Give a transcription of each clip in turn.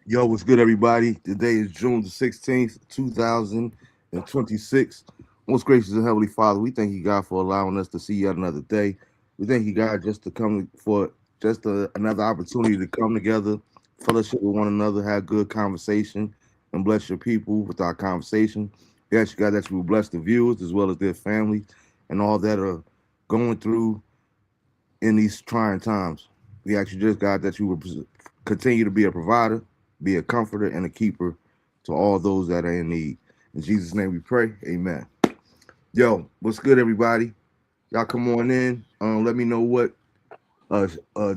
Yo, what's good, everybody? Today is June the 16th, 2026. Most gracious and Heavenly Father, we thank you, God, for allowing us to see yet another day. We thank you, God, just to come for another opportunity to come together, fellowship with one another, have good conversation, and bless your people with our conversation. We ask you, God, that you will bless the viewers as well as their families and all that are going through in these trying times. We ask you just, God, that you would continue to be a provider, be a comforter, and a keeper to all those that are in need. In Jesus' name we pray. Amen. Yo, what's good, everybody? Y'all come on in. Let me know what uh, uh,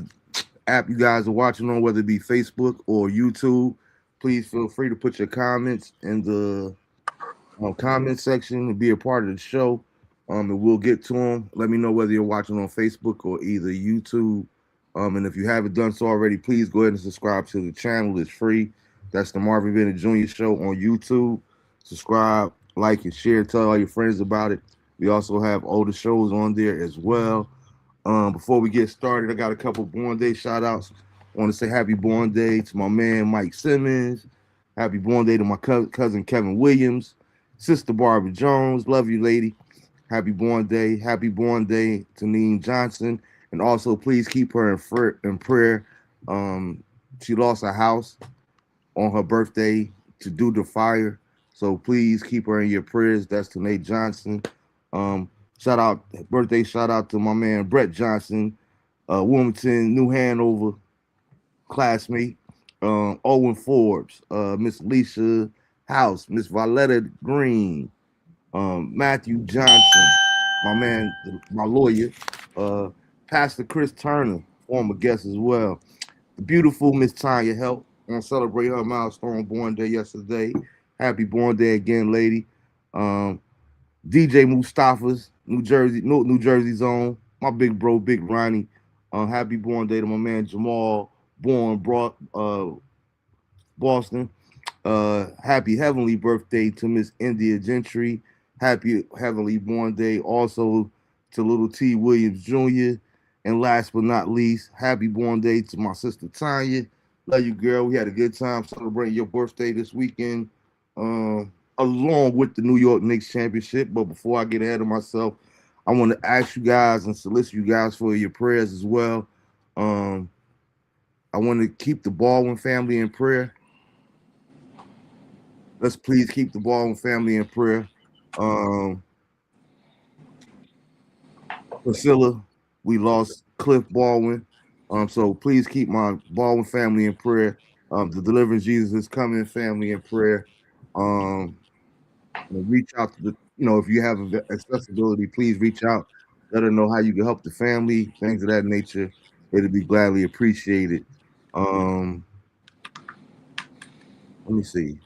app you guys are watching on, whether it be Facebook or YouTube. Please feel free to put your comments in the comment section and be a part of the show. And we'll get to them. Let me know whether you're watching on Facebook or either YouTube. And if you haven't done so already, please go ahead and subscribe to the channel. It's free. That's the Marvin Bennett Jr. Show on YouTube. Subscribe, like, and share. Tell all your friends about it. We also have older shows on there as well. Before we get started, I got a couple Born Day shout outs. I want to say happy Born Day to my man Mike Simmons. Happy Born Day to my cousin Kevin Williams. Sister Barbara Jones, love you, lady. Happy Born Day. Happy Born Day to Neen Johnson. And also, please keep her in prayer. She lost a house on her birthday due to fire. So please keep her in your prayers. That's to Nate Johnson. Um, birthday shout out to my man Brett Johnson, Wilmington, New Hanover classmate. Owen Forbes, Miss Lisa House, Miss Violetta Green, Matthew Johnson, my man, my lawyer, uh, Pastor Chris Turner, former guest as well. The beautiful Miss Tanya Help on celebrate her milestone born day yesterday. Happy born day again, lady. Um, DJ Mustafa's New Jersey zone. My big bro, Big Ronnie. Happy born day to my man Jamal, born brought Boston. Happy heavenly birthday to Miss India Gentry. Happy heavenly born day also to little T Williams Jr. And last but not least, happy born day to my sister Tanya. Love you, girl. We had a good time celebrating your birthday this weekend, along with the New York Knicks championship. But before I get ahead of myself, I want to ask you guys and solicit you guys for your prayers as well. Um, I want to keep the Baldwin family in prayer. Let's please keep the Baldwin family in prayer. Um, Priscilla, we lost Cliff Baldwin. So please keep my Baldwin family in prayer. The Deliverance Jesus is coming family in prayer. Um, reach out to if you have accessibility, please reach out. Let her know how you can help the family, things of that nature. It'll be gladly appreciated. Um, Let me see.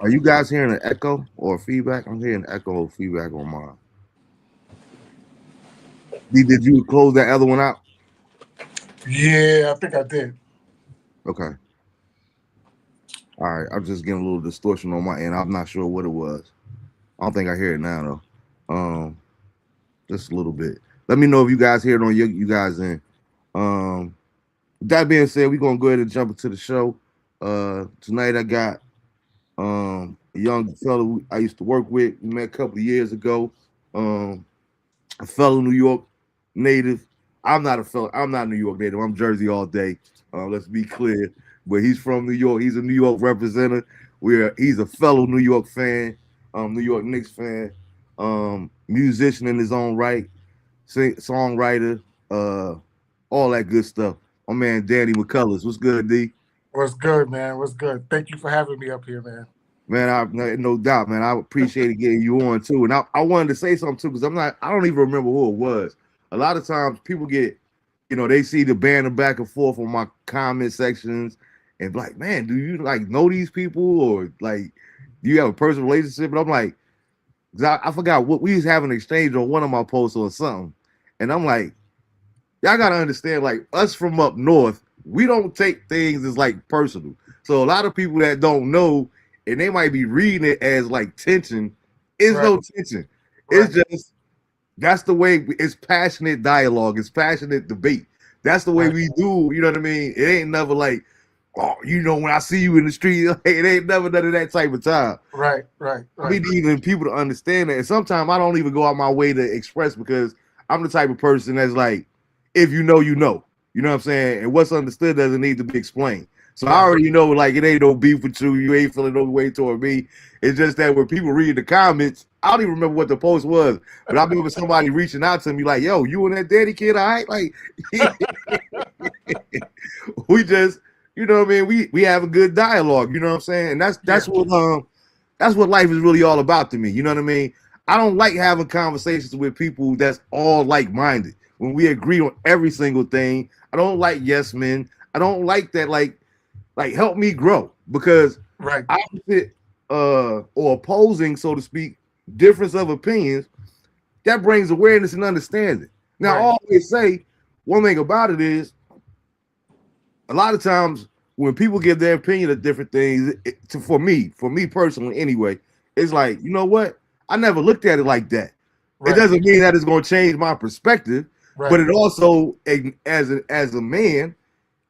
Are you guys hearing an echo or feedback? I'm hearing echo or feedback on mine. Did you close that other one out? Yeah, I think I did. Okay. All right. I'm just getting a little distortion on my end. I'm not sure what it was. I don't think I hear it now though. Just a little bit. Let me know if you guys hear it on you guys end. With that being said, we're gonna go ahead and jump into the show. Tonight I got a young fellow I used to work with. We met a couple of years ago. Um, a fellow New York native. I'm not New York native. I'm Jersey all day. Let's be clear. But he's from New York. He's a New York representative. He's a fellow New York fan, New York Knicks fan, musician in his own right, songwriter, uh, all that good stuff. My man Danny McCullers. What's good, D? What's good, man? What's good? Thank you for having me up here, man. Man, no doubt, man. I appreciate getting you on too. And I wanted to say something too because I don't even remember who it was. A lot of times people get, they see the banner back and forth on my comment sections and be like, man, do you like know these people or like do you have a personal relationship? And I'm like, 'cause I forgot what we was having an exchange on one of my posts or something. And I'm like, y'all gotta understand, like us from up north, we don't take things as like personal. So a lot of people that don't know, and they might be reading it as like tension. It's Right, no tension. right, It's just that's the way it's passionate dialogue, it's passionate debate. That's the way Right. we do. You know what I mean? It ain't never like, oh, when I see you in the street, it ain't never none of that type of time. Right. I need even people to understand that. And sometimes I don't even go out my way to express because I'm the type of person that's like, if you know, you know. You know what I'm saying? And what's understood doesn't need to be explained. So I Right. already know, like, it ain't no beef with you. You ain't feeling no way toward me. It's just that when people read the comments, I don't even remember what the post was, but I remember somebody reaching out to me like, yo, you and that daddy kid, all right? Like, we just, you know what I mean? We have a good dialogue, you know what I'm saying? And that's what life is really all about to me. You know what I mean? I don't like having conversations with people that's all like-minded. When we agree on every single thing, I don't like yes men. I don't like that. Like help me grow because Right. opposite or opposing, so to speak, difference of opinions that brings awareness and understanding. Now, I always say one thing about it is a lot of times when people give their opinion of different things, for me personally, anyway, it's like, you know what? I never looked at it like that. Right. It doesn't mean that it's going to change my perspective, Right. but it also, as a man,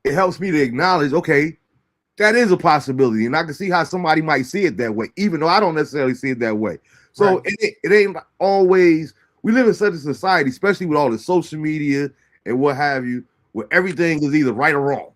it helps me to acknowledge, okay, that is a possibility, and I can see how somebody might see it that way, even though I don't necessarily see it that way. So it ain't always. We live in such a society, especially with all the social media and what have you, where everything is either right or wrong.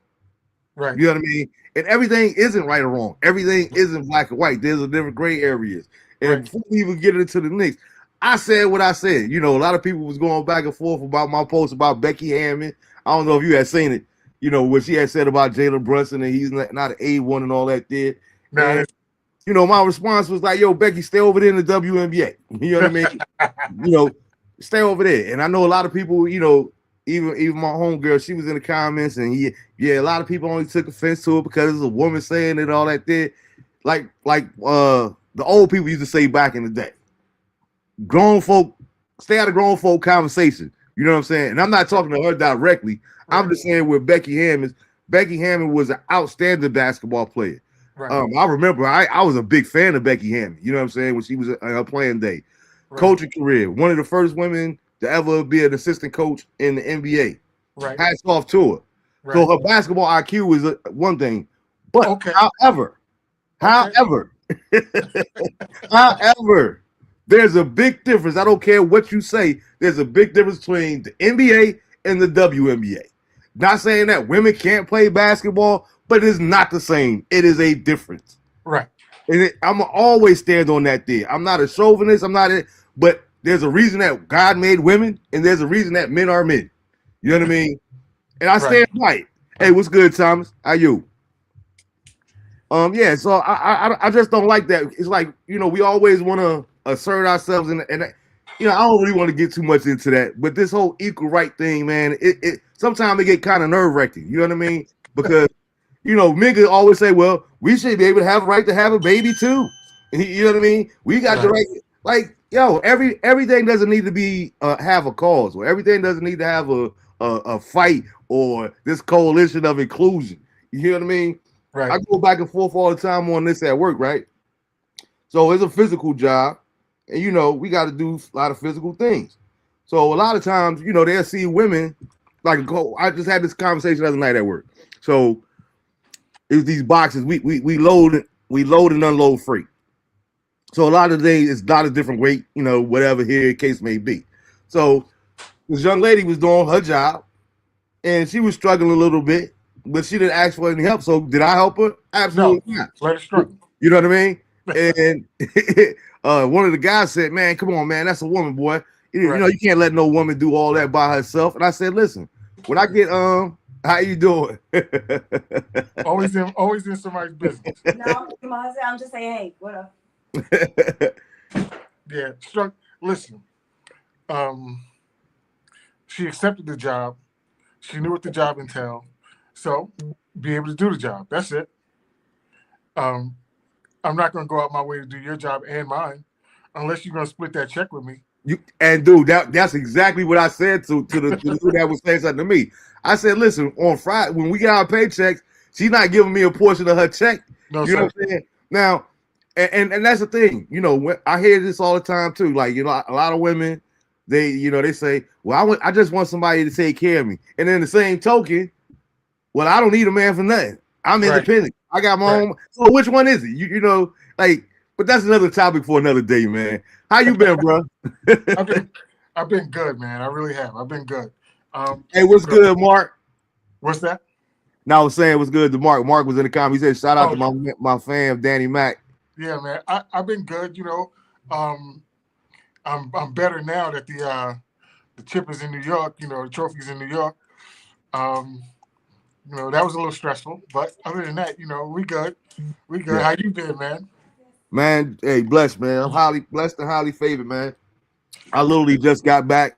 Right. You know what I mean? And everything isn't right or wrong. Everything isn't black and white. There's a different gray areas. And before we even get into the Knicks, I said what I said. You know, a lot of people was going back and forth about my post about Becky Hammond. I don't know if you had seen it. You know, what she had said about Jalen Brunson and he's not an A1 and all that there. And, you know, my response was like, yo, Becky, stay over there in the WNBA. You know what I mean? You know, stay over there. And I know a lot of people, you know, even my homegirl, she was in the comments and a lot of people only took offense to it because it's a woman saying it, all that there. Like the old people used to say back in the day. Grown folk, stay out of grown folk conversation. You know what I'm saying? And I'm not talking to her directly. I'm just saying with Becky Hammond. Becky Hammond was an outstanding basketball player. I remember I was a big fan of Becky Hammond. You know what I'm saying? When she was on her playing day, coaching career, one of the first women to ever be an assistant coach in the NBA. Hats off to her. So her basketball IQ is one thing, but however, there's a big difference. I don't care what you say. There's a big difference between the NBA and the WNBA. Not saying that women can't play basketball, but it's not the same. It is a difference. Right. And I'm always stand on that there. I'm not a chauvinist. But there's a reason that God made women, and there's a reason that men are men. You know what I mean? And I stand by it. Hey, what's good, Thomas? How you? Yeah. So I just don't like that. It's like, you know, we always want to assert ourselves, and you know, I don't really want to get too much into that. But this whole equal right thing, man, it sometimes it get kind of nerve wracking. You know what I mean? Because you know, men could always say, well, we should be able to have a right to have a baby too. You know what I mean? We got the right. Like, yo, everything doesn't need to be have a cause, or everything doesn't need to have a fight or this coalition of inclusion. You know what I mean? Right. I go back and forth all the time on this at work, right? So it's a physical job, and you know we got to do a lot of physical things. So a lot of times, you know, they'll see women like I just had this conversation the other night at work. So it's these boxes we load and unload freight. So a lot of days it's not a different weight, you know, whatever here the case may be. So this young lady was doing her job, and she was struggling a little bit, but she didn't ask for any help. So did I help her? Absolutely not. Let her struggle. You know what I mean? And one of the guys said, "Man, come on, man, that's a woman, boy. You know, you can't let no woman do all that by herself." And I said, "Listen, when I get how you doing?" always in somebody's business. No, come on, I'm just saying, hey, what up? Yeah, listen. She accepted the job. She knew what the job entailed. So be able to do the job. That's it. I'm not going to go out my way to do your job and mine unless you're going to split that check with me. Dude, that's exactly what I said to the dude that was saying something to me. I said, listen, on Friday, when we get our paychecks, she's not giving me a portion of her check. No, you know what I'm saying? Now, and that's the thing. You know, I hear this all the time too. Like, you know, a lot of women they say, well, I just want somebody to take care of me. And then the same token, well, I don't need a man for nothing. I'm Right. independent. I got my Right. own. So which one is it? Like, but that's another topic for another day, man. How you been, bro? I've been good, man. I really have. I've been good. Hey, what's good, Mark? What's that? Now I was saying what's good to Mark. Mark was in the comment. He said, shout out to Oh, my fam, Danny Mac. yeah, man. I've been good. I'm better now that the chip is in New York. The trophy's in New York. Um, that was a little stressful, but other than that, we good. We good. Yeah. How you been, man? Man, hey, blessed, man. I'm highly blessed and highly favored, man. I literally just got back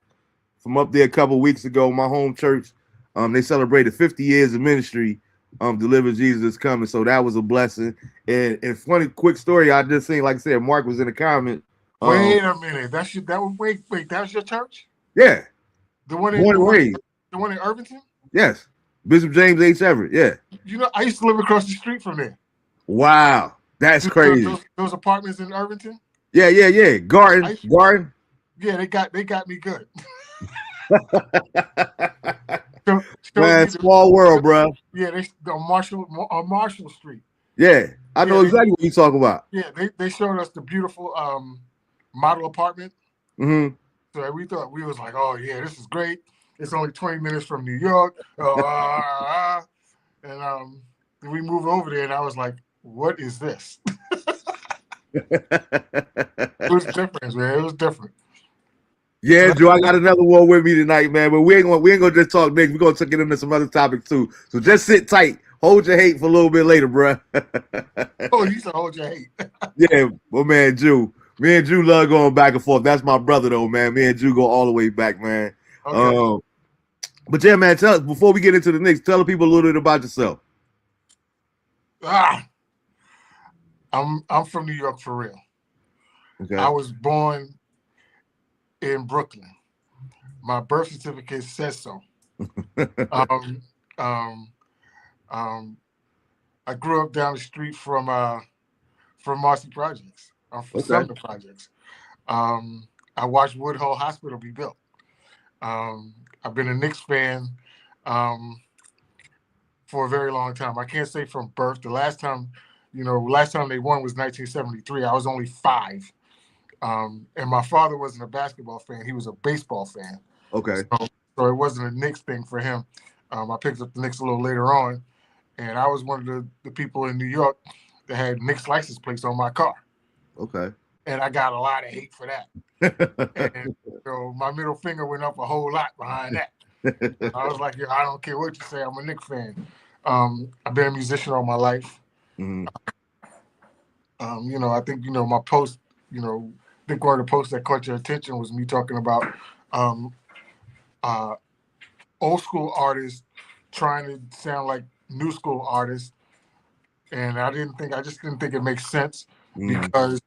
from up there a couple weeks ago. My home church, they celebrated 50 years of ministry. Deliver Jesus is coming, so that was a blessing. And funny quick story, I just seen, like I said, Mark was in the comment. Wait a minute. That's your that was wait. That's your church? Yeah, The one in born the and one, raised. the one in Irvington? Yes, Bishop James H. Everett. Yeah. I used to live across the street from there. Wow, that's crazy. Those apartments in Irvington? Yeah. Garden. Yeah, they got me good. Man, small world, bro. Yeah, they on Marshall Street. Yeah, I know exactly what you talking about. Yeah, they showed us the beautiful model apartment. Mm-hmm. So we thought we was like, oh yeah, this is great. It's only 20 minutes from New York. And we moved over there, and I was like, what is this? It was different, man. It was different. Yeah, Joe, I got another one with me tonight, man. But we ain't gonna just talk Knicks. We're gonna get into some other topics too. So just sit tight. Hold your hate for a little bit later, bro. Oh, you said hold your hate. Yeah, well, man, Jew. Me and Drew love going back and forth. That's my brother, though, man. Me and Drew go all the way back, man. Okay. But yeah, man, before we get into the Knicks, tell the people a little bit about yourself. I'm from New York for real. Okay. I was born in Brooklyn. My birth certificate says so. I grew up down the street from Marcy Projects. I'm from Sumner Projects. I watched Woodhull Hospital be built. I've been a Knicks fan for a very long time. I can't say from birth. The last time they won was 1973. I was only 5. And my father wasn't a basketball fan. He was a baseball fan. Okay. So it wasn't a Knicks thing for him. I picked up the Knicks a little later on. And I was one of the people in New York that had Knicks license plates on my car. Okay. And I got a lot of hate for that. And my middle finger went up a whole lot behind that. I was like, I don't care what you say. I'm a Knicks fan. I've been a musician all my life. Mm-hmm. I think, my post, I think one of the posts that caught your attention was me talking about old school artists trying to sound like new school artists. And I just didn't think it makes sense because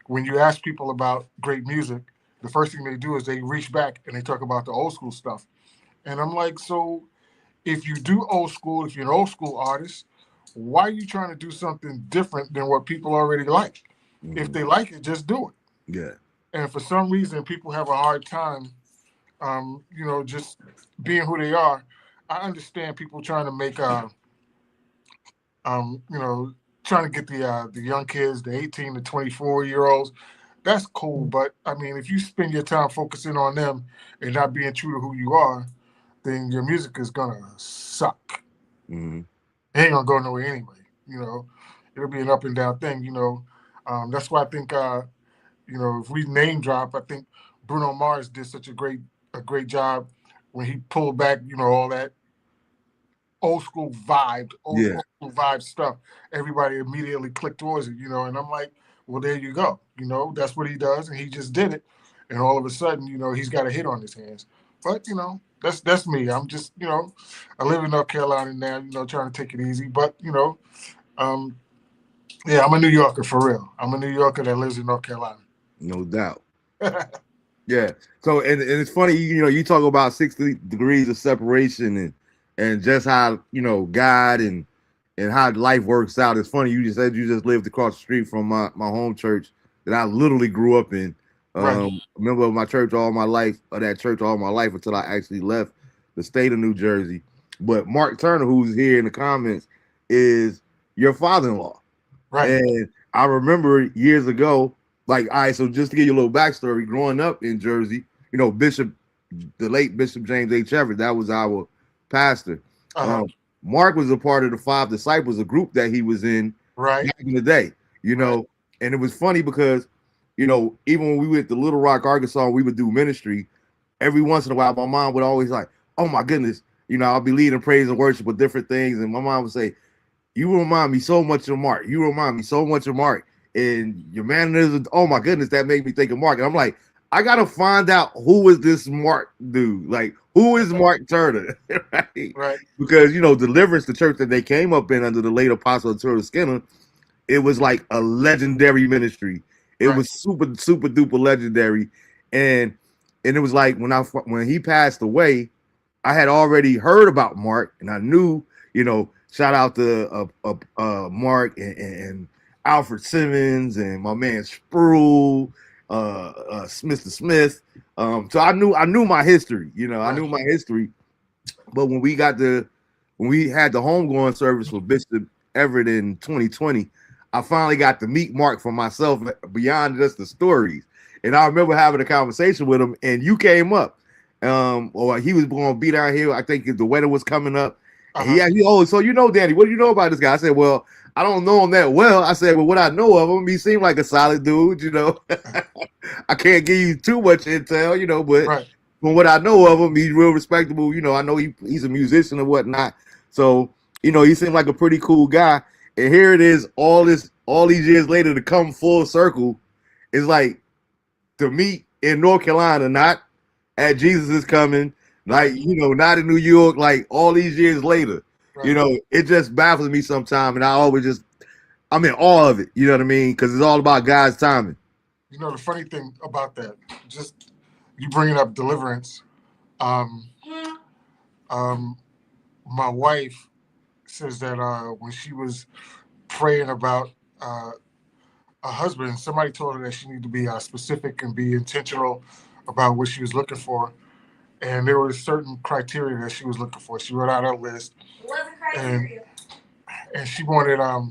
when you ask people about great music, the first thing they do is they reach back and they talk about the old school stuff. And I'm like, so if you do old school, if you're an old school artist, why are you trying to do something different than what people already like? Mm-hmm. If they like it, just do it. Yeah. And for some reason, people have a hard time, just being who they are. I understand people trying to make, trying to get the young kids, the 18 to 24-year-olds. That's cool. But, I mean, if you spend your time focusing on them and not being true to who you are, then your music is going to suck. Mm-hmm. It ain't going to go nowhere anyway. It'll be an up and down thing, That's why I think, if we name drop, I think Bruno Mars did such a great job when he pulled back, all that old school vibe, old school vibe stuff. Everybody immediately clicked towards it, and I'm like, well, there you go. That's what he does, and he just did it. And all of a sudden, he's got a hit on his hands. But, that's me. I'm just, I live in North Carolina now, trying to take it easy. But, I'm a New Yorker for real. I'm a New Yorker that lives in North Carolina. No doubt. Yeah. So, and it's funny, you talk about 60 degrees of separation and just how, God and how life works out. It's funny. You just said you just lived across the street from my home church that I literally grew up in. Right. Member of my church all my life, or that church all my life until I actually left the state of New Jersey. But Mark Turner, who's here in the comments, is your father-in-law. Right. And I remember years ago, like, all right, so just to give you a little backstory, growing up in Jersey, Bishop, the late Bishop James H. Everett, that was our pastor. Uh-huh. Mark was a part of the Five Disciples, a group that he was in Right. back in the day, Right. and it was funny because, even when we went to Little Rock, Arkansas, we would do ministry. Every once in a while, my mom would always like, oh my goodness, I'll be leading praise and worship with different things. And my mom would say, you remind me so much of Mark. You remind me so much of Mark. And your mannerisms, oh my goodness, that made me think of Mark. And I'm like, I gotta find out who is this Mark dude? Like, who is Mark Turner? Right? Right. Because Deliverance, the church that they came up in under the late Apostle Turner Skinner, it was like a legendary ministry. It Right. was super, super duper legendary. And it was like when he passed away, I had already heard about Mark, and I knew, shout out to Mark and Alfred Simmons and my man Sproul, Mr. Smith. So I knew my history, I knew my history. But when we had the homegoing service for Bishop Everett in 2020, I finally got to meet Mark for myself beyond just the stories. And I remember having a conversation with him, and you came up. Or he was going to be down here. I think the weather was coming up. And so Danny, what do you know about this guy? I said, well, I don't know him that well. I said, well, what I know of him, he seemed like a solid dude, I can't give you too much intel, but Right. from what I know of him, he's real respectable. I know he's a musician and whatnot. So, he seemed like a pretty cool guy. And here it is, all these years later to come full circle. It's like to meet in North Carolina, not at Jesus is Coming, like, not in New York, like all these years later. Right. It just baffles me sometimes. And I'm in awe of it. You know what I mean? Because it's all about God's timing. The funny thing about that, just you bringing up Deliverance, my wife says that when she was praying about a husband, somebody told her that she needed to be specific and be intentional about what she was looking for. And there were certain criteria that she was looking for. She wrote out her list. It wasn't criteria. And she wanted I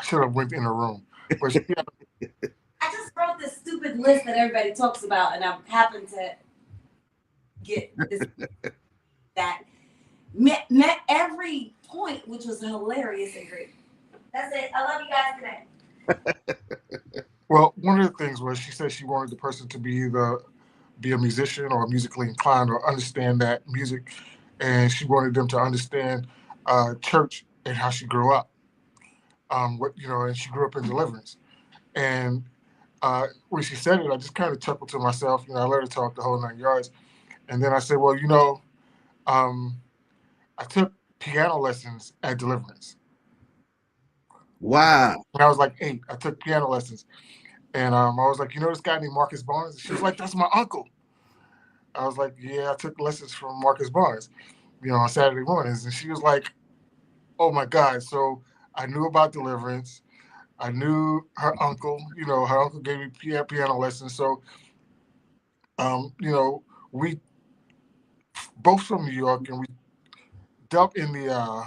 should have went in her room. But I just wrote this stupid list that everybody talks about, and I happened to get this that met every point, which was hilarious and great. That's it. I love you guys today. Well, one of the things was she said she wanted the person to be either be a musician or musically inclined or understand that music, and she wanted them to understand church and how she grew up. And she grew up in Deliverance. And when she said it, I just kind of chuckled to myself. I let her talk the whole 9 yards, and then I said, "Well, I took piano lessons at Deliverance." Wow. When I was like 8, I took piano lessons. And I was like, this guy named Marcus Barnes? And she was like, that's my uncle. I was like, yeah, I took lessons from Marcus Barnes, on Saturday mornings. And she was like, oh my God. So I knew about Deliverance. I knew her uncle. Her uncle gave me piano lessons. So, we both from New York, and we dealt in the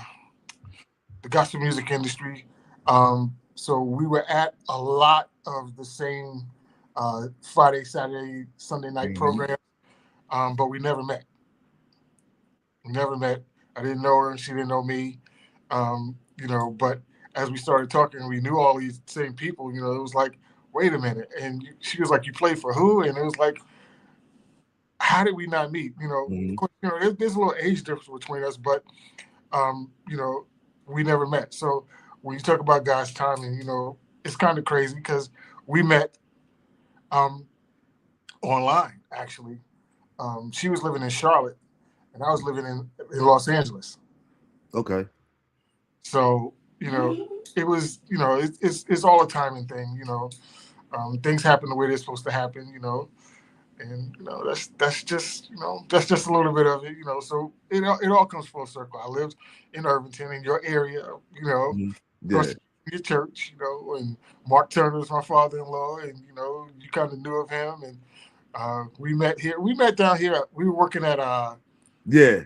gospel music industry. So we were at a lot of the same Friday, Saturday, Sunday night programs, but we never met. We never met. I didn't know her, and she didn't know me. But as we started talking, we knew all these same people. It was like, wait a minute. And she was like, you played for who? And it was like, how did we not meet? Of course, there's a little age difference between us, but we never met. So when you talk about God's timing, it's kind of crazy because we met online, actually. She was living in Charlotte, and I was living in Los Angeles. Okay. So, it was, it's all a timing thing, things happen the way they're supposed to happen, and that's just a little bit of it, so it all comes full circle. I lived in Irvington, in your area, Yeah. your church, and Mark Turner was my father-in-law, and you kind of knew of him, and we met here. We met down here. We were working at Yeah,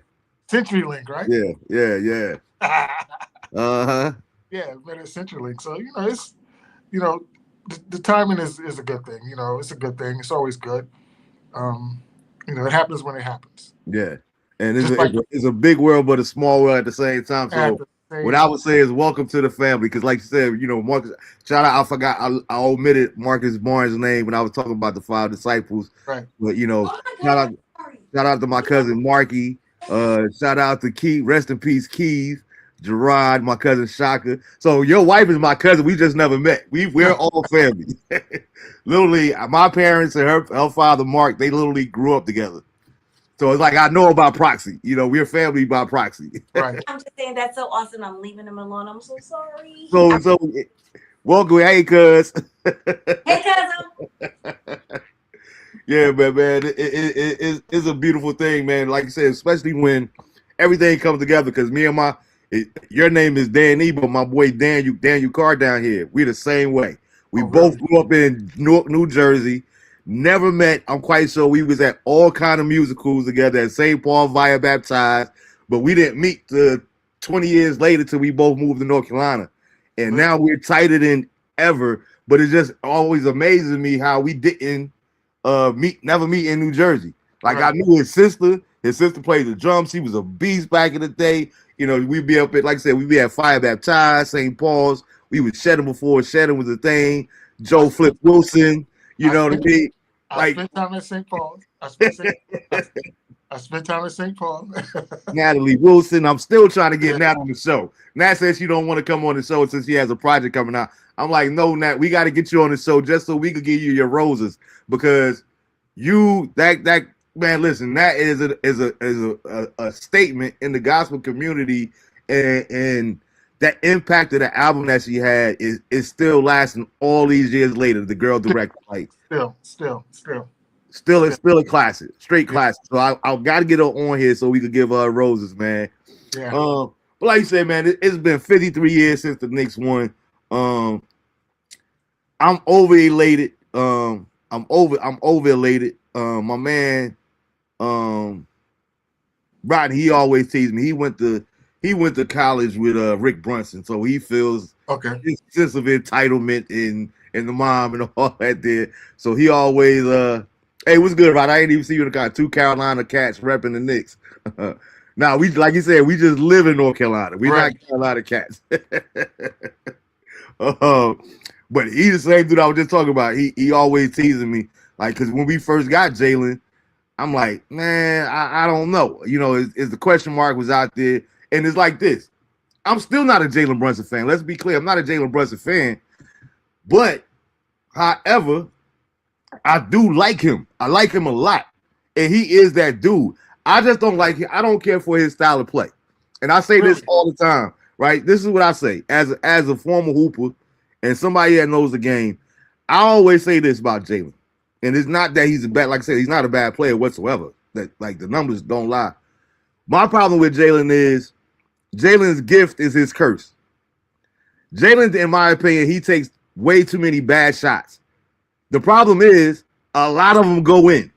CenturyLink, right? yeah. Uh-huh. Yeah, we met at CenturyLink. So it's you know the timing is a good thing. It's a good thing. It's always good. Um, it happens when it happens. Yeah. And it's Just a, like it's a it's a big world, but a small world at the same time. at So the what same. I would say is welcome to the family. Because like you said, Marcus, shout out, I forgot, I omitted Marcus Barnes' name when I was talking about the five disciples. Right. But, Oh my shout God. out, Sorry. shout out to my cousin Marky. Shout out to Keith, rest in peace, Keith, Gerard, my cousin Shaka. So your wife is my cousin. We just never met. We're all family. Literally, my parents and her father Mark, they literally grew up together. So it's like I know about proxy. We're family by proxy. Right. I'm just saying that's so awesome. I'm leaving him alone. I'm so sorry. So welcome, hey cuz. Hey, cousin. Yeah, man, it's a beautiful thing, man. Like I said, especially when everything comes together. Because your name is Dan E, but my boy Daniel Carr down here, we're the same way. We both Really? grew up in Newark, New Jersey. Never met. I'm quite sure we was at all kind of musicals together at St. Paul Via Baptized, but we didn't meet 20 years later till we both moved to North Carolina, and now we're tighter than ever. But it just always amazes me how we didn't never meet in New Jersey. Like I Right. knew his sister. His sister played the drums. He was a beast back in the day. We'd be up at, like I said, we'd be at Fire Baptized, St. Paul's. We was shedding before shedding was a thing. Joe Flip Wilson. You know what I mean? I spent time at St. Paul. I spent time at St. Paul. Natalie Wilson. I'm still trying to get Nat on the show. Nat says she don't want to come on the show since she has a project coming out. I'm like, no, Nat, we got to get you on the show just so we could give you your roses, because that man, listen, that is a statement in the gospel community, and that impact of the album that she had is still lasting all these years later. The girl directed, like still it's still a classic, straight classic. So I got to get her on here so we could give her roses, man. Yeah. But like you said, man, it's been 53 years since the Knicks won. I'm over elated. I'm over elated. My man, Rodney, he always teased me. He went to college with Rick Brunson, so he feels his sense of entitlement in the mom and all that there. So he always hey, what's good, Rod? I ain't even see you in the car. 2 Carolina cats repping the Knicks. Now we, like you said, we just live in North Carolina. We're not Carolina cats. But he the same dude I was just talking about. He always teasing me, like, because when we first got Jalen, I'm like, man, I don't know. Is the question mark was out there, and it's like this. I'm still not a Jalen Brunson fan. Let's be clear. I'm not a Jalen Brunson fan, but however, I do like him. I like him a lot, and he is that dude. I just don't like him. I don't care for his style of play, and I say this all the time. Right? This is what I say as a former hooper and somebody that knows the game. I always say this about Jalen, and it's not that he's a bad. Like I said, he's not a bad player whatsoever. That, like, the numbers don't lie. My problem with Jalen is Jalen's gift is his curse. Jalen, in my opinion, he takes way too many bad shots. The problem is a lot of them go in.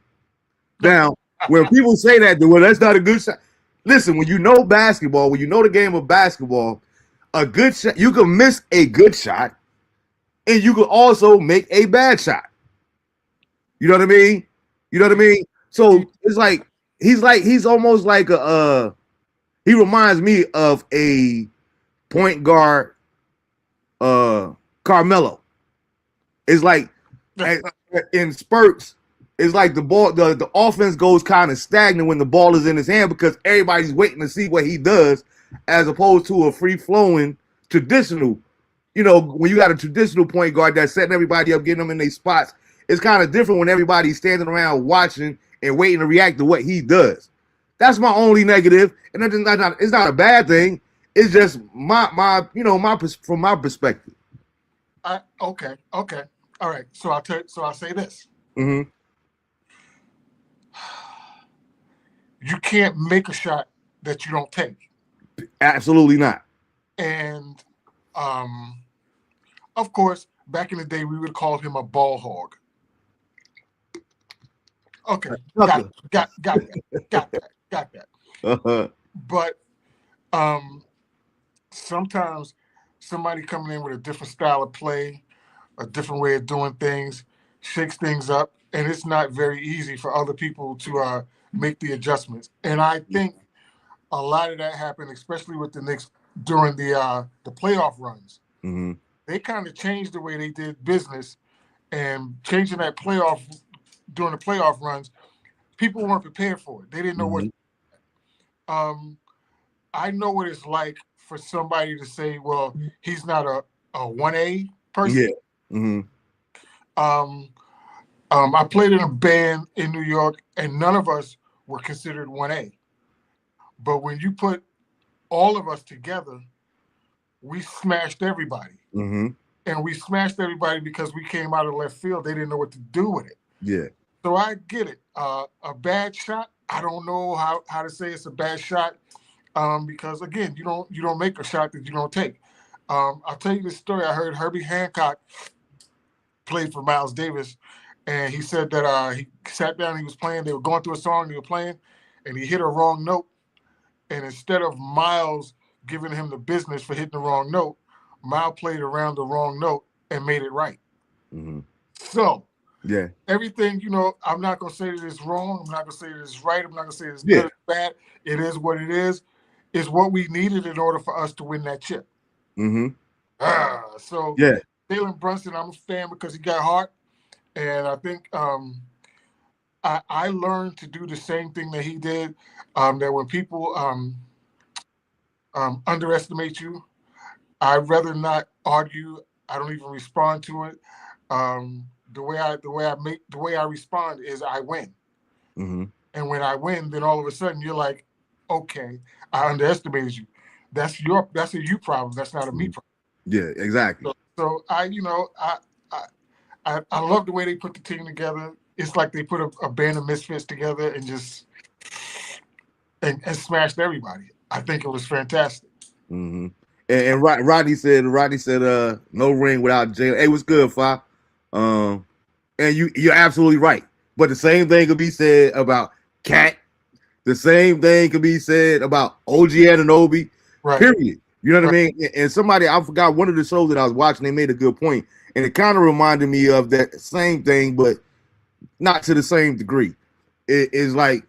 Now, when people say that, well, that's not a good shot. Listen, when you know basketball, when you know the game of basketball, a good shot, you can miss a good shot, and you can also make a bad shot. You know what I mean? You know what I mean? So it's like he's almost like he reminds me of a point guard, Carmelo. It's like in spurts. It's like the ball, the offense goes kind of stagnant when the ball is in his hand, because everybody's waiting to see what he does, as opposed to a free-flowing traditional. When you got a traditional point guard that's setting everybody up, getting them in their spots, it's kind of different when everybody's standing around watching and waiting to react to what he does. That's my only negative, and it's not a bad thing. It's just from my perspective. Okay. All right. So I'll say this. Mm-hmm. You can't make a shot that you don't take. Absolutely not. And Of course, back in the day, we would call him a ball hog. Okay, got that. Uh-huh. But sometimes somebody coming in with a different style of play, a different way of doing things, shakes things up, and it's not very easy for other people to make the adjustments. And I think a lot of that happened, especially with the Knicks during the playoff runs. Mm-hmm. They kind of changed the way they did business, and changing that playoff during the playoff runs, people weren't prepared for it. They didn't know what. Mm-hmm. I know what it's like for somebody to say, "Well, he's not a 1A person." Yeah. Mm-hmm. I played in a band in New York, and none of us were considered 1A. But when you put all of us together, we smashed everybody. Mm-hmm. And we smashed everybody because we came out of left field. They didn't know what to do with it. Yeah. So I get it. A bad shot, I don't know how to say it's a bad shot because, again, you don't make a shot that you don't take. I'll tell you this story. I heard Herbie Hancock played for Miles Davis, and he said that he sat down, he was playing, they were going through a song, they were playing, and he hit a wrong note. And instead of Miles giving him the business for hitting the wrong note, Miles played around the wrong note and made it right. Mm-hmm. So, yeah, everything, I'm not going to say that it's wrong. I'm not going to say that it's right. I'm not going to say it's good or bad. It is what it is. It's what we needed in order for us to win that chip. Mm-hmm. So, yeah. Jalen Brunson, I'm a fan because he got heart. And I think I learned to do the same thing that he did, that when people underestimate you, I'd rather not argue. I don't even respond to it. The way I respond is I win. Mm-hmm. And when I win, then all of a sudden you're like, okay, I underestimated you. That's a you problem. That's not a me problem. Yeah, exactly. So I love the way they put the team together. It's like they put a band of misfits together and just and smashed everybody. I think it was fantastic. Mm-hmm. And Rodney said, no ring without Jalen. Hey, what's good, Fa? And you're absolutely right. But the same thing could be said about Cat. The same thing could be said about OG Anunoby. Right. Period. You know what I mean? And somebody, I forgot one of the shows that I was watching, they made a good point. And it kind of reminded me of that same thing, but not to the same degree. It is like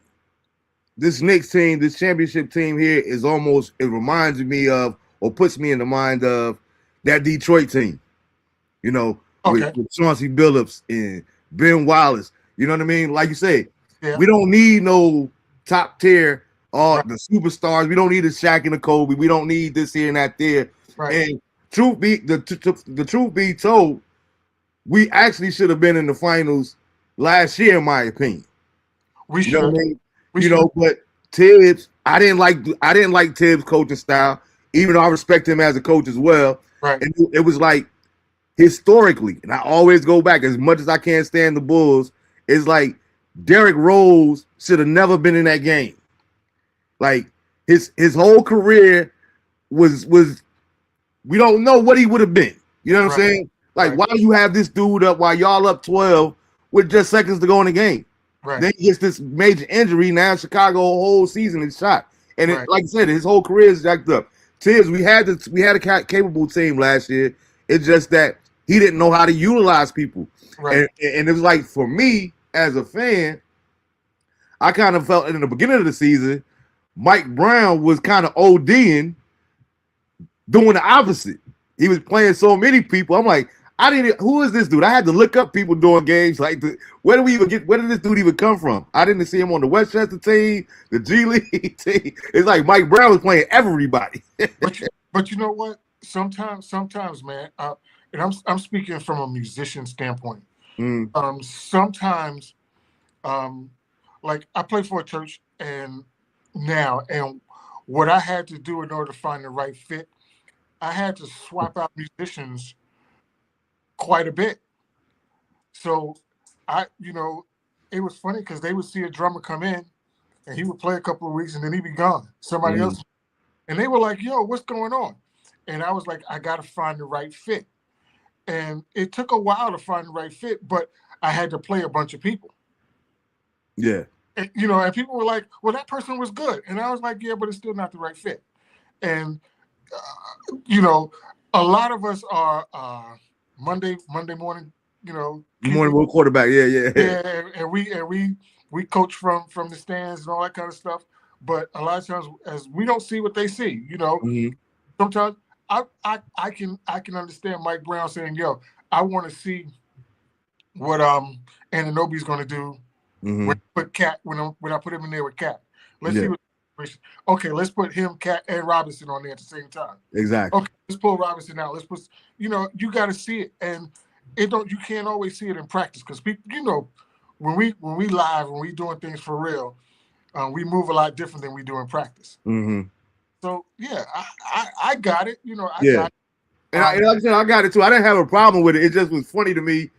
this Knicks team, this championship team here is almost, it reminds me of, or puts me in the mind of that Detroit team, with Chauncey Billups and Ben Wallace. You know what I mean? Like you say, we don't need no top tier or the superstars. We don't need a Shaq and a Kobe. We don't need this here and that there. Right. And the truth be told, we actually should have been in the finals last year, in my opinion. We should. Know what I mean? But Tibbs, I didn't like Tibbs' coaching style, even though I respect him as a coach as well. Right. And it was like historically, and I always go back as much as I can't stand the Bulls. It's like Derrick Rose should have never been in that game. Like his whole career was we don't know what he would have been. You know what I'm saying? Like, why do you have this dude up while y'all up 12 with just seconds to go in the game? Right. Then he gets this major injury. Now Chicago whole season is shot. And like I said, his whole career is jacked up. Tibbs, we had a capable team last year. It's just that he didn't know how to utilize people. Right. And it was like, for me as a fan, I kind of felt in the beginning of the season, Mike Brown was kind of ODing, doing the opposite. He was playing so many people. I'm like, who is this dude? I had to look up people doing games like where did this dude even come from? I didn't see him on the Westchester team, the G League team. It's like Mike Brown was playing everybody. but you know what? Sometimes, man, and I'm speaking from a musician standpoint. Sometimes, like I play for a church, and what I had to do in order to find the right fit, I had to swap out musicians quite a bit. So it was funny because they would see a drummer come in and he would play a couple of weeks and then he'd be gone. Somebody else. And they were like, yo, what's going on? And I was like, I got to find the right fit. And it took a while to find the right fit, but I had to play a bunch of people. Yeah. And, you know, and people were like, well, that person was good. And I was like, yeah, but it's still not the right fit. And, you know, a lot of us are Monday morning, you know, Morning quarterback. Yeah. and we coach from the stands and all that kind of stuff. But a lot of times, as we don't see what they see, you know, sometimes I can understand Mike Brown saying, "Yo, I want to see what Anunoby's going to do when I put Cat when I put him in there with Cat. Let's see what. Okay, let's put him, Cat, and Robinson on there at the same time. Exactly. Okay, let's pull Robinson out. Let's put, you know, you got to see it, and you can't always see it in practice because people, you know, when we live, when we doing things for real, we move a lot different than we do in practice. So yeah, I got it. You know, I got it. And like I said, I got it too. I didn't have a problem with it. It just was funny to me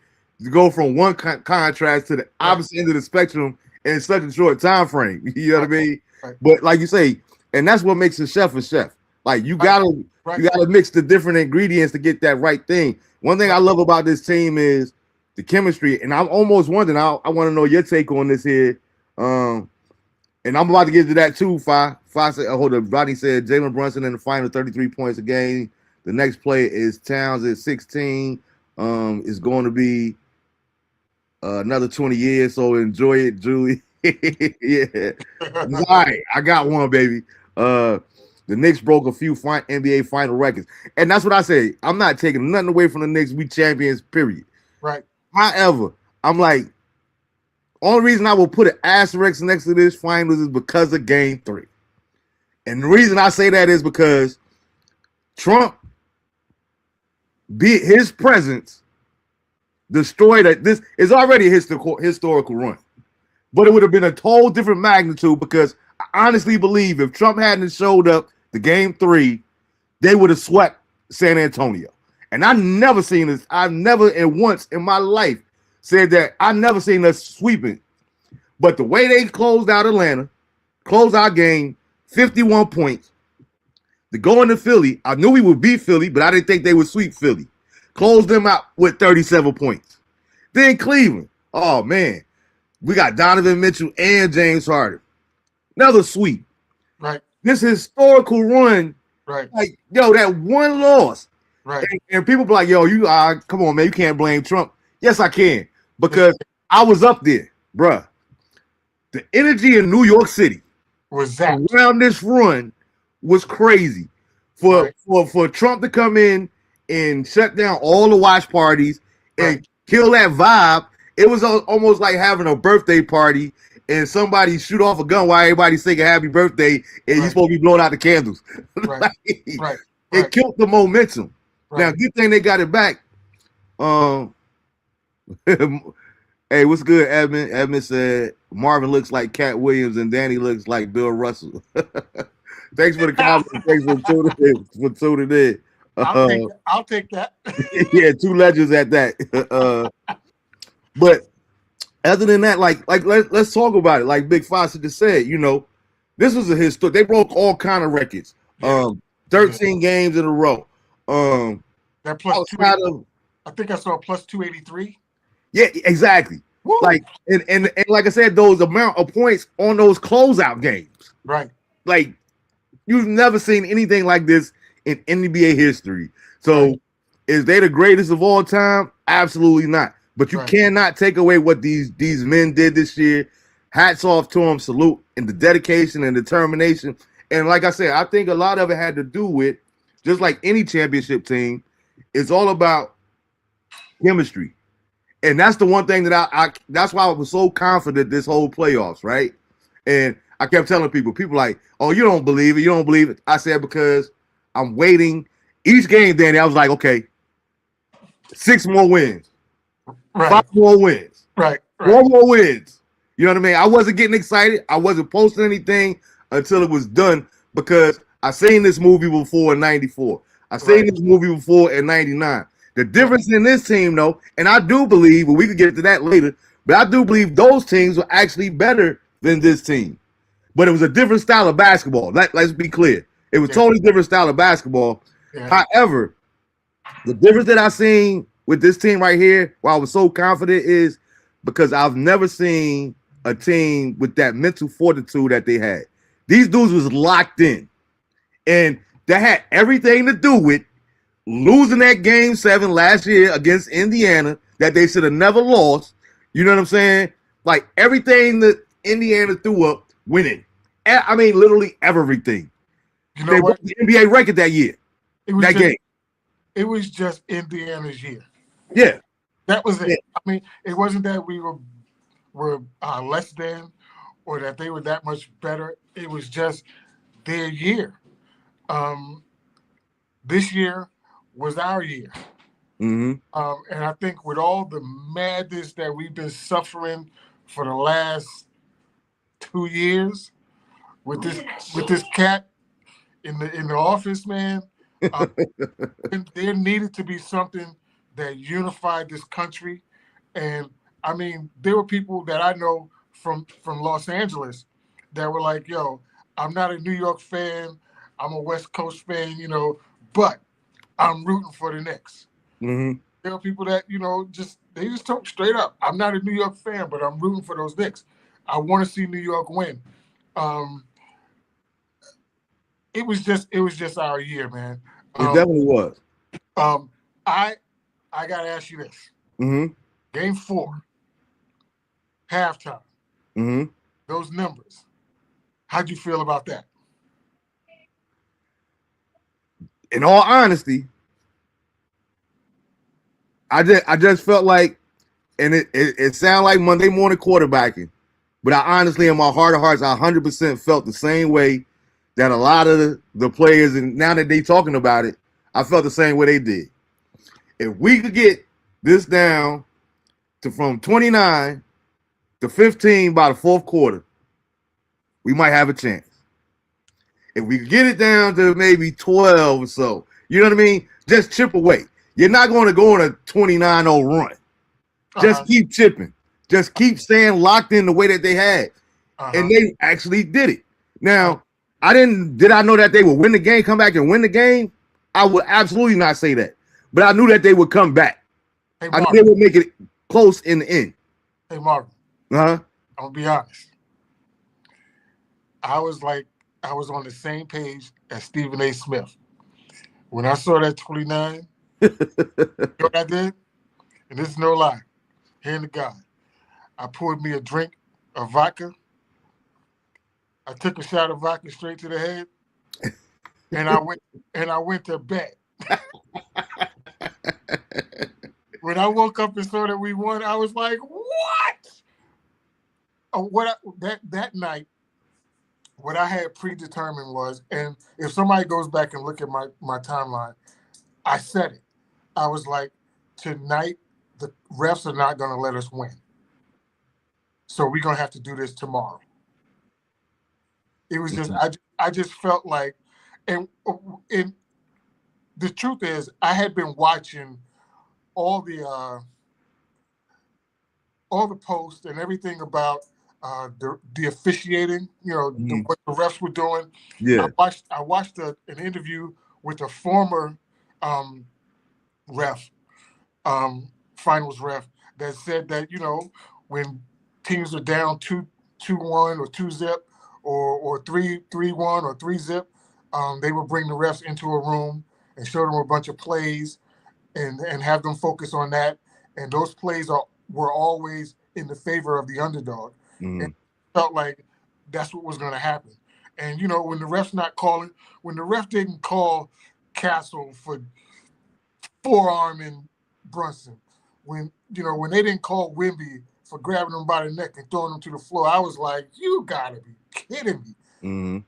to go from one contrast to the opposite end of the spectrum in such a short time frame. You know what I mean? Right. But like you say, and that's what makes a chef a chef. Like you gotta mix the different ingredients to get that right thing. One thing I love about this team is the chemistry, and I'm almost wondering. I want to know your take on this here. And I'm about to get to that too. Five said, hold up. Rodney said Jalen Brunson in the final 33 points a game. The next play is Towns at 16. It's going to be another 20 years. So enjoy it, Julie. Yeah. All right. I got one, baby. The Knicks broke a few NBA final records. And that's what I say. I'm not taking nothing away from the Knicks. We champions, period. Right. However, I'm like, only reason I will put an asterisk next to this finals is because of game 3. And the reason I say that is because Trump, his presence, destroyed it. This is already a historical run. But it would have been a total different magnitude because I honestly believe if Trump hadn't showed up to game 3, they would have swept San Antonio. And I've never seen this. I've never once in my life said that I've never seen us sweeping. But the way they closed out Atlanta, closed our game, 51 points. To go into Philly, I knew we would beat Philly, but I didn't think they would sweep Philly. Closed them out with 37 points. Then Cleveland. Oh, man. We got Donovan Mitchell and James Harden. Another sweep. Right. This historical run. Right. Like, yo, that one loss. Right. And people be like, yo, you come on, man, you can't blame Trump. Yes, I can. Because I was up there, bruh. The energy in New York City was that around this run was crazy. For Trump to come in and shut down all the watch parties and kill that vibe, it was almost like having a birthday party and somebody shoot off a gun while everybody's singing happy birthday and you're supposed to be blowing out the candles. It killed the momentum. Now, good thing they got it back. Hey, what's good, Edmund? Edmund said Marvin looks like Cat Williams and Danny looks like Bill Russell. Thanks for the comment. Thanks for tuning in. I'll take that. Yeah, 2 legends at that. But other than that, like let's talk about it. Like Big Foster just said, you know, this was a history. They broke all kind of records. 13 games in a row. That plus I think I saw a plus 283. Yeah, exactly. Woo. Like and like I said, those amount of points on those closeout games. Right. Like you've never seen anything like this in NBA history. So is they the greatest of all time? Absolutely not. But you cannot take away what these men did this year. Hats off to them, salute, and the dedication and determination. And like I said, I think a lot of it had to do with, just like any championship team, it's all about chemistry. And that's the one thing that that's why I was so confident this whole playoffs, right? And I kept telling people like, oh, you don't believe it. You don't believe it. I said, because I'm waiting. Each game, Danny, I was like, okay, 6 more wins. 5 more wins. 4 more wins. You know what I mean? I wasn't getting excited. I wasn't posting anything until it was done because I seen this movie before in 94. I seen this movie before in 99. The difference in this team, though, and I do believe, well, we could get to that later, but I do believe those teams were actually better than this team. But it was a different style of basketball. Let's be clear. It was totally different style of basketball. Yeah. However, the difference that I seen with this team right here, why I was so confident is because I've never seen a team with that mental fortitude that they had. These dudes was locked in, and that had everything to do with losing that game 7 last year against Indiana that they should have never lost. You know what I'm saying? Like everything that Indiana threw up, winning. I mean, literally everything. You know They what? broke the NBA record that year. It was That just, game. It was just Indiana's year. Yeah. That was it. Yeah. I mean, it wasn't that we were less than or that they were that much better. It was just their year. This year was our year. Mm-hmm. And I think with all the madness that we've been suffering for the last 2 years with this cat in the office, man, there needed to be something that unified this country. And I mean, there were people that I know from Los Angeles that were like, "Yo, I'm not a New York fan. I'm a West Coast fan, but I'm rooting for the Knicks." Mm-hmm. There are people that they just talk straight up. I'm not a New York fan, but I'm rooting for those Knicks. I want to see New York win. It was just our year, man. It definitely was. I gotta ask you this: Mm-hmm. Game 4, halftime. Mm-hmm. Those numbers. How'd you feel about that? In all honesty, I just felt like, and it sounded like Monday morning quarterbacking, but I honestly, in my heart of hearts, I 100% felt the same way that a lot of the players, and now that they talking about it, I felt the same way they did. If we could get this down to from 29 to 15 by the fourth quarter, we might have a chance. If we could get it down to maybe 12 or so, you know what I mean? Just chip away. You're not going to go on a 29-0 run. Just keep chipping. Just keep staying locked in the way that they had. And they actually did it. Now, did I know that they would win the game, come back and win the game? I would absolutely not say that. But I knew that they would come back. Hey, I knew they would make it close in the end. Hey, Marvin. Uh-huh. I'm going to be honest. I was on the same page as Stephen A. Smith. When I saw that 29, you know what I did? And this is no lie. Hand to God. I poured me a drink of vodka. I took a shot of vodka straight to the head. And I went to bed. When I woke up and saw that we won, I was like, "What?" That night, what I had predetermined was, and if somebody goes back and look at my timeline, I said it. I was like, tonight, the refs are not going to let us win. So we're going to have to do this tomorrow. It was just, I just felt like, and the truth is, I had been watching all the posts and everything about the officiating, what the refs were doing. Yeah. I watched an interview with a former ref, finals ref, that said that when teams are down 2-1 or 2-zip or 3-1 or 3-zip, they would bring the refs into a room and show them a bunch of plays and have them focus on that. And those plays were always in the favor of the underdog. Mm-hmm. And felt like that's what was going to happen. And when the ref didn't call Castle for forearming Brunson, when they didn't call Wimby for grabbing him by the neck and throwing him to the floor, I was like, you gotta be kidding me. Mm-hmm.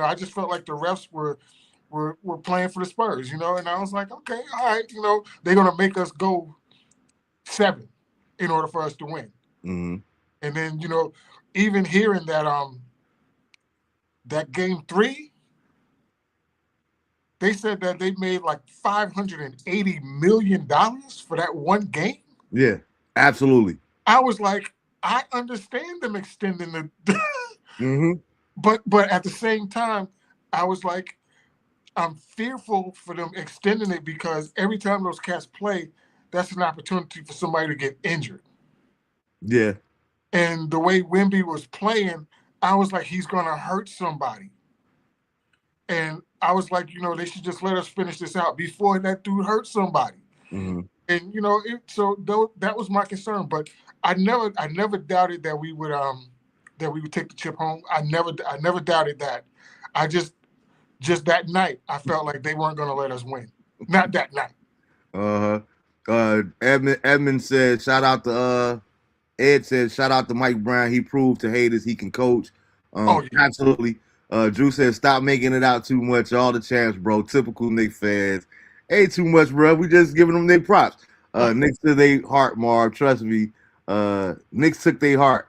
I just felt like the refs were playing for the Spurs, and I was like, okay, all right, they're gonna make us go 7 in order for us to win. Mm-hmm. And then, even hearing that game 3, they said that they made like $580 million for that one game. Yeah, absolutely. I was like, I understand them extending the mm-hmm. but at the same time, I was like, I'm fearful for them extending it because every time those cats play, that's an opportunity for somebody to get injured. Yeah. And the way Wemby was playing, I was like, he's gonna hurt somebody. And I was like, they should just let us finish this out before that dude hurts somebody. Mm-hmm. And that was my concern. But I never doubted that we would take the chip home. I never doubted that. I just that night, I felt like they weren't gonna let us win. Not that night. Edmund said, shout out to Ed said, shout out to Mike Brown. He proved to haters he can coach. Yeah. Absolutely. Drew said, stop making it out too much. All the champs, bro. Typical Knicks fans. Ain't too much, bro. We just giving them their props. Knicks took their heart, Marv. Trust me. Knicks took their heart.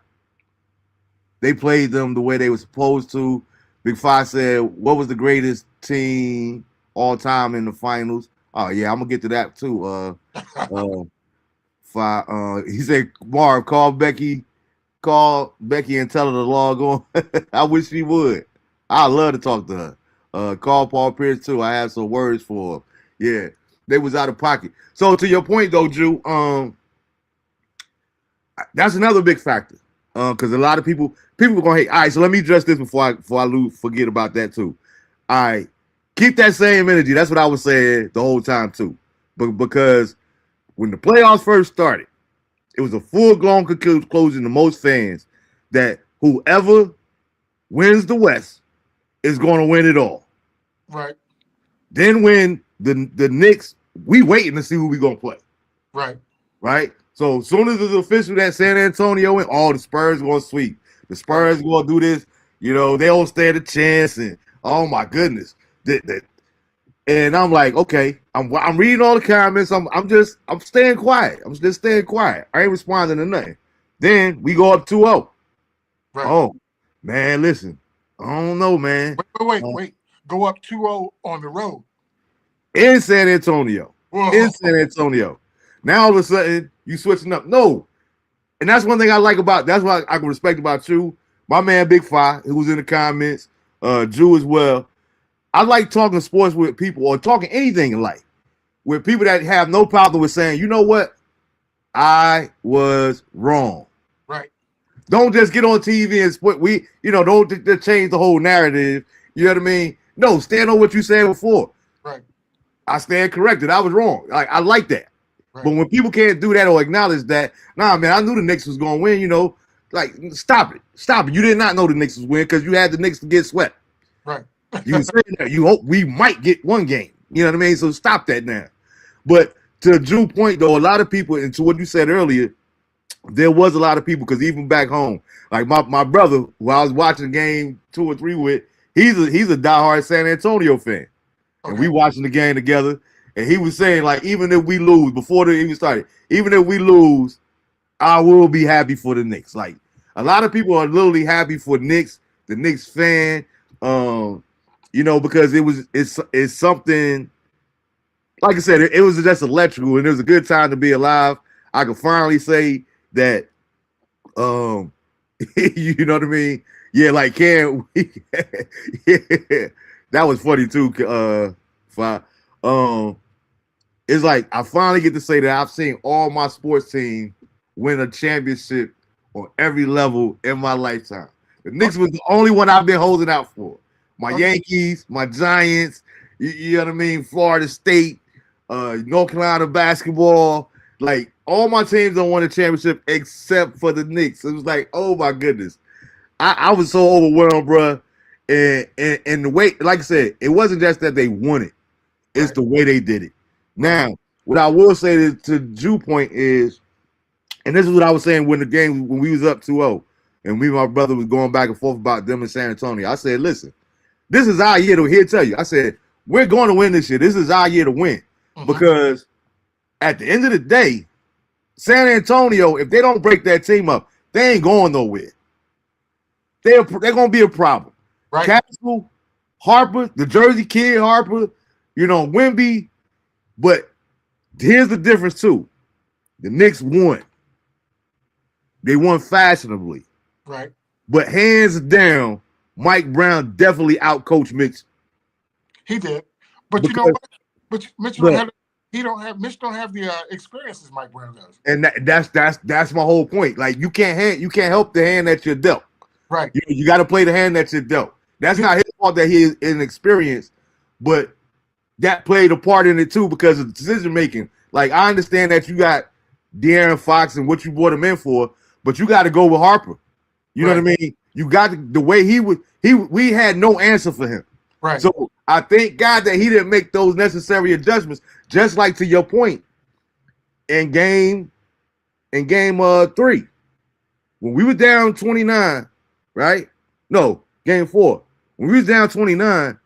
They played them the way they were supposed to. Big Five said, what was the greatest team all time in the finals? Oh, yeah, I'm going to get to that, too. He said, Marv, call Becky and tell her to log on. I wish she would. I love to talk to her. Call Paul Pierce too. I have some words for him. Yeah, they was out of pocket. So to your point though, Drew, that's another big factor. Because a lot of people are gonna hate. All right, so let me address this before I forget about that too. All right, keep that same energy. That's what I was saying the whole time too. But because when the playoffs first started, it was a full-blown conclusion to most fans that whoever wins the West is going to win it all. Right. Then when the Knicks, we waiting to see who we going to play. Right. Right? So as soon as it's official that San Antonio went, the Spurs going to sweep. The Spurs going to do this. They don't stand a chance. And, oh, my goodness. And I'm like, okay, I'm reading all the comments. I'm staying quiet. I'm just staying quiet. I ain't responding to nothing. Then we go up 2-0. Right. Oh, man, listen. I don't know, man. Wait. Go up 2-0 on the road. In San Antonio. Whoa. In San Antonio. Now all of a sudden, you switching up. No. And that's one thing I like that's what I can respect about you. My man, Big Five, who was in the comments, Drew as well. I like talking sports with people or talking anything in life with people that have no problem with saying, you know what? I was wrong. Right. Don't just get on TV and don't change the whole narrative. You know what I mean? No, stand on what you said before. Right. I stand corrected. I was wrong. I like that. Right. But when people can't do that or acknowledge that, nah, man, I knew the Knicks was going to win, stop it. Stop it. You did not know the Knicks was win because you had the Knicks to get swept. Right. You were saying that you hope we might get one game. You know what I mean? So stop that now. But to Drew's point, though, a lot of people, and to what you said earlier, there was a lot of people because even back home, like my brother, who I was watching the game 2 or 3 with, he's a diehard San Antonio fan. Okay. And we watching the game together. And he was saying, like, even if we lose, before the even started, even if we lose, I will be happy for the Knicks. Like, a lot of people are literally happy for Knicks, the Knicks fan, because it's something, like I said, it was just electrical, and it was a good time to be alive. I could finally say that, you know what I mean? Yeah, like, can we? Yeah, that was funny too. It's like I finally get to say that I've seen all my sports teams win a championship on every level in my lifetime. The Knicks was the only one I've been holding out for. My Yankees, my Giants, you know what I mean? Florida State, North Carolina basketball, like all my teams don't win a championship except for the Knicks. It was like, oh my goodness. I was so overwhelmed, bro. And the way, like I said, it wasn't just that they won it. It's the way they did it. Now, what I will say to Drew's point is, and this is what I was saying when we was up 2-0, and me and my brother was going back and forth about them in San Antonio. I said, listen, this is our year to tell you. I said, we're going to win this year. This is our year to win. Mm-hmm. Because at the end of the day, San Antonio, if they don't break that team up, they ain't going nowhere. They're going to be a problem. Right. Castle, Harper, the Jersey kid, Harper, Wemby. But here's the difference, too. The Knicks won. They won fashionably. Right. But hands down, Mike Brown definitely outcoached Mitch. He did. But you know what? But Mitchell Mitch don't have the experiences Mike Brown does. And that's my whole point. Like you can't help the hand that you're dealt. Right. You got to play the hand that you're dealt. That's not his fault that he is inexperienced, but that played a part in it too because of the decision making. Like I understand that you got De'Aaron Fox and what you brought him in for, but you got to go with Harper. You know what I mean? You got the way we had no answer for him. Right. So I thank God that he didn't make those necessary adjustments. Just like to your point, in game 3, when we were down 29, right? No, game 4. When we was down 29,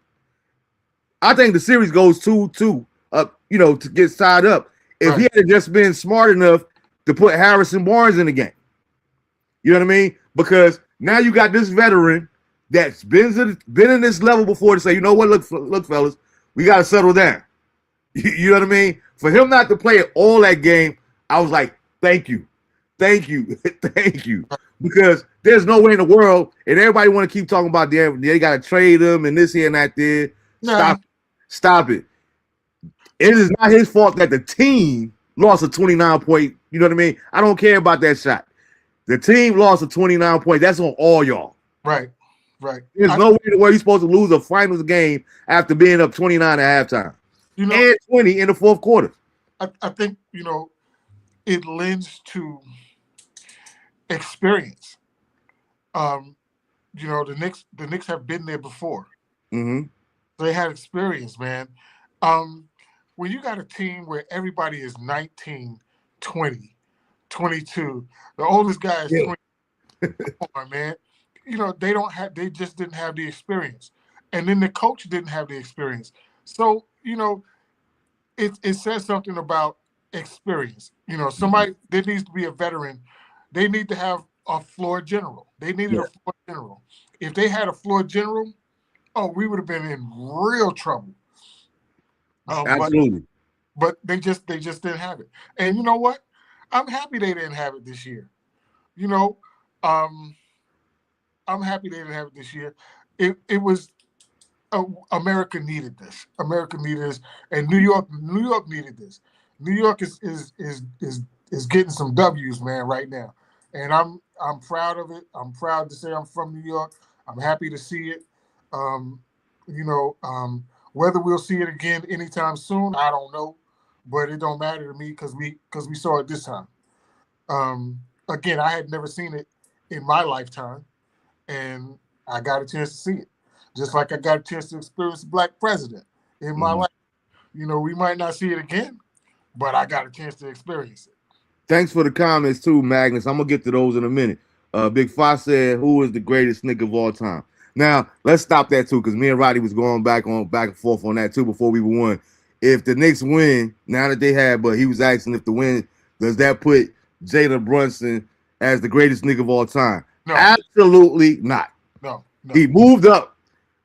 I think the series goes 2-2 up, to get tied up. If he had just been smart enough to put Harrison Barnes in the game. You know what I mean? Because now you got this veteran that's been in this level before to say, you know what, look, fellas, we got to settle down. You know what I mean? For him not to play all that game, I was like, thank you. Thank you. Thank you. Because there's no way in the world, and everybody want to keep talking about they got to trade him and this here and that there. Stop it. It is not his fault that the team lost a 29-point. You know what I mean? I don't care about that shot. The team lost a 29 point. That's on all y'all. Right. There's no way in the world you're supposed to lose a finals game after being up 29 at halftime. And 20 in the fourth quarter. I think, it lends to experience. The Knicks have been there before. Mm-hmm. They had experience, man. When you got a team where everybody is 19, 20, 22, the oldest guy is 20. Come on, man. They just didn't have the experience. And then the coach didn't have the experience. So, it says something about experience. Somebody, there needs to be a veteran. They need to have a floor general. They needed a floor general. If they had a floor general, we would have been in real trouble. Absolutely. But they just didn't have it. And you know what? I'm happy they didn't have it this year. I'm happy they didn't have it this year. It was America needed this. America needed this, and New York needed this. New York is getting some W's, man, right now, and I'm proud of it. I'm proud to say I'm from New York. I'm happy to see it. Whether we'll see it again anytime soon, I don't know, but it don't matter to me because we saw it this time. Again, I had never seen it in my lifetime, and I got a chance to see it. Just like I got a chance to experience a black president in my life. We might not see it again, but I got a chance to experience it. Thanks for the comments too, Magnus. I'm gonna get to those in a minute. Big Fox said, "Who is the greatest Knick of all time?" Now let's stop that too, because me and Roddy was going back and forth on that too before we won. If the Knicks win, now that they have, but he was asking if the win, does that put Jalen Brunson as the greatest Knick of all time? No. Absolutely not. No. He moved up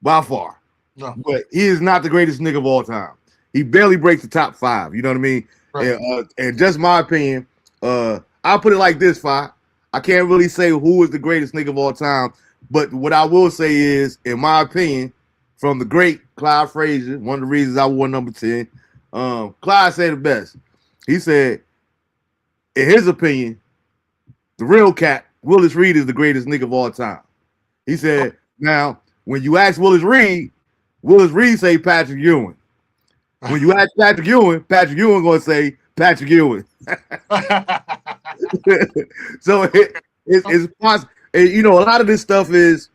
by far. No. But he is not the greatest Knick of all time. He barely breaks the top 5. You know what I mean? Right. And just my opinion, I'll put it like this, Fi. I can't really say who is the greatest Knick of all time, but what I will say is, in my opinion, from the great Clyde Frazier, one of the reasons I won number 10, Clyde said it best. He said, in his opinion, the real cat, Willis Reed, is the greatest Knick of all time. He said, now, when you ask Willis Reed say Patrick Ewing. When you ask Patrick Ewing going to say Patrick Ewing. So it's possible. A lot of this stuff is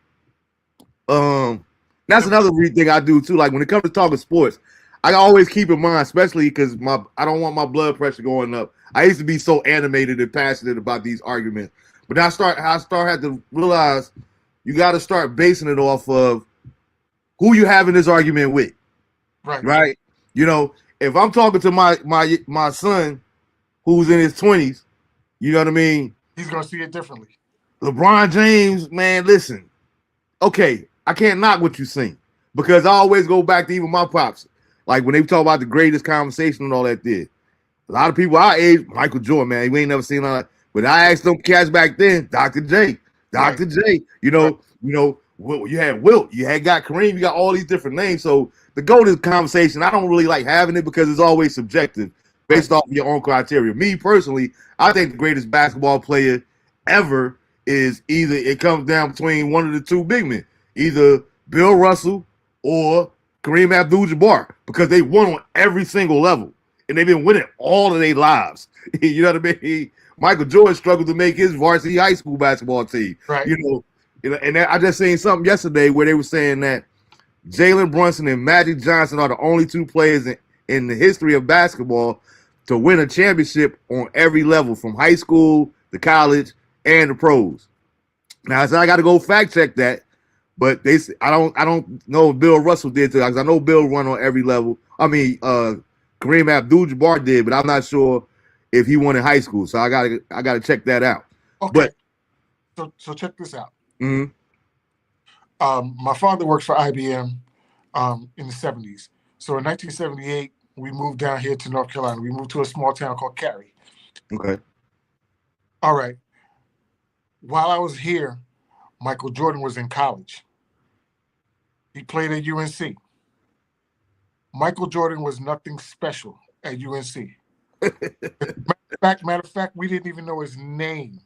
that's another thing I do too. Like when it comes to talking sports, I always keep in mind, especially because I don't want my blood pressure going up. I used to be so animated and passionate about these arguments, but I had to realize you got to start basing it off of who you having this argument with, right? If I'm talking to my son who's in his 20s, you know what I mean? He's gonna see it differently. LeBron James, man, listen. Okay, I can't knock what you saying because I always go back to even my pops. Like when they talk about the greatest conversation and all that there. A lot of people our age, Michael Jordan, man, we ain't never seen all that. But I asked them cats back then, Dr. J. You had Wilt, you had got Kareem, you got all these different names. So the GOAT conversation, I don't really like having it because it's always subjective based off of your own criteria. Me personally, I think the greatest basketball player ever is either it comes down between one of the two big men, either Bill Russell or Kareem Abdul-Jabbar, because they won on every single level and they've been winning all of their lives. You know what I mean? Michael Jordan struggled to make his varsity high school basketball team. Right. You know, and I just seen something yesterday where they were saying that Jalen Brunson and Magic Johnson are the only two players in the history of basketball to win a championship on every level, from high school to college and the pros. Now, I said I got to go fact check that, but I don't know if Bill Russell did too, because I know Bill won on every level. I mean, Kareem Abdul-Jabbar did, but I'm not sure if he won in high school. So I gotta check that out. Okay. But, so check this out. Mm-hmm. My father worked for IBM in the 70s. So in 1978, we moved down here to North Carolina. We moved to a small town called Cary. Okay. All right. While I was here, Michael Jordan was in college. He played at UNC. Michael Jordan was nothing special at UNC. Matter of fact, we didn't even know his name.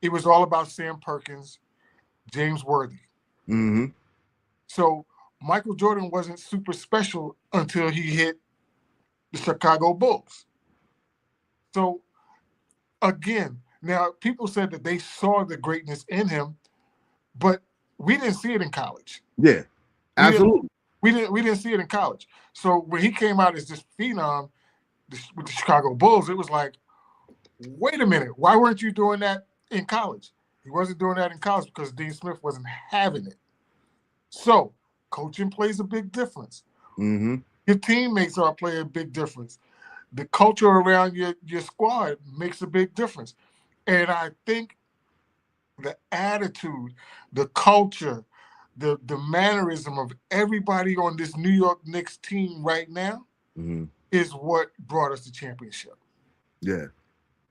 It was all about Sam Perkins, James Worthy. Mm-hmm. So Michael Jordan wasn't super special until he hit the Chicago Bulls. So again, now people said that they saw the greatness in him, but we didn't see it in college. Yeah, absolutely. We didn't see it in college. So when he came out as this phenom with the Chicago Bulls, it was like, wait a minute, why weren't you doing that in college? He wasn't doing that in college because Dean Smith wasn't having it. So coaching plays a big difference. Mm-hmm. Your teammates are play a big difference. The culture around your squad makes a big difference. And I think the attitude, the culture, the mannerism of everybody on this New York Knicks team right now is what brought us the championship. Yeah,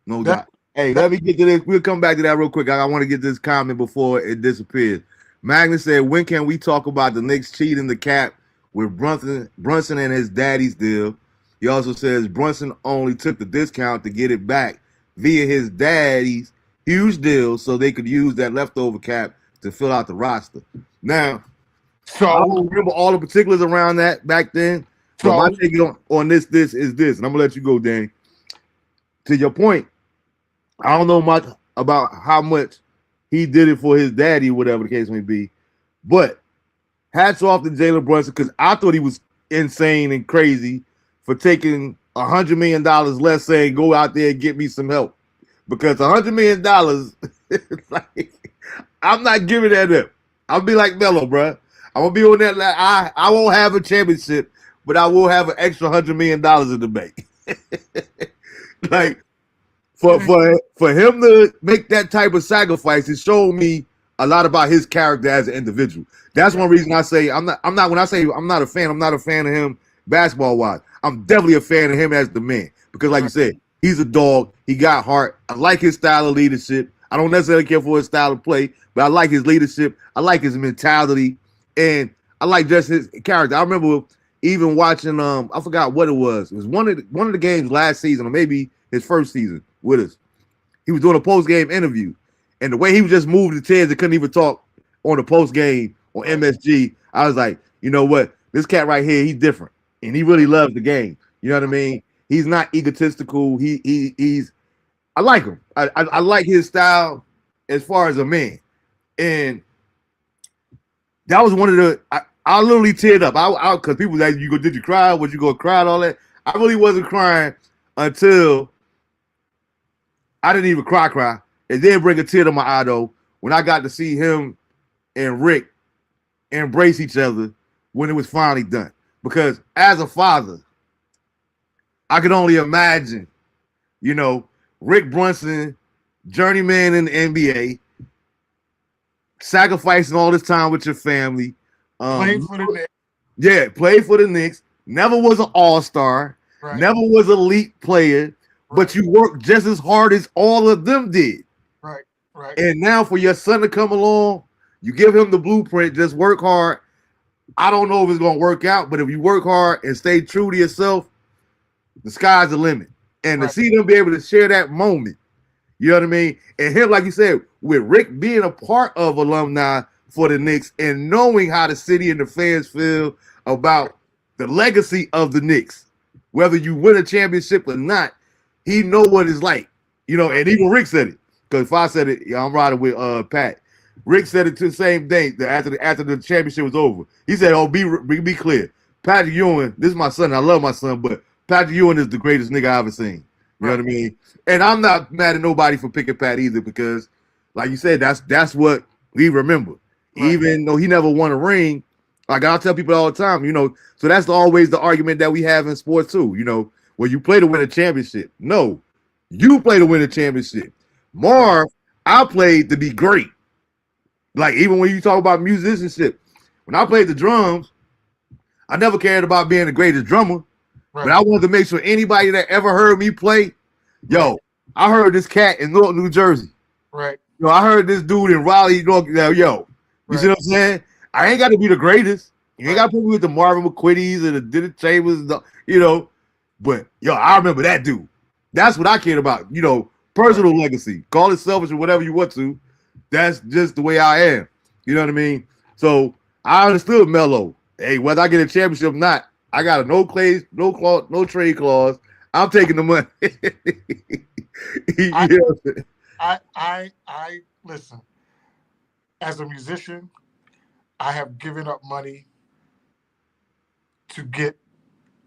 no doubt. Hey, let me get to this. We'll come back to that real quick. I want to get this comment before it disappears. Magnus said, when can we talk about the Knicks cheating the cap with Brunson and his daddy's deal? He also says Brunson only took the discount to get it back via his daddy's huge deal so they could use that leftover cap to fill out the roster. Now, so I don't remember all the particulars around that back then. So my take on this is this, and I'm gonna let you go, Danny. To your point, I don't know much about how much he did it for his daddy, whatever the case may be, but hats off to Jalen Brunson, because I thought he was insane and crazy for taking $100 million less, saying go out there and get me some help, because $100 million, like, I'm not giving that up. I'll be like Melo, bro. I'm gonna be on that. Like, I won't have a championship, but I will have an extra $100 million in the bank. Like, for him to make that type of sacrifice, it showed me a lot about his character as an individual. That's one reason I say I'm not when I say I'm not a fan of him basketball wise. I'm definitely a fan of him as the man, because like you said, he's a dog. He got heart. I like his style of leadership. I don't necessarily care for his style of play, but I like his leadership. I like his mentality, and I like just his character. I remember even watching I forgot what it was. It was one of the games last season, or maybe his first season with us. He was doing a post-game interview, and the way he was just moving the chairs and couldn't even talk on the post-game on MSG, I was like, you know what? This cat right here, he's different, and he really loves the game. You know what I mean? He's not egotistical. He's I like him. I like his style as far as a man, and that was one of the. I literally teared up. Because people like, did you cry? Was you gonna cry and all that? I really wasn't crying until I didn't even cry. It did bring a tear to my eye though when I got to see him and Rick embrace each other when it was finally done. Because as a father, I could only imagine, Rick Brunson, journeyman in the NBA, sacrificing all this time with your family. Played for the Knicks. Yeah, played for the Knicks. Never was an all-star. Right. Never was an elite player. Right. But you worked just as hard as all of them did. Right. And now for your son to come along, you give him the blueprint, just work hard. I don't know if it's gonna work out, but if you work hard and stay true to yourself, the sky's the limit. And to Right. see them be able to share that moment, you know what I mean? And him, like you said, with Rick being a part of alumni for the Knicks and knowing how the city and the fans feel about the legacy of the Knicks, whether you win a championship or not, he know what it's like. You know, and even Rick said it. Because if I said it, yeah, I'm riding with Pat. Rick said it to the same thing after the championship was over. He said, "Oh, be clear, Patrick Ewing. This is my son. I love my son, but Patrick Ewing is the greatest nigga I've ever seen." You know what I mean? And I'm not mad at nobody for picking Pat either because, like you said, that's what we remember. Right. Even though he never won a ring, like I'll tell people all the time, you know. So that's always the argument that we have in sports too. You know, when you play to win a championship, no, you play to win a championship. Marv, I played to be great. Like even when you talk about musicianship, when I played the drums, I never cared about being the greatest drummer. Right. But I wanted to make sure anybody that ever heard me play, yo, I heard this cat in Newark, New Jersey. Right. Yo, I heard this dude in Raleigh, North. Yo, you see what I'm saying? I ain't got to be the greatest. You ain't got to put me with the Marvin McQuitties and the Dennis Chambers, you know. But yo, I remember that dude. That's what I cared about. You know, personal legacy. Call it selfish or whatever you want to. That's just the way I am. You know what I mean? So I understood Melo. Hey, whether I get a championship or not, I got a no trade clause. I'm taking the money. I listen. As a musician, I have given up money to get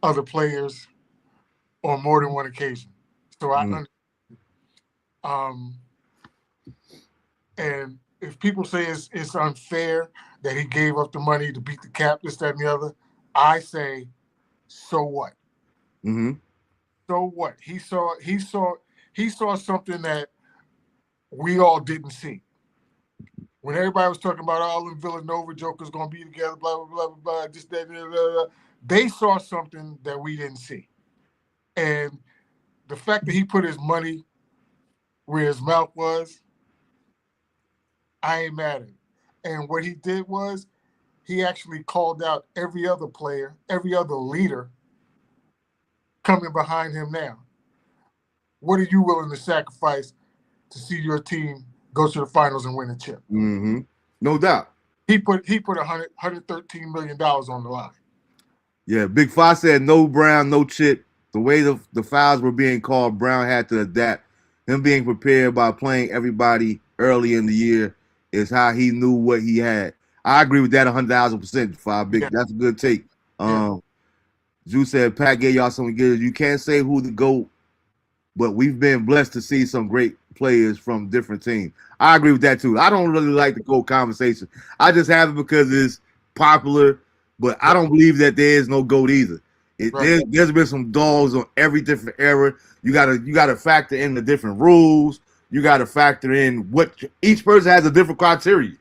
other players on more than one occasion. So and if people say it's unfair that he gave up the money to beat the cap, this, that, and the other, I say, so what? Mm-hmm. So what? He saw something that we all didn't see. When everybody was talking about all them Villanova jokers gonna be together, blah blah blah blah blah, just that, blah, blah, blah, they saw something that we didn't see, and the fact that he put his money where his mouth was, I ain't mad at him. And what he did was he actually called out every other player, every other leader coming behind him now. What are you willing to sacrifice to see your team go to the finals and win a chip? Mm-hmm. No doubt. He put $113 million on the line. Yeah, Big Five said no Brown, no chip. The way the fouls were being called, Brown had to adapt. Him being prepared by playing everybody early in the year is how he knew what he had. I agree with that 100,000%. Five Big, that's a good take. Drew said Pat gave y'all some good. You can't say who the GOAT, but we've been blessed to see some great players from different teams. I agree with that too. I don't really like the GOAT conversation. I just have it because it's popular, but I don't believe that there is no GOAT either. There's been some dogs on every different era. You gotta factor in the different rules. You gotta factor in what each person has a different criteria. You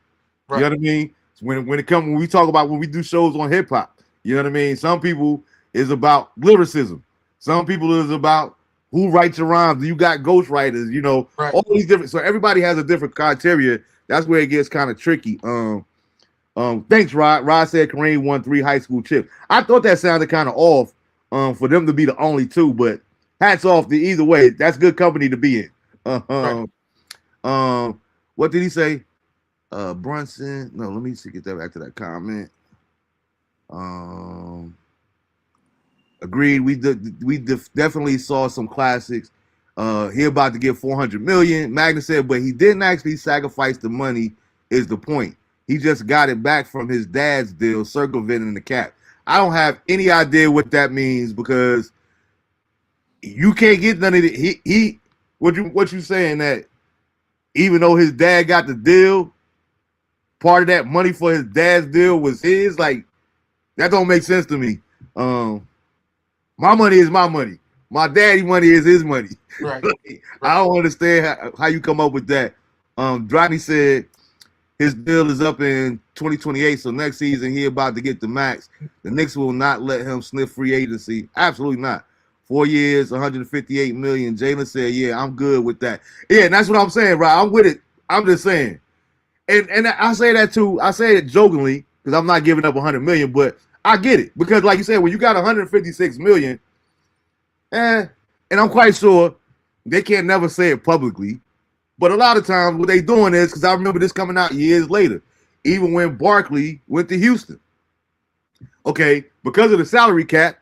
know what I mean? When we talk about when we do shows on hip hop, you know what I mean? Some people is about lyricism. Some people is about who writes your rhymes. You got ghostwriters, you know, all these different. So everybody has a different criteria. That's where it gets kind of tricky. Thanks, Rod. Rod said Kareem won 3 high school chips. I thought that sounded kind of off for them to be the only 2, but hats off to either way. That's good company to be in. What did he say? Brunson. No, let me see. Get that back to that comment. Agreed. We definitely saw some classics. He about to get $400 million. Magnus said, but he didn't actually sacrifice the money. Is the point? He just got it back from his dad's deal, circumventing the cap. I don't have any idea what that means because you can't get none of it. What you saying that even though his dad got the deal, part of that money for his dad's deal was his? Like, that don't make sense to me. My money is my money. My daddy money is his money. Right. I don't understand how you come up with that. Rodney said his deal is up in 2028, so next season he about to get the max. The Knicks will not let him sniff free agency. Absolutely not. 4 years, 158 million. Jalen said, yeah, I'm good with that. Yeah, and that's what I'm saying, right? I'm with it. I'm just saying. And I say that too. I say it jokingly because I'm not giving up 100 million, but I get it because, like you said, when you got 156 million, and I'm quite sure they can't never say it publicly, but a lot of times what they doing is because I remember this coming out years later, even when Barkley went to Houston. Okay, because of the salary cap,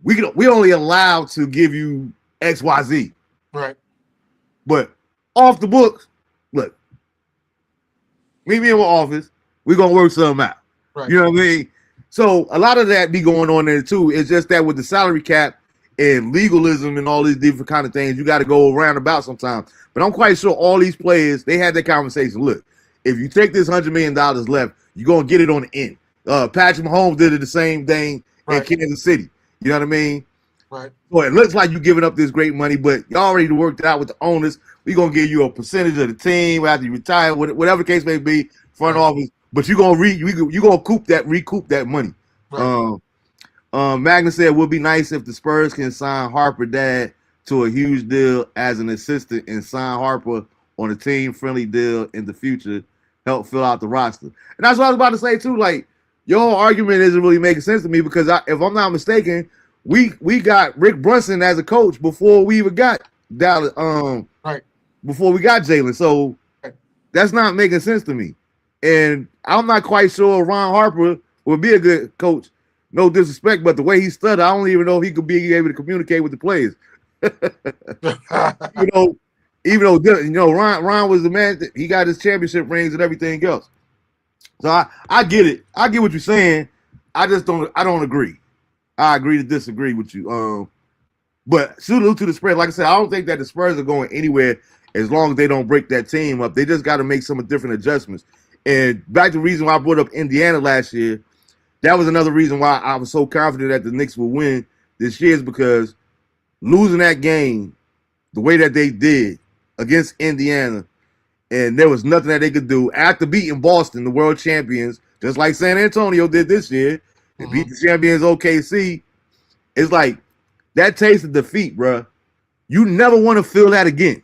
we only allowed to give you XYZ. Right. But off the books, look, meet me in my office. We're gonna work something out. Right. You know what I mean? So a lot of that be going on there too. It's just that with the salary cap and legalism and all these different kind of things, you got to go around about sometimes. But I'm quite sure all these players, they had that conversation. Look, if you take this $100 million left, you're gonna get it on the end. Patrick Mahomes did it the same thing in Kansas City. You know what I mean? Right. So it looks like you're giving up this great money, but you already worked it out with the owners. We're gonna give you a percentage of the team after you retire, whatever the case may be, front office. But you're gonna recoup that money. Right. Magnus said it would be nice if the Spurs can sign Harper dad to a huge deal as an assistant and sign Harper on a team-friendly deal in the future, help fill out the roster. And that's what I was about to say too. Like, your whole argument isn't really making sense to me because if I'm not mistaken, we got Rick Brunson as a coach before we even got Dallas. Before we got Jalen, so that's not making sense to me. And I'm not quite sure Ron Harper would be a good coach. No disrespect, but the way he studied, I don't even know if he could be able to communicate with the players. Even though Ron was the man. He got his championship rings and everything else. So I get it. I get what you're saying. I don't agree. I agree to disagree with you. But salute to the Spurs. Like I said, I don't think that the Spurs are going anywhere as long as they don't break that team up. They just got to make some different adjustments. And back to the reason why I brought up Indiana last year, that was another reason why I was so confident that the Knicks will win this year is because losing that game the way that they did against Indiana, and there was nothing that they could do after beating Boston, the world champions, just like San Antonio did this year. They beat the champions OKC. It's like that taste of defeat, bro. You never want to feel that again.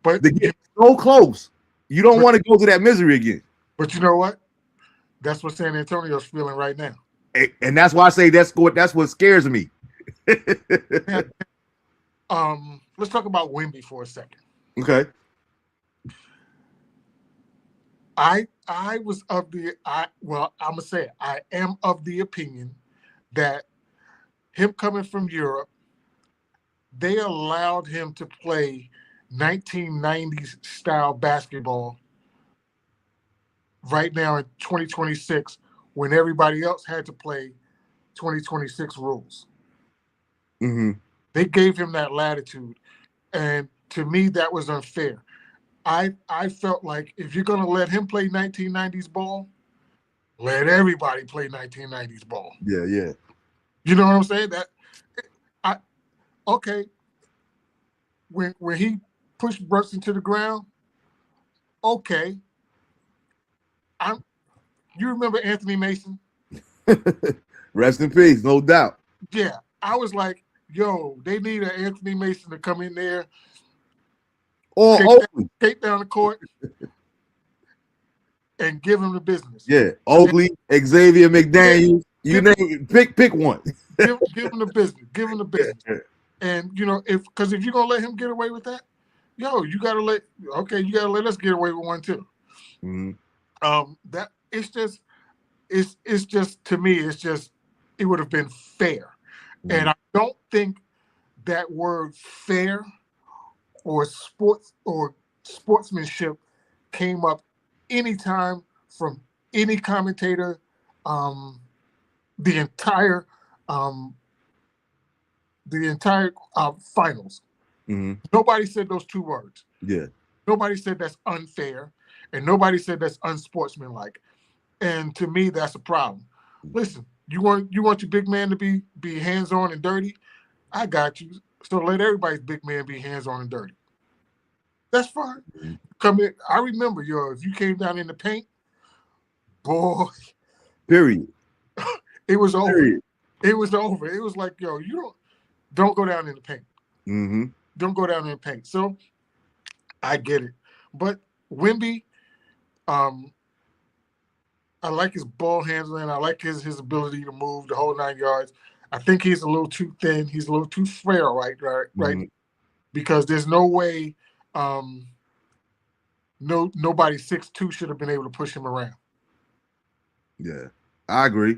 But they get so close. You don't want to go through that misery again. But you know what? That's what San Antonio's feeling right now. And that's why I say that's what scares me. Let's talk about Wemby for a second. Okay. I'm gonna say it. I am of the opinion that him coming from Europe, they allowed him to play 1990s style basketball right now in 2026 when everybody else had to play 2026 rules. Mm-hmm. They gave him that latitude. And to me, that was unfair. I felt like if you're going to let him play 1990s ball, let everybody play 1990s ball. Yeah, yeah. You know what I'm saying? Okay. When he pushed Brunson to the ground, okay. You remember Anthony Mason? Rest in peace, no doubt. Yeah. I was like, yo, they need an Anthony Mason to come in there. Or skate down the court and give him the business. Yeah. Oakley, Xavier McDaniels, you name it, pick one. give him the business. Give him the business. And if you're gonna let him get away with that, you gotta let us get away with one too. Mm-hmm. That it's just to me, it would have been fair. Mm-hmm. And I don't think that word fair or sportsmanship came up anytime from any commentator the entire finals. Mm-hmm. Nobody said those two words. Yeah. Nobody said that's unfair, and nobody said that's unsportsmanlike. And to me, that's a problem. Listen, you want your big man to be hands-on and dirty? I got you. So let everybody's big man be hands-on and dirty. That's fine. Mm-hmm. Come in. I remember, if you came down in the paint, boy. Period. It was over. Period. It was over. It was like, you don't go down in the paint. Mm-hmm. Don't go down in the paint. So I get it. But Wemby, I like his ball handling. I like his ability to move the whole 9 yards. I think he's a little too thin. He's a little too frail, right. Because there's no way, nobody 6'2" should have been able to push him around. Yeah, I agree.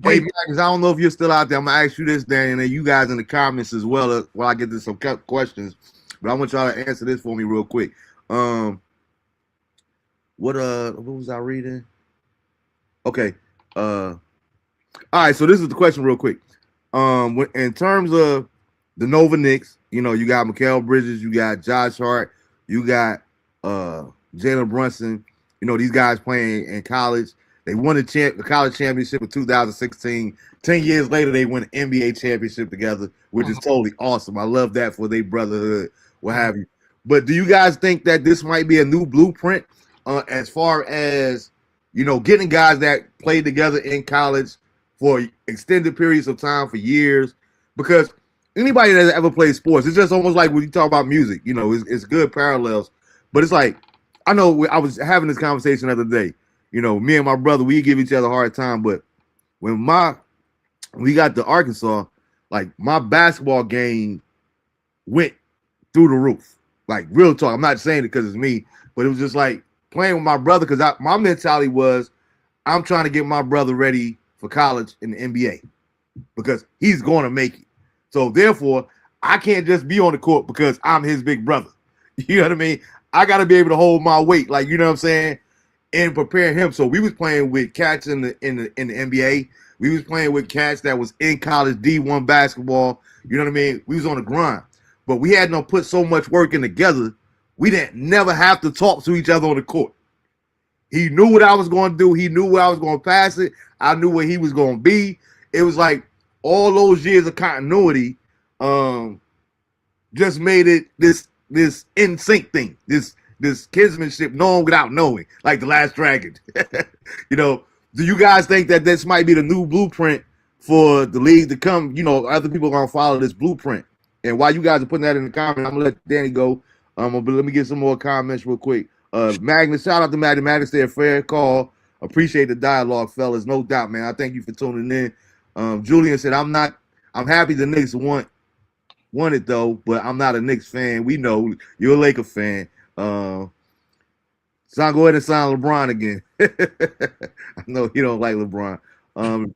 Hey, Magnus, I don't know if you're still out there. I'm gonna ask you this, Dan, and then you guys in the comments as well while I get to some questions. But I want y'all to answer this for me real quick. What was I reading? Okay. All right, so this is the question real quick. In terms of the Nova Knicks, you got Mikal Bridges, you got Josh Hart, you got Jalen Brunson, these guys playing in college. They won the college championship in 2016. 10 years later, they won an NBA championship together, which is totally awesome. I love that for their brotherhood, what have you. But do you guys think that this might be a new blueprint as far as, getting guys that played together in college for extended periods of time, for years? Because anybody that ever played sports, it's just almost like when you talk about music, it's good parallels. But it's like, I know I was having this conversation the other day. Me and my brother, we give each other a hard time. But when we got to Arkansas, like my basketball game went through the roof. Like real talk. I'm not saying it because it's me, but it was just like playing with my brother, because my mentality was I'm trying to get my brother ready for college in the NBA because he's going to make it. So therefore, I can't just be on the court because I'm his big brother. You know what I mean? I got to be able to hold my weight, like, you know what I'm saying, and prepare him. So we was playing with cats in the NBA. We was playing with cats that was in college D1 basketball. You know what I mean? We was on the grind, but we had to put so much work in together. We didn't never have to talk to each other on the court. He knew what I was going to do. He knew where I was going to pass it. I knew where he was going to be. It was like all those years of continuity just made it this in sync thing, this kinsmanship, knowing without knowing, like the Last Dragon. Do you guys think that this might be the new blueprint for the league to come? Other people are going to follow this blueprint. And while you guys are putting that in the comments, I'm going to let Danny go. But let me get some more comments real quick. Magnus, shout out to Magnus there. Fair call. Appreciate the dialogue, fellas. No doubt, man. I thank you for tuning in. Julian said, I'm happy the Knicks won it, though, but I'm not a Knicks fan. We know you're a Laker fan. Go ahead and sign LeBron again. I know you don't like LeBron.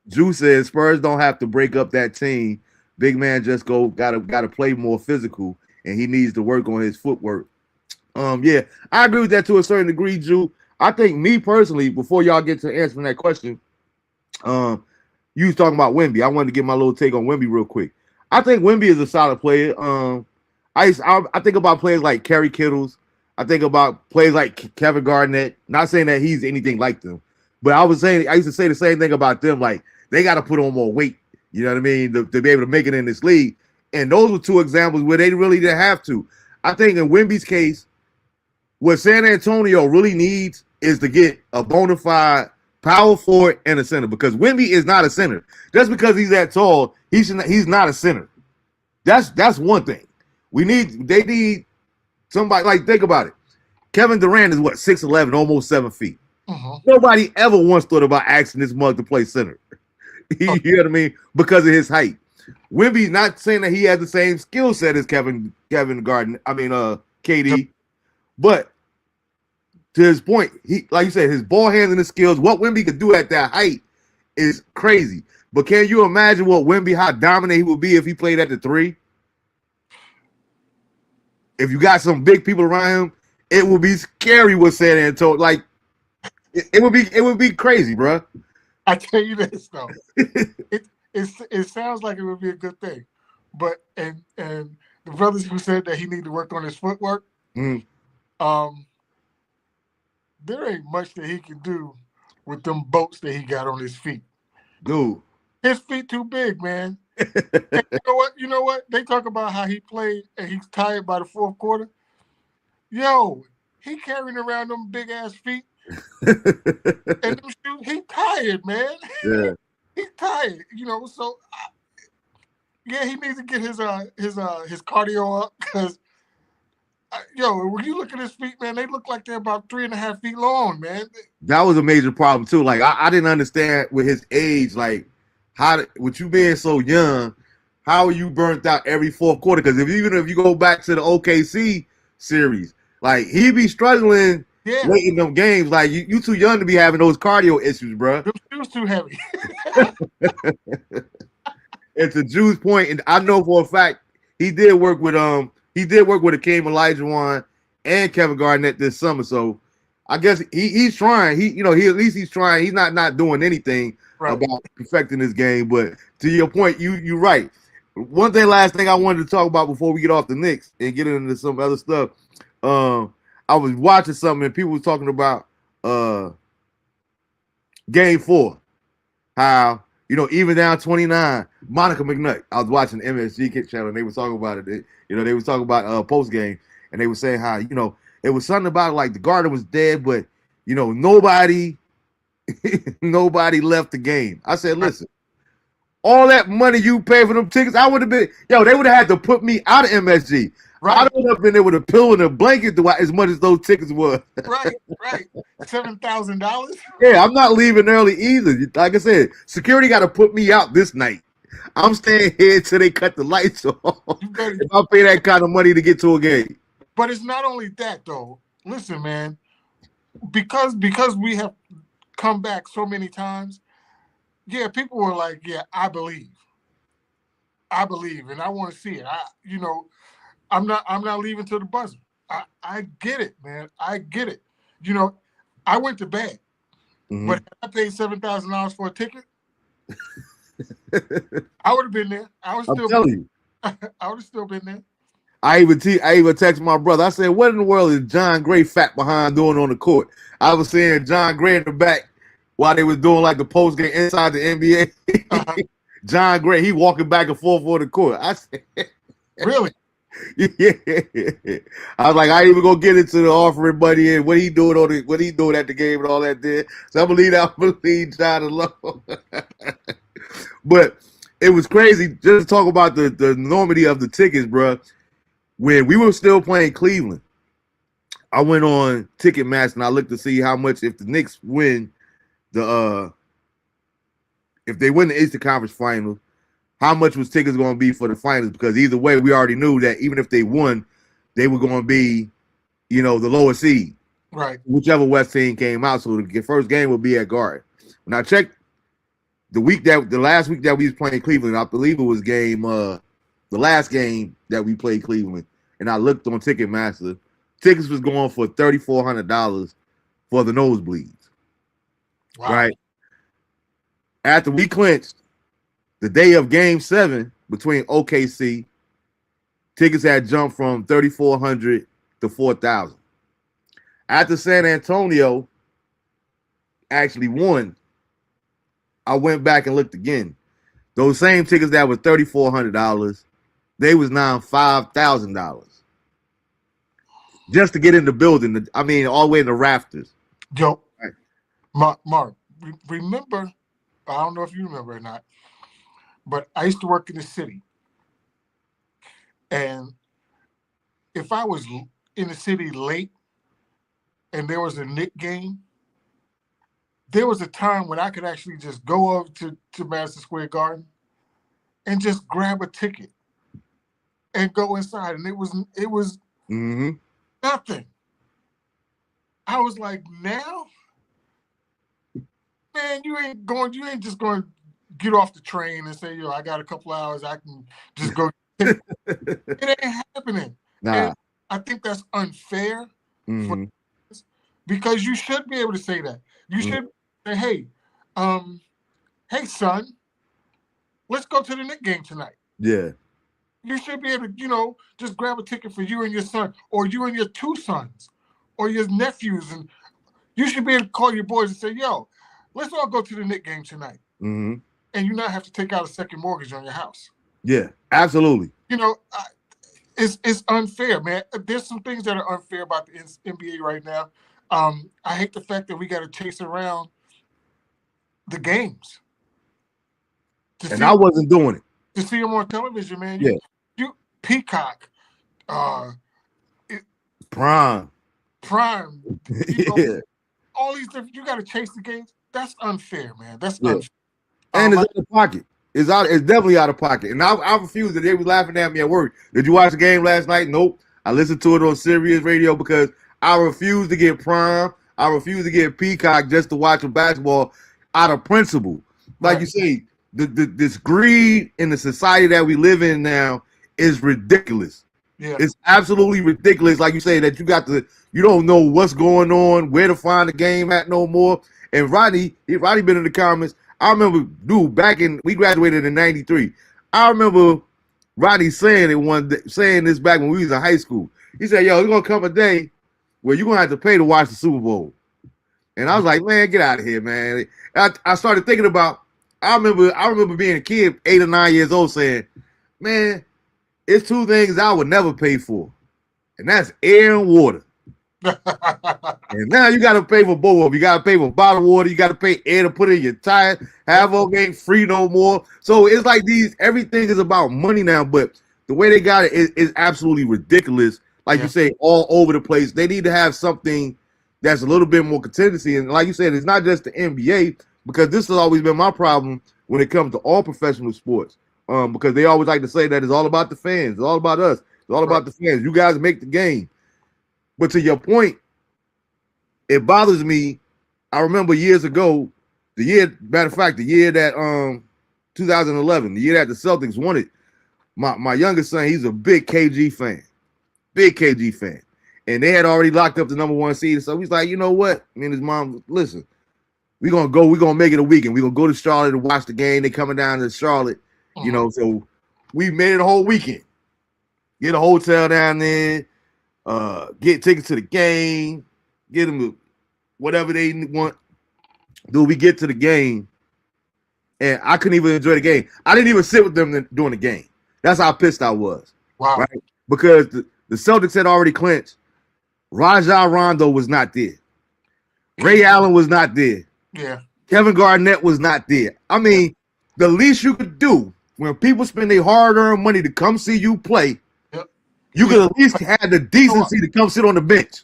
Drew says Spurs don't have to break up that team. Big man just gotta play more physical, and he needs to work on his footwork. Yeah, I agree with that to a certain degree, Drew. I think me personally, before y'all get to answering that question, you was talking about Wemby. I wanted to get my little take on Wemby real quick. I think Wemby is a solid player. I think about players like Kerry Kittles. I think about players like Kevin Garnett. Not saying that he's anything like them, but I used to say the same thing about them. Like they got to put on more weight. You know what I mean? To be able to make it in this league. And those were two examples where they really didn't have to. I think in Wemby's case, what San Antonio really needs is to get a bona fide power forward and a center, because Wemby is not a center. Just because he's that tall, he's not a center. That's one thing. They need somebody, like, think about it. Kevin Durant is what, 6'11", almost 7 feet. Nobody ever once thought about asking this mug to play center. You know what I mean? Because of his height. Wemby's not saying that he has the same skill set as Kevin Garden. KD. But to his point, he, like you said, his ball handling skills, what Wemby could do at that height is crazy. But can you imagine how dominant he would be if he played at the 3? If you got some big people around him, it would be scary with San Antonio. Like it would be crazy, bro. I tell you this though, it sounds like it would be a good thing, but and the brothers who said that he needed to work on his footwork, there ain't much that he can do with them boats that he got on his feet. Dude, his feet too big, man. You know what? They talk about how he played and he's tired by the fourth quarter. Yo, he carrying around them big ass feet. And them shoes, he tired, man. Yeah. He's tired, so yeah, he needs to get his cardio up, because Yo, when you look at his feet, man, they look like they're about 3.5 feet long, man. That was a major problem too. Like I didn't understand with his age, like with you being so young, how are you burnt out every fourth quarter? Because even if you go back to the OKC series, like he be struggling late in them games. Like you too young to be having those cardio issues, bro. Them shoes too heavy. It's a Drew's point, and I know for a fact he did work with Akeem Olajuwon and Kevin Garnett this summer. So I guess he's trying. He at least he's trying. He's not doing anything about perfecting this game. But to your point, you're right. Last thing I wanted to talk about before we get off the Knicks and get into some other stuff. I was watching something and people were talking about Game 4. How even down 29, Monica McNutt. I was watching the MSG channel and they were talking about it. They were talking about post game and they were saying how it was something about like the Garden was dead, but nobody left the game. I said, listen, all that money you pay for them tickets, I would have been they would have had to put me out of MSG. Right. I would have been able to pillow and a blanket as much as those tickets were. Right. $7,000. Yeah, I'm not leaving early either. Like I said, security got to put me out this night. I'm staying here till they cut the lights off. If I pay that kind of money to get to a game. But it's not only that though. Listen, man, because we have come back so many times. Yeah, people were like, "Yeah, I believe, and I want to see it." I'm not leaving till the buzzer. I get it, man. I get it. I went to bed, but if I paid $7,000 for a ticket, I would have been there. I would have still been there. I even texted my brother. I said, "What in the world is John Gray fat behind doing on the court?" I was seeing John Gray in the back while they was doing like the post game inside the NBA. John Gray, he walking back and forth on the court. I said, "Really?" Yeah. I was like, I ain't even gonna get into the offering money and what he doing at the game and all that there. So I believe John alone. But it was crazy just to talk about the enormity of the tickets, bro. When we were still playing Cleveland, I went on Ticketmaster and I looked to see how much if the Knicks win if they win the Eastern Conference Finals, how much was tickets going to be for the finals? Because either way, we already knew that even if they won, they were going to be, the lower seed. Right. Whichever West team came out. So the first game will be at Garden. When I checked the last week that we was playing Cleveland, I believe it was the last game that we played Cleveland, and I looked on Ticketmaster. Tickets was going for $3,400 for the nosebleeds. Wow. Right. After we clinched, the day of Game 7 between OKC, tickets had jumped from $3,400 to $4,000. After San Antonio actually won, I went back and looked again. Those same tickets that were $3,400, they was now $5,000 just to get in the building. I mean, all the way in the rafters. Yo, right. Mark, remember? I don't know if you remember or not. But I used to work in the city. And if I was in the city late and there was a Knicks game, there was a time when I could actually just go over to Madison Square Garden and just grab a ticket and go inside. And it was nothing. I was like, now, man, you ain't just going to get off the train and say, I got a couple hours, I can just go. It ain't happening. Nah. And I think that's unfair because you should be able to say that. You should say, hey, son, let's go to the Knicks game tonight. Yeah. You should be able to, just grab a ticket for you and your son, or you and your two sons, or your nephews, and you should be able to call your boys and say, yo, let's all go to the Knicks game tonight. Mm-hmm. And you not have to take out a second mortgage on your house. Yeah, absolutely. It's unfair, man. There's some things that are unfair about the NBA right now. I hate the fact that we got to chase around the games. And I wasn't doing it. To see them on television, man. You Peacock, Prime. You know, all these different. You got to chase the games. That's unfair, man. That's Yeah. unfair. And it's out of pocket. It's definitely out of pocket. And I refuse it. They was laughing at me at work. Did you watch the game last night? Nope. I listened to it on Sirius Radio because I refuse to get Prime. I refuse to get Peacock just to watch a basketball out of principle. Like you say, this greed in the society that we live in now is ridiculous. Yeah. It's absolutely ridiculous. Like you say, that you don't know what's going on, where to find the game at no more. And Rodney been in the comments. I remember, dude, we graduated in '93. I remember Rodney saying this back when we was in high school. He said, "Yo, there's gonna come a day where you're gonna have to pay to watch the Super Bowl." And I was like, "Man, get out of here, man." I started thinking about. I remember being a kid, 8 or 9 years old, saying, "Man, it's two things I would never pay for, and that's air and water." And now you got to pay for both of them. You got to pay for bottled water. You got to pay air to put in your tire. Half-off ain't free no more. So it's like everything is about money now. But the way they got it is absolutely ridiculous. Like you say, all over the place. They need to have something that's a little bit more contingency. And like you said, it's not just the NBA, because this has always been my problem when it comes to all professional sports. Because they always like to say that it's all about the fans. It's all about us. It's all about the fans. You guys make the game. But to your point, it bothers me. I remember years ago, the year that 2011, the year that the Celtics won it, my youngest son, he's a big KG fan. And they had already locked up the number 1 seed. So he's like, you know what? Me and his mom, listen, we're gonna make it a weekend. We're gonna go to Charlotte to watch the game. They coming down to Charlotte, so we made it a whole weekend. Get a hotel down there, get tickets to the game, get them whatever they want. Dude, we get to the game, and I couldn't even enjoy the game. I didn't even sit with them during the game. That's how pissed I was. Wow. Right? Because the Celtics had already clinched. Rajon Rondo was not there. Ray Allen was not there. Yeah. Kevin Garnett was not there. I mean, the least you could do when people spend their hard-earned money to come see you play, you could at least have the decency to come sit on the bench.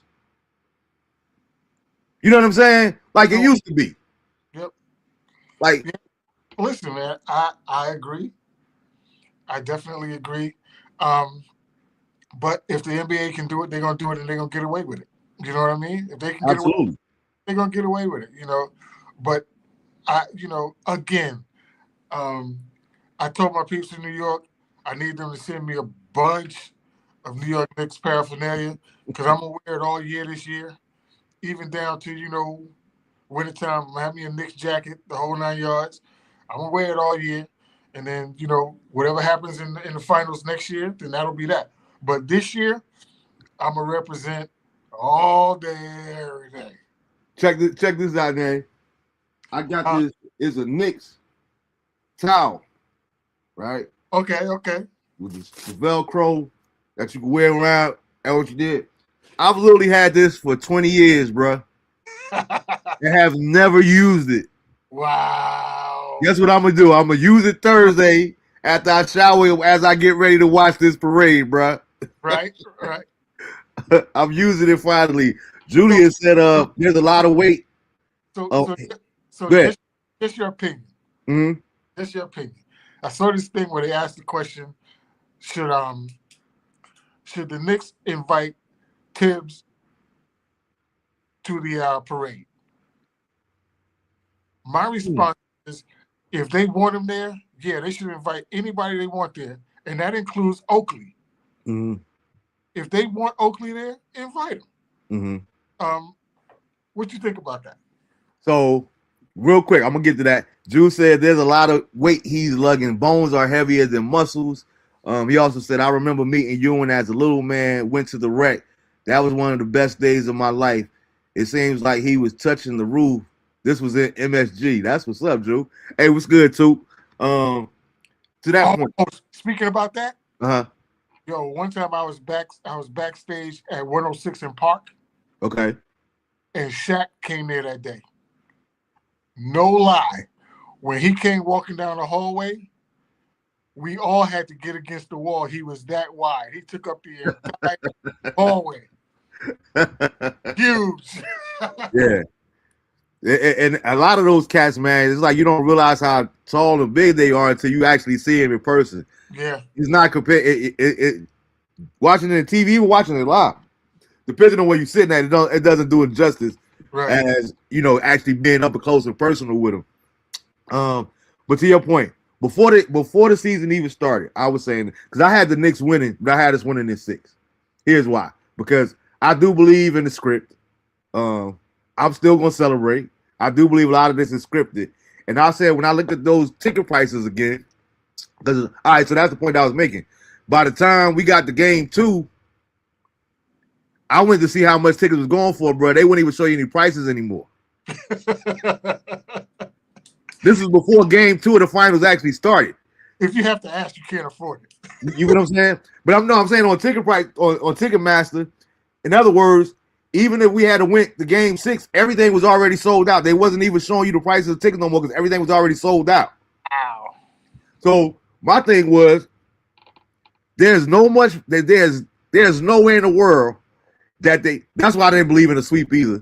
You know what I'm saying? Like it used to be. Yep. Like, listen, man, I agree. I definitely agree. But if the NBA can do it, they're gonna do it, and they're gonna get away with it. You know what I mean? If they can get away, they're gonna get away with it. But again, I told my peeps in New York, I need them to send me a bunch of New York Knicks paraphernalia, because I'm gonna wear it all year this year, even down to wintertime. I'm gonna have me a Knicks jacket, the whole 9 yards. I'm gonna wear it all year, and then whatever happens in the finals next year, then that'll be that. But this year, I'm gonna represent all day, every day. Check this out, man. I got this. It's a Knicks towel, right? Okay. With the Velcro that you can wear around. That's what you did. I've literally had this for 20 years, bro. And have never used it. Wow. Guess what I'm gonna do? I'm gonna use it Thursday after I shower, as I get ready to watch this parade, bro. Right. I'm using it finally. Julian said, "There's a lot of weight." So just your opinion. Mm-hmm. Just your opinion. I saw this thing where they asked the question: Should the Knicks invite Tibbs to the parade? My response is, if they want him there, yeah, they should invite anybody they want there, and that includes Oakley. Mm-hmm. If they want Oakley there, invite him. Mm-hmm. What you think about that? So, real quick, I'm gonna get to that. Drew said there's a lot of weight he's lugging. Bones are heavier than muscles. He also said, I remember meeting Ewan as a little man, went to the rec. That was one of the best days of my life. It seems like he was touching the roof. This was in MSG. That's what's up, Drew. Hey, what's good, too? To that point. Speaking about that, uh-huh. One time I was backstage at 106 in Park. Okay. And Shaq came there that day. No lie. When he came walking down the hallway, we all had to get against the wall. He was that wide. He took up the entire hallway. Huge. Yeah. And a lot of those cats, man, it's like you don't realize how tall and big they are until you actually see him in person. Yeah. It's not compared. Watching it on TV or watching it live, depending on where you're sitting at, it doesn't do it justice Right. as actually being up close and personal with him. But to your point, before the season even started, I was saying because I had the Knicks winning, but I had us winning in 6. Here's why: because I do believe in the script. I'm still gonna celebrate. I do believe a lot of this is scripted. And I said when I looked at those ticket prices again, because all right, so that's the point I was making. By the time we got to game 2, I went to see how much tickets was going for, bro. They wouldn't even show you any prices anymore. This is before game 2 of the finals actually started. If you have to ask, you can't afford it. You know what I'm saying? But I'm saying on ticket price on Ticketmaster. In other words, even if we had to win the game 6, everything was already sold out. They wasn't even showing you the prices of tickets no more because everything was already sold out. Wow. So my thing was, there's no way in the world that's why I didn't believe in a sweep either.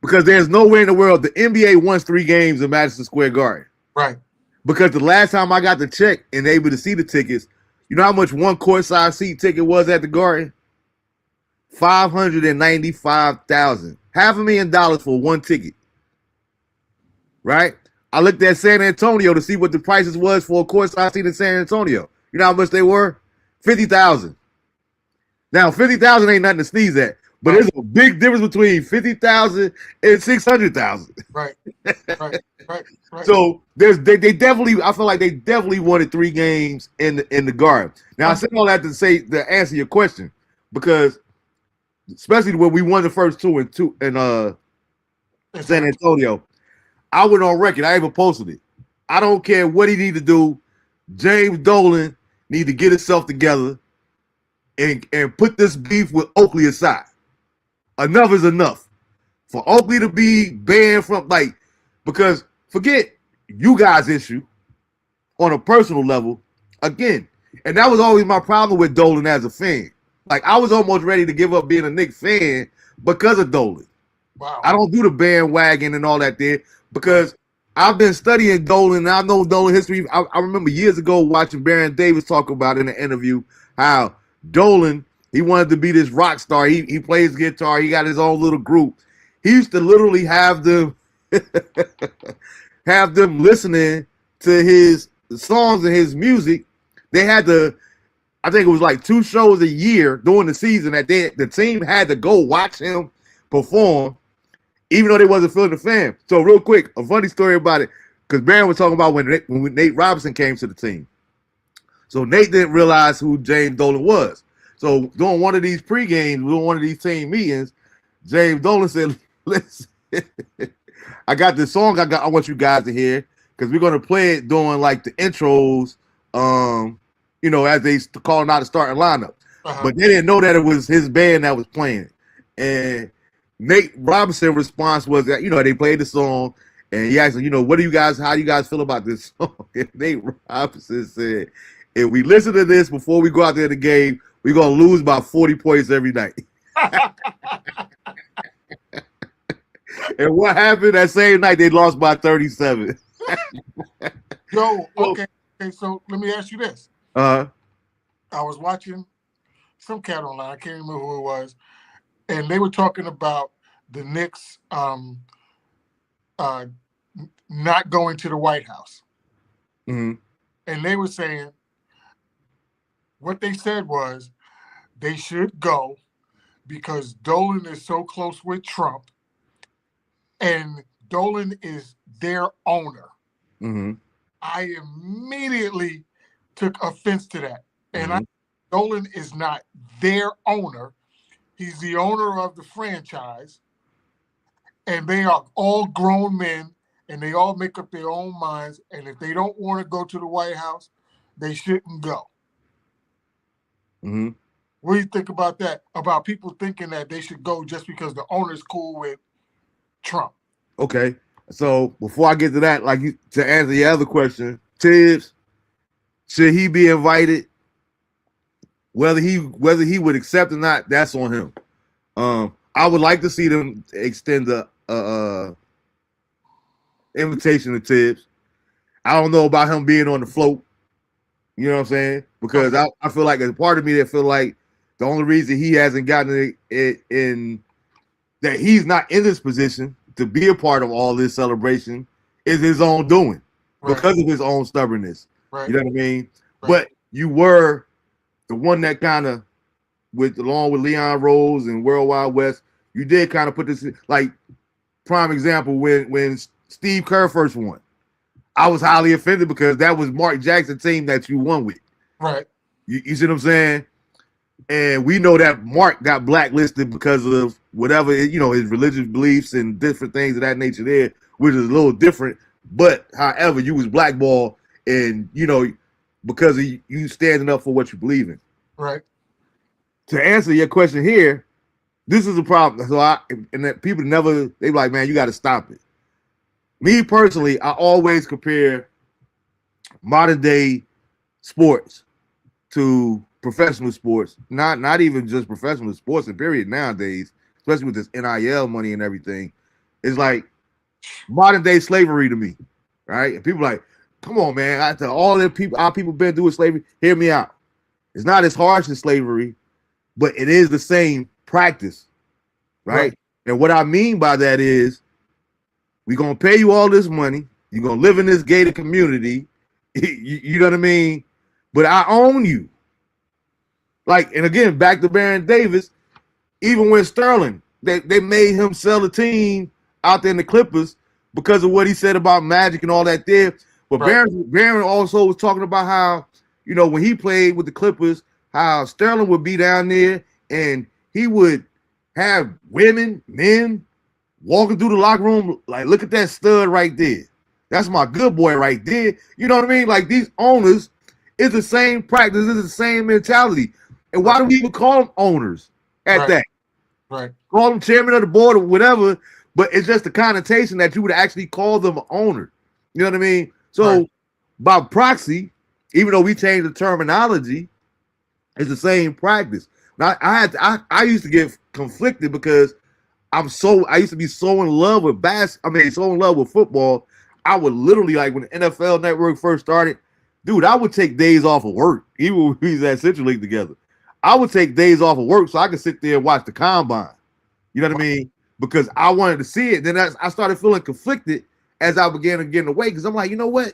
Because there's no way in the world the NBA wants 3 games in Madison Square Garden. Right. Because the last time I got the check and able to see the tickets, you know how much one courtside seat ticket was at the Garden? $595,000, $500,000 for one ticket. Right? I looked at San Antonio to see what the prices was for a courtside seat in San Antonio. You know how much they were? $50,000. Now, $50,000 ain't nothing to sneeze at, but there's a big difference between $50,000 and $600,000. Right. Right. So they definitely, I feel like they definitely wanted 3 games in the Garden. Now I said all that to answer your question, because especially when we won the first 2 in San Antonio, I went on record. I even posted it. I don't care what he need to do. James Dolan need to get himself together and put this beef with Oakley aside. Enough is enough. For Oakley to be banned from, because forget you guys' issue on a personal level again. And that was always my problem with Dolan as a fan. Like, I was almost ready to give up being a Knicks fan because of Dolan. Wow. I don't do the bandwagon and all that there because I've been studying Dolan and I know Dolan history. I remember years ago watching Baron Davis talk about in an interview how Dolan, he wanted to be this rock star. He plays guitar. He got his own little group. He used to literally have them listening to his songs and his music. They had to, I think it was like 2 shows a year during the season that the team had to go watch him perform, even though they wasn't feeling the fan. So real quick, a funny story about it, because Baron was talking about when Nate Robinson came to the team. So Nate didn't realize who James Dolan was. So during one of these pre-games, during one of these team meetings, James Dolan said, listen, I got this song I want you guys to hear, because we're going to play it during like the intros, as they calling out the starting lineup. But they didn't know that it was his band that was playing. And Nate Robinson's response was that, they played the song, and he asked them, how do you guys feel about this song? And Nate Robinson said, if we listen to this before we go out there in the game, we're going to lose about 40 points every night. And what happened that same night? They lost by 37. Okay, so let me ask you this. I was watching some cat online. I can't remember who it was. And they were talking about the Knicks not going to the White House. Mm-hmm. And they were saying, what they said was they should go because Dolan is so close with Trump and Dolan is their owner. Mm-hmm. I immediately took offense to that. And Dolan is not their owner. He's the owner of the franchise. And they are all grown men and they all make up their own minds. And if they don't want to go to the White House, they shouldn't go. Mm-hmm. What do you think about that? About people thinking that they should go just because the owner's cool with Trump? Okay. So before I get to that, to answer your other question, Tibbs, should he be invited? Whether he would accept or not, that's on him. I would like to see them extend the invitation to Tibbs. I don't know about him being on the float. You know what I'm saying? Because I feel like there's a part of me that feel like the only reason he hasn't gotten it in that he's not in this position to be a part of all this celebration is his own doing because of his own stubbornness. Right. You know what I mean? Right. But you were the one that kind of, along with Leon Rose and World Wide West, you did kind of put this like prime example when Steve Kerr first won. I was highly offended because that was Mark Jackson's team that you won with. Right. You see what I'm saying? And we know that Mark got blacklisted because of whatever, his religious beliefs and different things of that nature there, which is a little different. But however, you was blackballed and, because of you standing up for what you believe in. Right. To answer your question here, this is a problem. So and that people they like, man, you got to stop it. Me personally, I always compare modern day sports to professional sports, not even just professional sports in period nowadays, especially with this NIL money and everything. It's like modern day slavery to me, right? And people like, come on, man, after all the people, our people been through slavery, hear me out. It's not as harsh as slavery, but it is the same practice, right? And what I mean by that is we're going to pay you all this money. You're going to live in this gated community. You know what I mean? But I own you. Like, and again, back to Baron Davis, even when Sterling, they made him sell the team out there in the Clippers because of what he said about Magic and all that there. But Baron also was talking about how, when he played with the Clippers, how Sterling would be down there and he would have women, men, walking through the locker room, like, look at that stud right there. That's my good boy right there. You know what I mean? Like, these owners, it's the same practice, it's the same mentality. And why do we even call them owners at that? Right. Call them chairman of the board or whatever, but it's just the connotation that you would actually call them an owner. You know what I mean? So by proxy, even though we changed the terminology, it's the same practice. Now I used to get conflicted because I used to be so in love with so in love with football. I would literally, like, when the NFL Network first started, dude, I would take days off of work, even when we was at Central League together. I would take days off of work so I could sit there and watch the combine. You know what I mean? Because I wanted to see it. Then I started feeling conflicted as I began to get away because I'm like, you know what?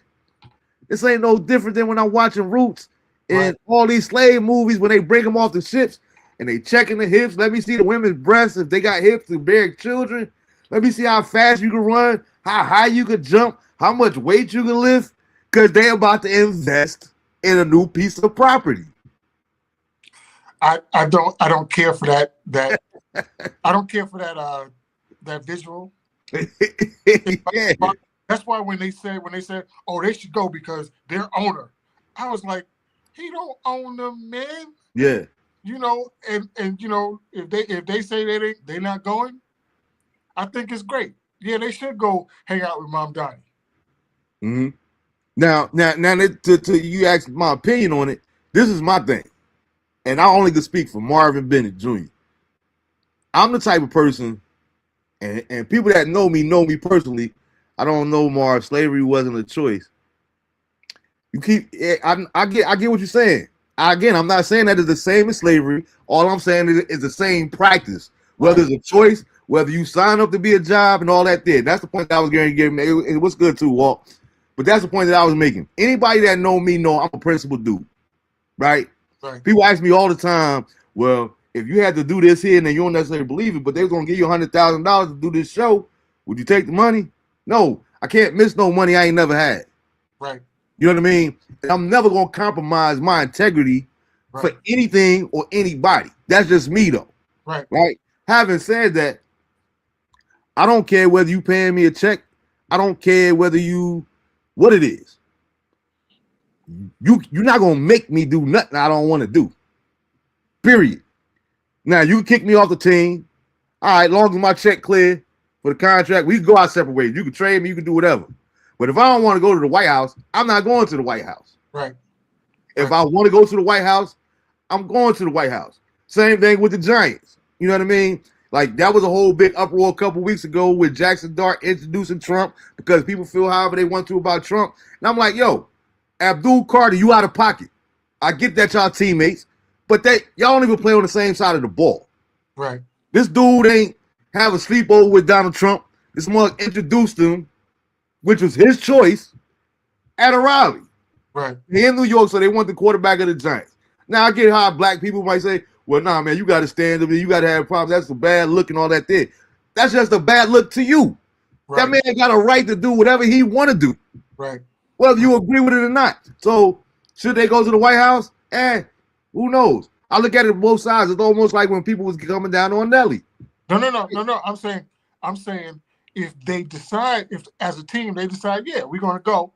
This ain't no different than when I'm watching Roots and all these slave movies when they bring them off the ships and they checking the hips. Let me see the women's breasts if they got hips to bear children. Let me see how fast you can run, how high you can jump, how much weight you can lift, because they're about to invest in a new piece of property. I don't care for that I don't care for that visual. Yeah. That's why when they said, oh, they should go because they're owner, I was like, he don't own them, man. Yeah. And if they say they're not going, I think it's great. Yeah, they should go hang out with Mom Donnie. Mm-hmm. Now, to you ask my opinion on it. This is my thing, and I only can speak for Marvin Bennett Jr. I'm the type of person, and people that know me personally. I don't know, Marv. Slavery wasn't a choice. I get what you're saying. I'm not saying that it's the same as slavery. All I'm saying is it's the same practice. Whether it's a choice, whether you sign up to be a job and all that there. That's the point that I was going to give. It was good too, Walt. But that's the point that I was making. Anybody that know me know I'm a principled dude, right? People ask me all the time, well, if you had to do this here and then you don't necessarily believe it, but they was going to give you $100,000 to do this show, would you take the money? No, I can't miss no money I ain't never had. Right. You know what I mean? And I'm never going to compromise my integrity for anything or anybody. That's just me, though. Right? Having said that, I don't care whether you paying me a check. I don't care what it is. You're not going to make me do nothing I don't want to do. Period. Now, you can kick me off the team. All right, long as my check clear for the contract, we can go our separate ways. You can trade me, you can do whatever. But if I don't want to go to the White House, I'm not going to the White House. Right. If I want to go to the White House, I'm going to the White House. Same thing with the Giants. You know what I mean? Like that was a whole big uproar a couple weeks ago with Jackson Dart introducing Trump because people feel however they want to about Trump. And I'm like, yo, Abdul Carter, you out of pocket. I get that y'all teammates, but y'all don't even play on the same side of the ball. Right. This dude ain't have a sleepover with Donald Trump. This mug introduced him, which was his choice, at a rally. Right. He in New York, so they want the quarterback of the Giants. Now I get how black people might say, well, nah, man, you got to stand up. You got to have problems. That's a bad look and all that thing. That's just a bad look to you. Right. That man got a right to do whatever he want to do. Right. Whether you agree with it or not. So should they go to the White House? Who knows? I look at it both sides. It's almost like when people was coming down on Nelly. No. I'm saying if they decide, if as a team they decide, yeah, we're gonna go,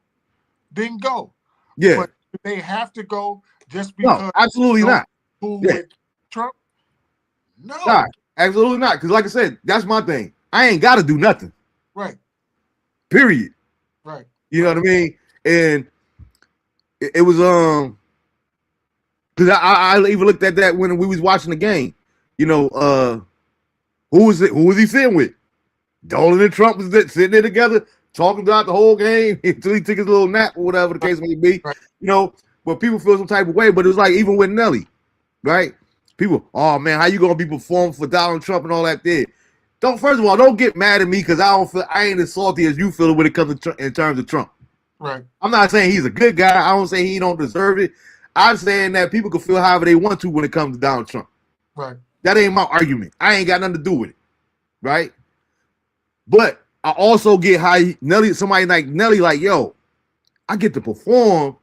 then go. Yeah. But they have to go just because. No, absolutely not. Who with Trump? No. Nah, absolutely not. Because like I said, that's my thing. I ain't got to do nothing. Right. Period. Right. You know what I mean? And it was because I even looked at that when we was watching the game. You know, who was he sitting with? Dolan and Trump was sitting there together, talking about the whole game until he took his little nap or whatever the case may be. Right. You know, but people feel some type of way. But it was like even with Nelly, right? People, oh man, how you gonna be performing for Donald Trump and all that there? First of all, don't get mad at me because I ain't as salty as you feel when it comes to in terms of Trump. Right. I'm not saying he's a good guy. I don't say he don't deserve it. I'm saying that people can feel however they want to when it comes to Donald Trump. Right. That ain't my argument. I ain't got nothing to do with it. Right? But I also get how somebody like Nelly, like, yo, I get to perform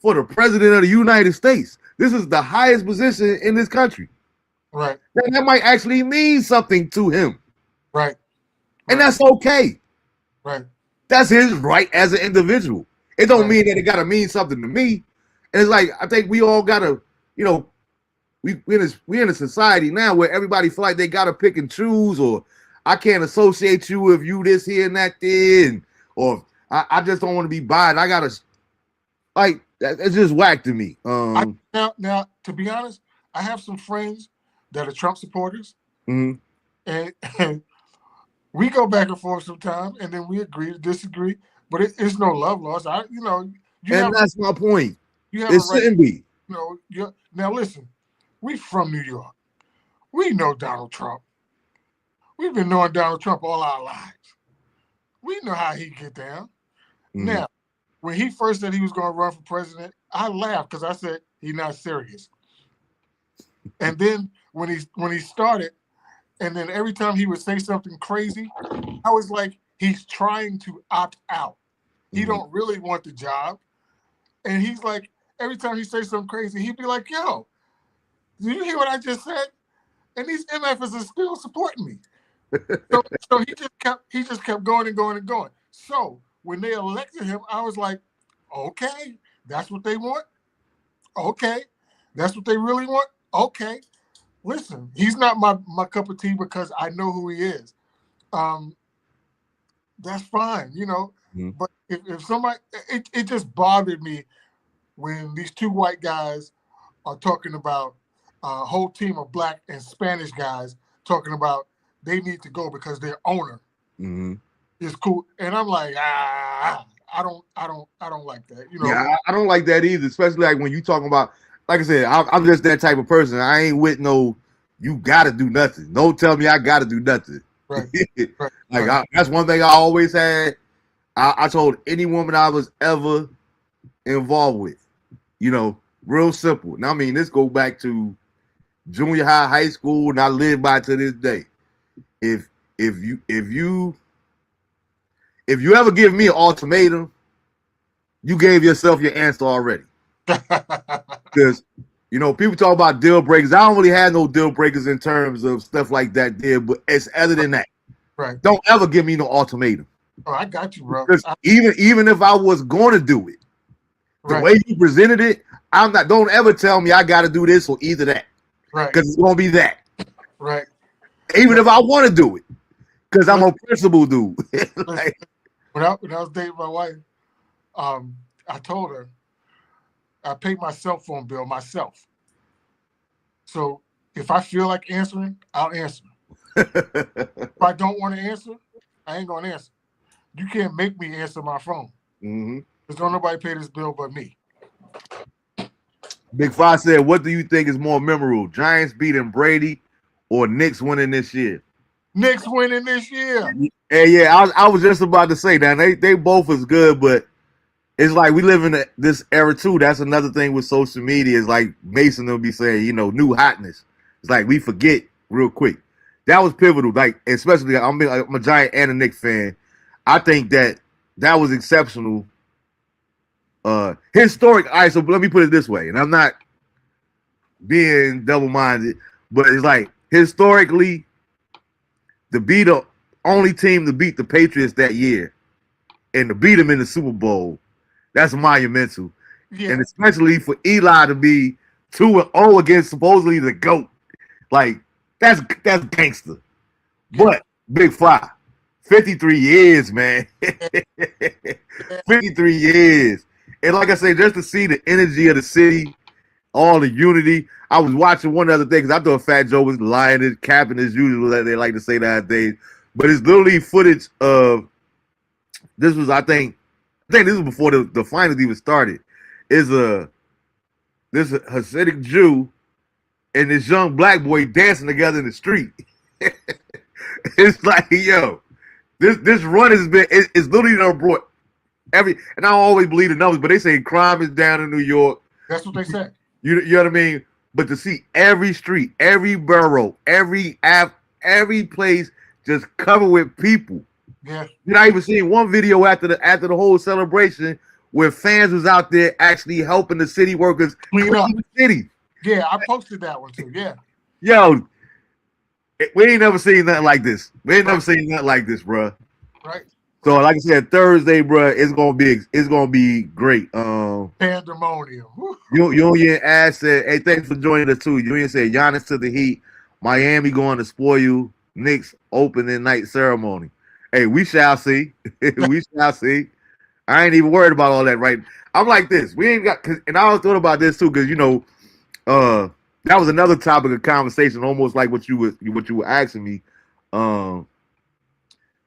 for the president of the United States. This is the highest position in this country. Right. That might actually mean something to him. Right. And that's okay. Right. That's his right as an individual. It don't mean that it gotta mean something to me. And it's like I think we all gotta, you know, we're in a society now where everybody feel like they gotta pick and choose, or I can't associate you if you this here and that there, or I just don't want to be biased. I gotta like it's just whack to me. Now, to be honest, I have some friends that are Trump supporters, and we go back and forth sometimes, and then we agree to disagree. But it's no love lost. That's my point. You have it a right, shouldn't be. Now listen, we from New York. We know Donald Trump. We've been knowing Donald Trump all our lives. We know how he get down. Now, when he first said he was going to run for president, I laughed because I said he's not serious. And then when he started, and then every time he would say something crazy, I was like, he's trying to opt out. He don't really want the job. And he's like, every time he says something crazy, he'd be like, yo, do you hear what I just said? And these MFs are still supporting me. So he just kept going and going and going. So when they elected him, I was like, okay, that's what they want. Okay, that's what they really want. Okay, listen, he's not my cup of tea because I know who he is. That's fine, But if somebody, it just bothered me when these two white guys are talking about a whole team of black and Spanish guys talking about they need to go because their owner is cool, and I'm like, I don't like that. Yeah, I don't like that either, especially like when you talking about, like I said, I'm just that type of person. I ain't with no, you gotta do nothing. Don't tell me I gotta do nothing. Right. That's one thing I always had. I told any woman I was ever involved with, real simple. Now, I mean, this go back to junior high, high school, and I live by to this day. If you ever give me an ultimatum, you gave yourself your answer already. Because people talk about deal breakers. I don't really have no deal breakers in terms of stuff like that there, but it's other than that. Right. Don't ever give me no ultimatum. Oh, I got you, bro. Because even if I was going to do it, the way you presented it, don't ever tell me I got to do this or either that. Right. Because it's going to be that. Right. Even if I want to do it. Because I'm a principal dude. When I was dating my wife, I told her I paid my cell phone bill myself. So If I feel like answering, I'll answer. If I don't want to answer, I ain't gonna answer. You can't make me answer my phone. Mm-hmm. Because don't nobody pay this bill but me. Big Five said, "What do you think is more memorable, Giants beating Brady or Knicks winning this year?" Knicks winning this year. And yeah, I was just about to say that they both is good, but it's like we live in this era too. That's another thing with social media. Is like Mason will be saying, new hotness. It's like we forget real quick. That was pivotal. Like especially, I'm a Giant and a Knicks fan. I think that was exceptional. Historic. All right, so let me put it this way, and I'm not being double-minded, but it's like historically, to be the only team to beat the Patriots that year and to beat them in the Super Bowl, that's monumental. Yeah. And especially for Eli to be 2-0 against supposedly the GOAT. Like, that's gangster. But, Big Five, 53 years, man. 53 years. And like I say, just to see the energy of the city, all the unity. I was watching one other thing because I thought Fat Joe was lying, his capping as usual, that they like to say nowadays. But it's literally footage of this was, I think this was before the finals even started. Is this Hasidic Jew and this young black boy dancing together in the street. It's like, yo, this run has been it's literally done brought and I don't always believe the numbers, but they say crime is down in New York. That's what they say. You know what I mean? But to see every street, every borough, every place just covered with people. Yeah. You know, I even seen one video after the whole celebration where fans was out there actually helping the city workers clean up the city. Yeah, I posted that one too. Yeah. Yo, we ain't never seen nothing like this. We ain't never seen nothing like this, bro. Right. So, like I said, Thursday, bro, it's gonna be great. Pandemonium. Union Ash said, "Hey, thanks for joining us too." Union said, "Giannis to the Heat, Miami going to spoil you. Knicks opening night ceremony." Hey, we shall see. We shall see. I ain't even worried about all that. Right? I'm like this. We ain't got, and I was thought about this too, because that was another topic of conversation, almost like what you were asking me.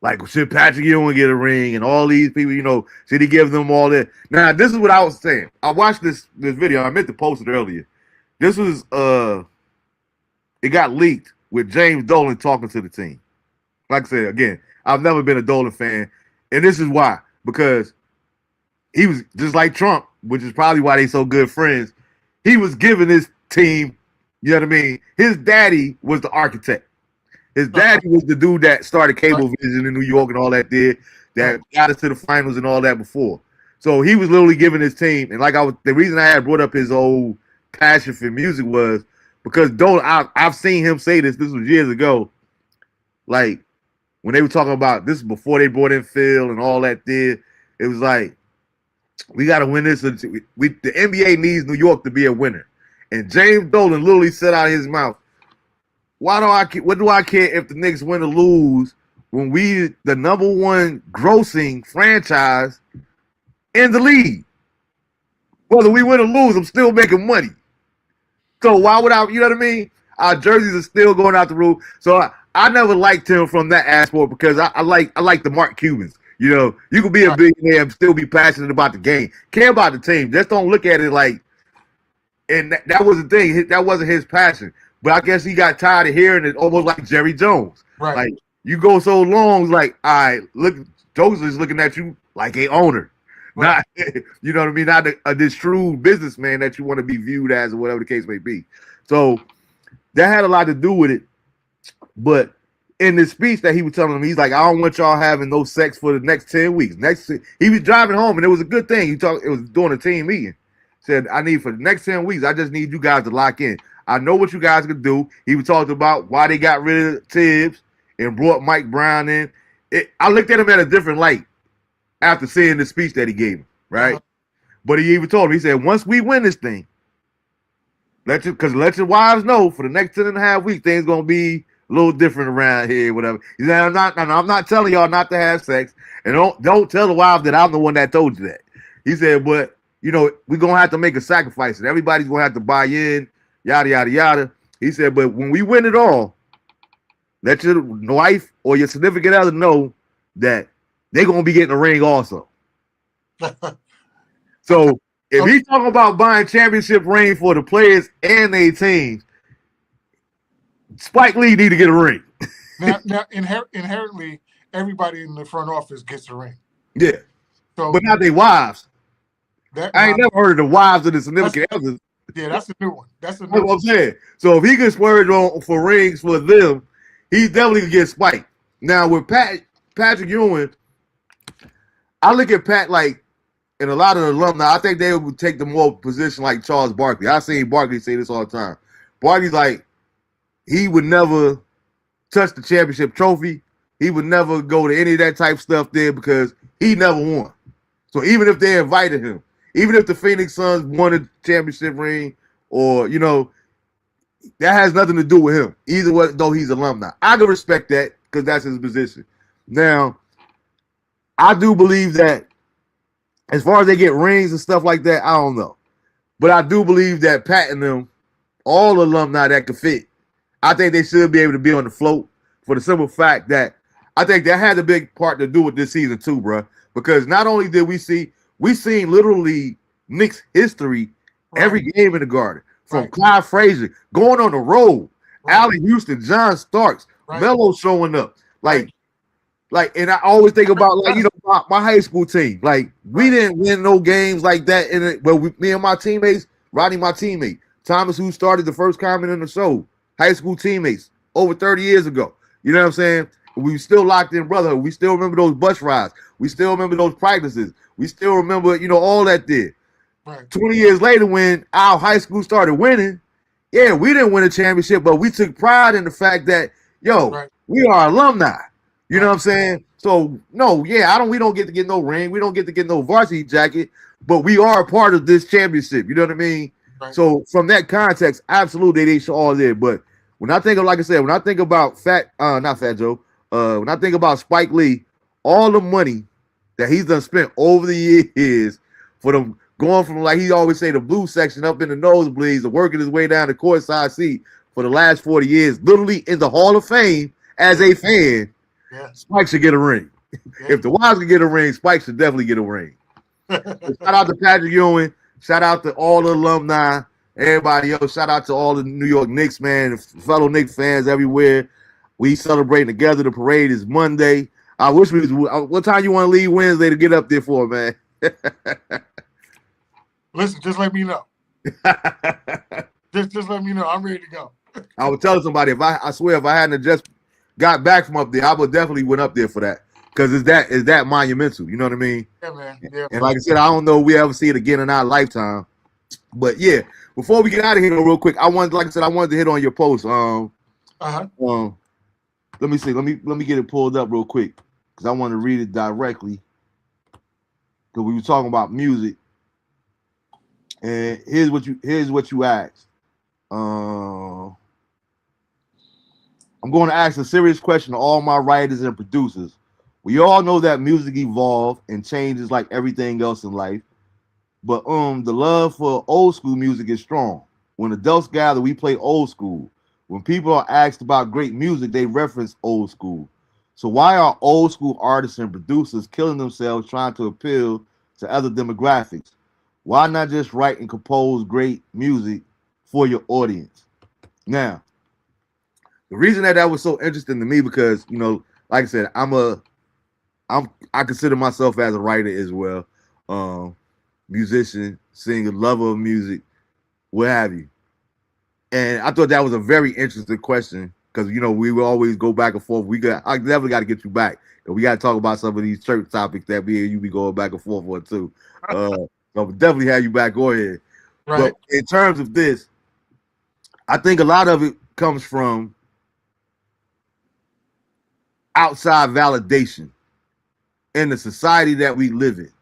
Like, should Patrick Ewing get a ring, and all these people, should he give them all that? Now, this is what I was saying. I watched this video. I meant to post it earlier. This was it got leaked with James Dolan talking to the team. Like I said, again, I've never been a Dolan fan, and this is why. Because he was just like Trump, which is probably why they so good friends. He was giving his team, you know what I mean? His daddy was the architect. His daddy was the dude that started Cablevision in New York and all that that got us to the finals and all that before. So he was literally giving his team, and the reason I had brought up his old passion for music was because Dolan, I've seen him say this was years ago, like when they were talking about this before they brought in Phil and all that it was like, we got to win this. The NBA needs New York to be a winner. And James Dolan literally said out of his mouth, what do I care if the Knicks win or lose when we the number one grossing franchise in the league? Whether we win or lose, I'm still making money. So why would I, you know what I mean? Our jerseys are still going out the roof. So I never liked him from that aspect because I like the Mark Cubans. You could be a billionaire and still be passionate about the game. Care about the team. Just don't look at it like, and that was the thing. That wasn't his passion. But I guess he got tired of hearing it, almost like Jerry Jones. Right. Like, you go so long, it's like, all right, look, Jones is looking at you like a owner. Right. Not, you know what I mean? Not this shrewd businessman that you want to be viewed as or whatever the case may be. So that had a lot to do with it. But in the speech that he was telling them, he's like, I don't want y'all having no sex for the next 10 weeks. He was driving home, and it was a good thing. It was during a team meeting. Said, I need for the next 10 weeks, I just need you guys to lock in. I know what you guys can do. He was talking about why they got rid of Tibbs and brought Mike Brown in. I looked at him at a different light after seeing the speech that he gave him, right? But he even told him, he said, once we win this thing, let your wives know for the next 10.5 weeks, things going to be a little different around here, whatever. He said, I'm not telling y'all not to have sex, and don't tell the wives that I'm the one that told you that. He said, but, we're going to have to make a sacrifice, and everybody's going to have to buy in, yada, yada, yada. He said, but when we win it all, let your wife or your significant other know that they're gonna be getting a ring also. So if he's talking about buying championship ring for the players and their teams, Spike Lee need to get a ring. Now inherently, everybody in the front office gets a ring. Yeah, so, but not their wives. I ain't never heard of the wives of the significant others. Yeah, that's a new one. That's what I'm saying. So if he can splurge on for rings for them, he's definitely gonna get Spike. Now with Patrick Ewing, I look at Pat like, and a lot of the alumni, I think they would take the more position like Charles Barkley. I seen Barkley say this all the time. Barkley's like, he would never touch the championship trophy. He would never go to any of that type stuff there because he never won. So even if they invited him, even if the Phoenix Suns won a championship ring, or that has nothing to do with him. Either way, though he's alumni, I can respect that because that's his position. Now, I do believe that as far as they get rings and stuff like that, I don't know, but I do believe that Pat and them, all alumni that could fit, I think they should be able to be on the float for the simple fact that I think that had a big part to do with this season too, bro. Because not only did we seen literally Knicks history every game in the Garden, from Clyde Frazier going on the road, Allen Houston, John Starks, Melo showing up, like, and I always think about my high school team. Like we didn't win no games like that in it, but me and my teammates, Rodney, my teammate, Thomas, who started the first comment in the show, high school teammates over 30 years ago. You know what I'm saying? We still locked in brotherhood. We still remember those bus rides. We still remember those practices. We still remember, all that did. 20 years later, when our high school started winning, yeah, we didn't win a championship, but we took pride in the fact that, we are alumni. You know what I'm saying? So, no, yeah, we don't get to get no ring. We don't get to get no varsity jacket, but we are a part of this championship. You know what I mean? So from that context, absolutely, they should all there. But when I think of, like I said, when I think about not Fat Joe, when I think about Spike Lee, all the money that he's done spent over the years for them going from, like he always say, the blue section up in the nosebleeds and working his way down the courtside seat for the last 40 years, literally in the Hall of Fame as a fan, Spike should get a ring. If the Wives can get a ring, Spike should definitely get a ring. Shout out to Patrick Ewing. Shout out to all the alumni, everybody else. Shout out to all the New York Knicks, man, fellow Knicks fans everywhere. We celebrating together. The parade is Monday. I wish we was. What time you want to leave Wednesday to get up there for, man? Listen, just let me know. just let me know. I'm ready to go. I would tell somebody I swear if I hadn't just got back from up there, I would definitely went up there for that because it's that monumental. You know what I mean? Yeah, man. Yeah. And like I said, I don't know if we ever see it again in our lifetime. But yeah, before we get out of here real quick, I wanted to hit on your post. Let me see. Let me get it pulled up real quick because I want to read it directly. Because we were talking about music, and here's what you asked. I'm going to ask a serious question to all my writers and producers. We all know that music evolves and changes like everything else in life, but the love for old school music is strong. When adults gather, we play old school. When people are asked about great music, they reference old school. So why are old school artists and producers killing themselves trying to appeal to other demographics? Why not just write and compose great music for your audience? Now, the reason that was so interesting to me because, like I said, I consider myself as a writer as well, musician, singer, lover of music, what have you. And I thought that was a very interesting question because, we will always go back and forth. I definitely got to get you back. We got to talk about some of these church topics that you be going back and forth on too. So I'll definitely have you back. Go ahead. Right. But in terms of this, I think a lot of it comes from outside validation in the society that we live in.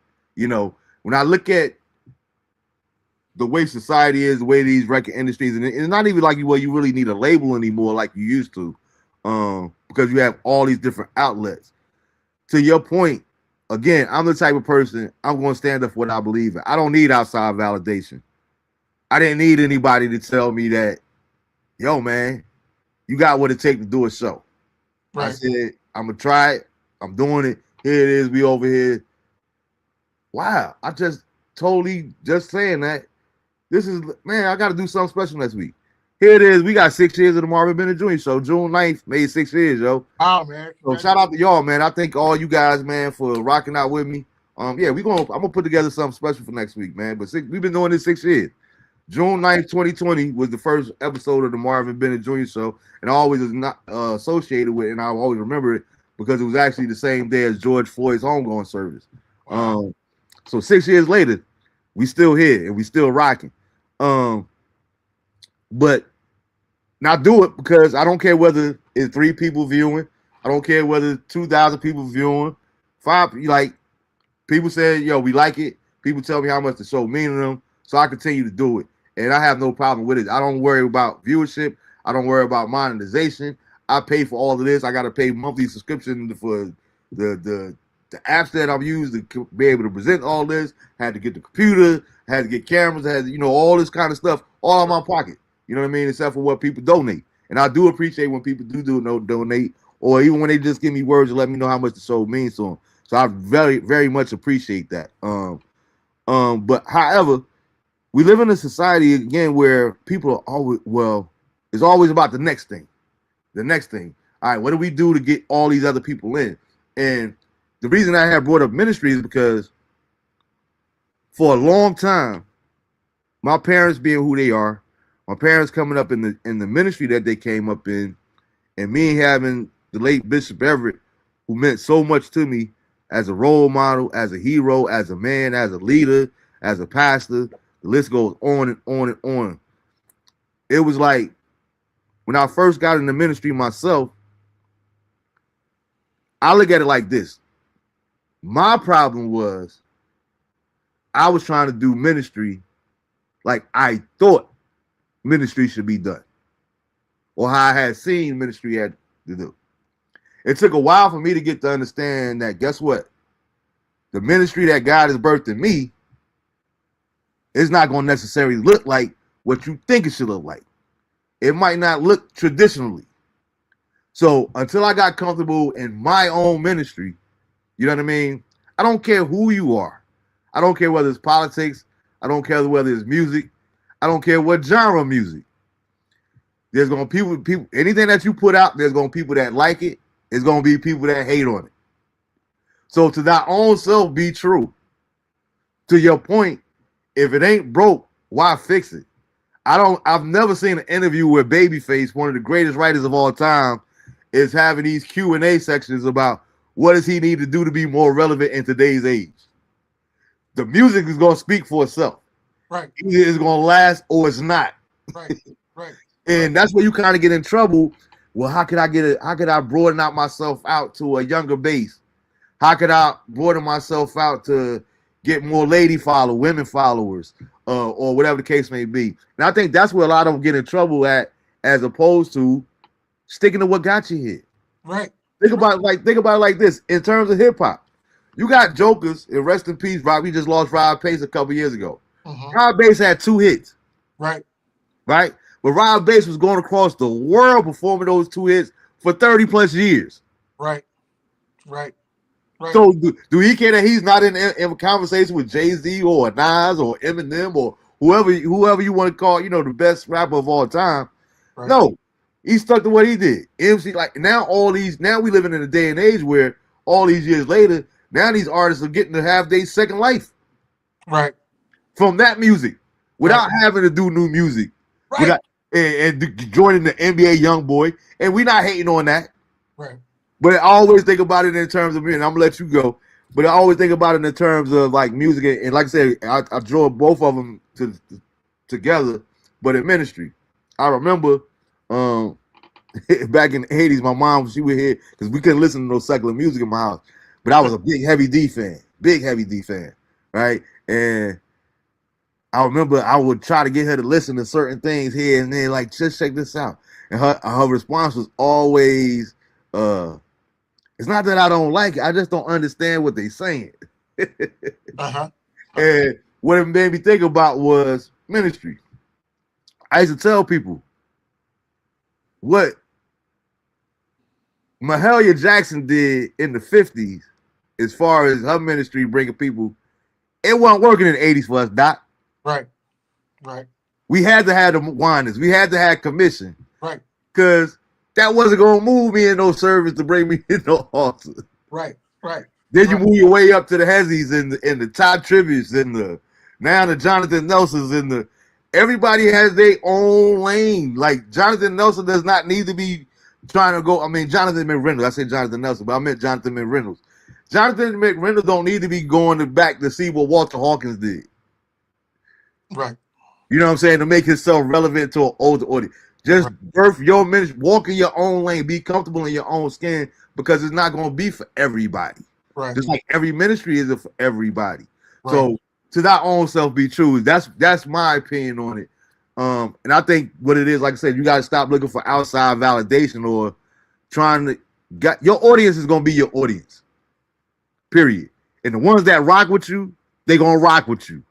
When I look at the way society is, the way these record industries, and it's not even like you really need a label anymore like you used to, because you have all these different outlets. To your point, again, I'm the type of person, I'm going to stand up for what I believe in. I don't need outside validation. I didn't need anybody to tell me that, yo, man, you got what it takes to do a show. I Right. said, I'm gonna try it. I'm doing it. Here it is. We over here. Wow. I just totally just saying that. This is, man, I got to do something special next week. Here it is. We got 6 years of the Marvin Bennett Jr. show. June 9th made 6 years, yo. Wow, man. So shout out to y'all, man. I thank all you guys, man, for rocking out with me. Yeah, I'm gonna put together something special for next week, man. But we've been doing this 6 years. June 9th, 2020 was the first episode of the Marvin Bennett Jr. show, and I always was not associated with it, and I always remember it because it was actually the same day as George Floyd's homegoing service. Wow. So 6 years later, we still here and we still rocking. But now do it because I don't care whether it's 3 people viewing, I don't care whether 2,000 people viewing, 5 like people say, yo, we like it. People tell me how much the show means to them, so I continue to do it. And I have no problem with it. I don't worry about viewership. I don't worry about monetization. I pay for all of this. I got to pay monthly subscription for the apps that I've used to be able to present all this. Had to get the computer, had to get cameras, had to, all this kind of stuff, all in my pocket. You know what I mean? Except for what people donate. And I do appreciate when people do donate, or even when they just give me words to let me know how much the show means to them. So I very, very much appreciate that. But however, we live in a society again where people are always, it's always about the next thing. The next thing. All right, what do we do to get all these other people in? And the reason I have brought up ministry is because for a long time, my parents being who they are, my parents coming up in the ministry that they came up in, and me having the late Bishop Everett, who meant so much to me as a role model, as a hero, as a man, as a leader, as a pastor. The list goes on and on and on. It was like when I first got in the ministry myself, I look at it like this. My problem was I was trying to do ministry like I thought ministry should be done, or how I had seen ministry had to do. It took a while for me to get to understand that, guess what? The ministry that God has birthed in me is not going to necessarily look like what you think it should look like. It might not look traditionally. So until I got comfortable in my own ministry, you know what I mean? I don't care who you are. I don't care whether it's politics. I don't care whether it's music. I don't care what genre of music. There's going to be people, anything that you put out, there's going to be people that like it. There's going to be people that hate on it. So to thy own self be true. To your point, if it ain't broke, why fix it? I've never seen an interview where Babyface, one of the greatest writers of all time, is having these Q&A sections about what does he need to do to be more relevant in today's age. The music is going to speak for itself. Right. Either it's going to last or it's not. Right. Right. And that's where you kind of get in trouble. Well, how could I broaden out myself out to a younger base? How could I broaden myself out to get more women followers, or whatever the case may be? And I think that's where a lot of them get in trouble at, as opposed to sticking to what got you here. Right. Think about it like this. In terms of hip hop, you got jokers, and rest in peace, Rob. We just lost Rob Pace a couple years ago. Mm-hmm. Rob Bass had 2 hits. Right. Right? But Rob Bass was going across the world performing those 2 hits for 30 plus years. Right. Right. Right. So do he care that he's not in a conversation with Jay-Z or Nas or Eminem or whoever you want to call, the best rapper of all time? Right. No, he stuck to what he did. MC, like now we living in a day and age where all these years later, now these artists are getting to have their second life. Right. From that music without having to do new music. Right. And joining the NBA YoungBoy. And we're not hating on that. Right. But I always think about it in terms of, and I'm gonna let you go. But I always think about it in terms of like music, and like I said, I draw both of them together. But in ministry, I remember back in the '80s, my mom, she would hear, because we couldn't listen to no secular music in my house. But I was a big Heavy D fan, right? And I remember I would try to get her to listen to certain things here and then, like, just check this out. And her response was always, it's not that I don't like it, I just don't understand what they're saying. And what it made me think about was ministry. I used to tell people, what Mahalia Jackson did in the 50s, as far as her ministry bringing people, it wasn't working in the 80s for us, Doc. Right. We had to have the whiners. We had to have commission. Right. Because that wasn't going to move me in no service to bring me in no altar. Right. Then you move your way up to the Hezzies and the Todd Tributes and now the Jonathan Nelsons and everybody has their own lane. Like Jonathan Nelson does not need to be trying to go. I mean, Jonathan McReynolds. I said Jonathan Nelson, but I meant Jonathan McReynolds. Jonathan McReynolds don't need to be going back to see what Walter Hawkins did. Right. You know what I'm saying? To make himself relevant to an older audience. Just birth your ministry, walk in your own lane, be comfortable in your own skin, because it's not going to be for everybody. Right. Just like every ministry isn't for everybody. Right. So to thy own self be true. That's my opinion on it. And I think what it is, like I said, you got to stop looking for outside validation or trying to get your audience is going to be your audience. Period. And the ones that rock with you, they're going to rock with you.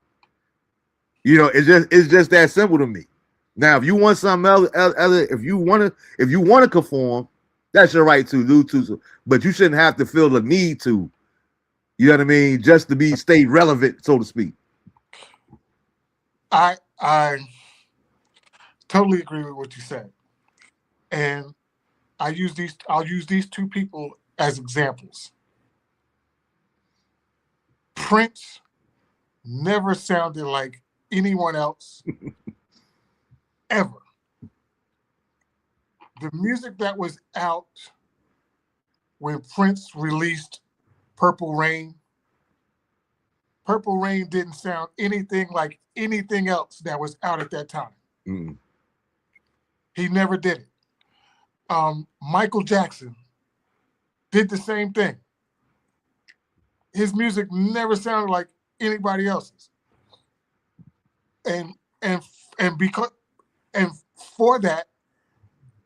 You know, it's just that simple to me. Now, if you want something else, if you want to conform, that's your right to do too. But you shouldn't have to feel the need to. You know what I mean? Just to stay relevant, so to speak. I totally agree with what you said, and I'll use these two people as examples. Prince never sounded like anyone else ever. The music that was out when Prince released Purple Rain didn't sound anything like anything else that was out at that time. Mm. He never did it. Michael Jackson did the same thing. His music never sounded like anybody else's. And for that,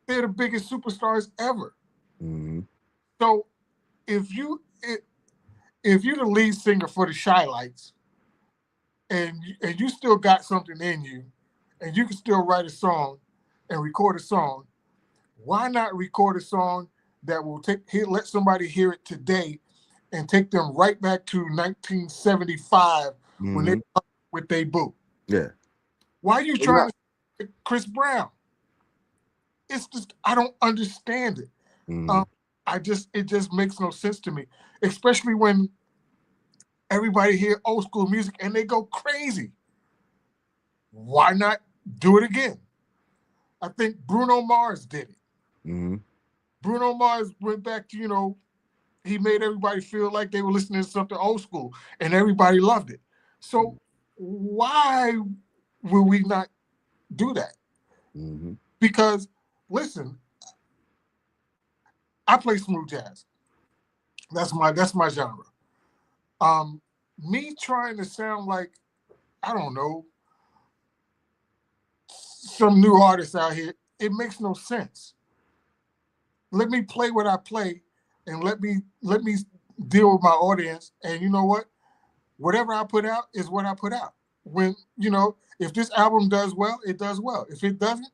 they're the biggest superstars ever. Mm-hmm. So if you're the lead singer for the Shy Lights, and you still got something in you, and you can still write a song and record a song, why not record a song that will let somebody hear it today and take them right back to 1975 when they with they boo? Yeah. Why are you trying to Chris Brown? It's just, I don't understand it. It just makes no sense to me, especially when everybody hear old school music and they go crazy. Why not do it again? I think Bruno Mars did it. Mm-hmm. Bruno Mars went back to, he made everybody feel like they were listening to something old school, and everybody loved it. So why will we not do that? Mm-hmm. Because, listen, I play smooth jazz. That's my genre. Me trying to sound like, I don't know, some new artist out here, it makes no sense. Let me play what I play, and let me deal with my audience. And you know what? Whatever I put out is what I put out. When, if this album does well, it does well. If it doesn't,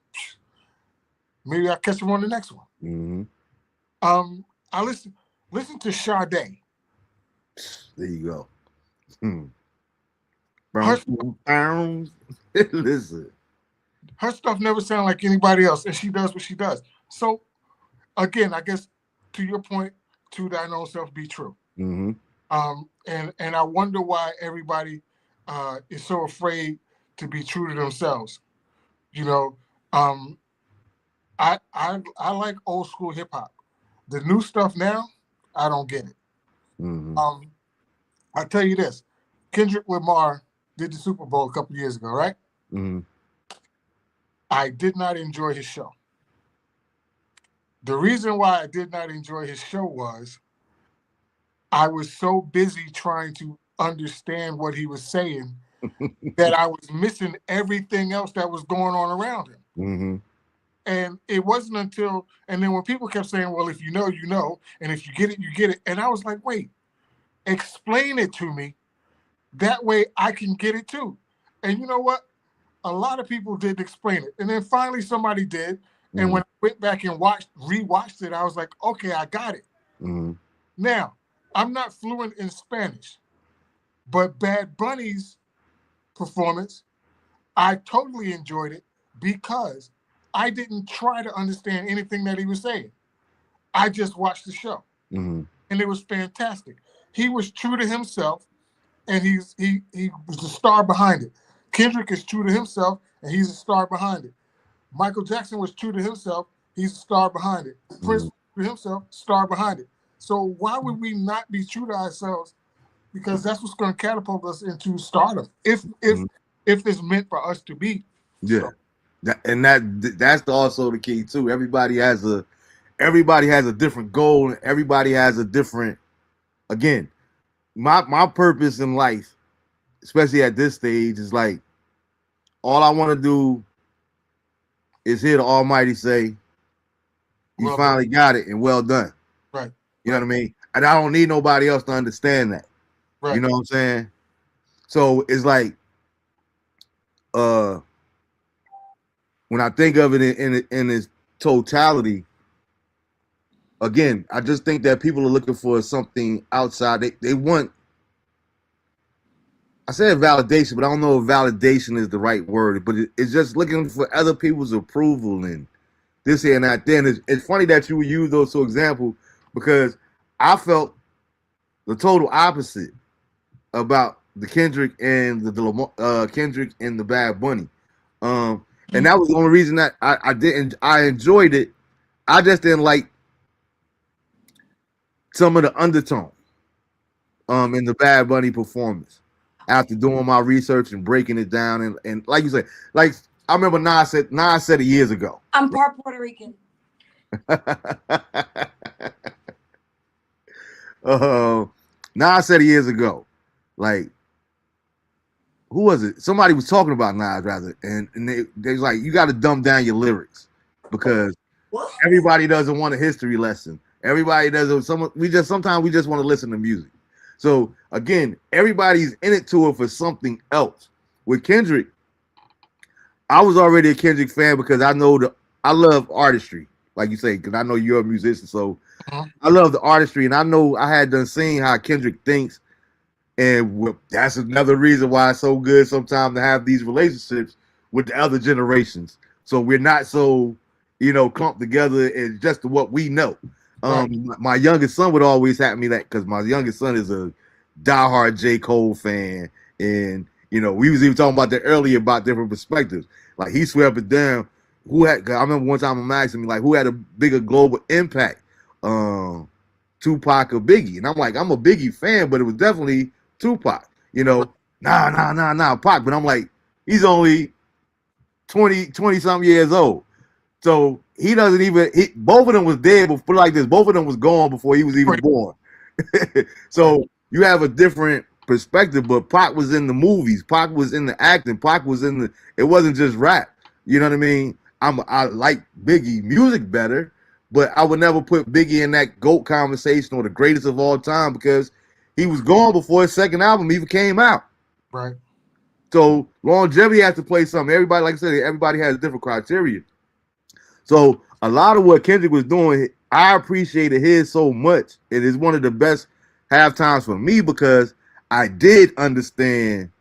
maybe I'll catch them on the next one. Mm-hmm. I listen to Sade. There you go. Listen. Her stuff never sounds like anybody else, and she does what she does. So, again, I guess to your point, to thine own self be true. Mm-hmm. And I wonder why everybody is so afraid to be true to themselves. I like old school hip hop. The new stuff now, I don't get it. Mm-hmm. I'll tell you this: Kendrick Lamar did the Super Bowl a couple years ago, right? Mm-hmm. I did not enjoy his show. The reason why I did not enjoy his show was I was so busy trying to understand what he was saying that I was missing everything else that was going on around him. Mm-hmm. And it wasn't until, and then when people kept saying, well, if you know, you know, and if you get it, you get it. And I was like, wait, explain it to me. That way I can get it too. And you know what? A lot of people didn't explain it. And then finally somebody did. And when I went back and rewatched it, I was like, okay, I got it. Mm-hmm. Now, I'm not fluent in Spanish, but Bad Bunny's performance, I totally enjoyed it because I didn't try to understand anything that he was saying. I just watched the show, Mm-hmm. and it was fantastic. He was true to himself, and he was the star behind it. Kendrick is true to himself, and he's a star behind it. Michael Jackson was true to himself, he's a star behind it. Prince was true to himself, star behind it. So why would we not be true to ourselves? Because that's what's going to catapult us into stardom. If it's meant for us to be. Yeah, that's also the key too. Everybody has a different goal, and everybody has a different. Again, my purpose in life, especially at this stage, is like all I want to do is hear the Almighty say, "You Well finally got it, and well done." Right. You know what I mean? And I don't need nobody else to understand that. Right. You know what I'm saying? So it's like, when I think of it in its totality, again, I just think that people are looking for something outside. They want. I said validation, but I don't know if validation is the right word. But it's just looking for other people's approval and this here and that. Then it's funny that you would use those for example because I felt the total opposite about the Kendrick and the Kendrick and the Bad Bunny, and that was the only reason that I enjoyed it. I just didn't like some of the undertone in the Bad Bunny performance. After doing my research and breaking it down, and like you said, like I remember Nas said it years ago. I'm part Puerto Rican. Nas said it years ago. Like, who was it? Somebody was talking about Nas rather, and they was like, you got to dumb down your lyrics because everybody doesn't want a history lesson. Everybody doesn't. Sometimes we just want to listen to music. So again, everybody's in it to it for something else. With Kendrick, I was already a Kendrick fan because I love artistry, like you say, because I know you're a musician, so I love the artistry, and I know I had done seen how Kendrick thinks, and that's another reason why it's so good sometimes to have these relationships with the other generations, so we're not so clumped together in just what we know. Right. My youngest son would always have me that because my youngest son is a diehard J. Cole fan, and we was even talking about that earlier about different perspectives. Like he swear up and down I remember one time I'm asking me like who had a bigger global impact, Tupac or Biggie, and I'm like I'm a Biggie fan, but it was definitely Tupac. Nah, Pac, but I'm like he's only 20 something years old. So he doesn't even. Both of them was dead before, like this. Both of them was gone before he was even born. So you have a different perspective. But Pac was in the movies. Pac was in the acting. Pac was in the. It wasn't just rap. You know what I mean? I like Biggie music better, but I would never put Biggie in that GOAT conversation or the greatest of all time because he was gone before his second album even came out. Right. So longevity has to play something. Everybody, like I said, everybody has different criteria. So a lot of what Kendrick was doing, I appreciated his so much. It is one of the best halftimes for me because I did understand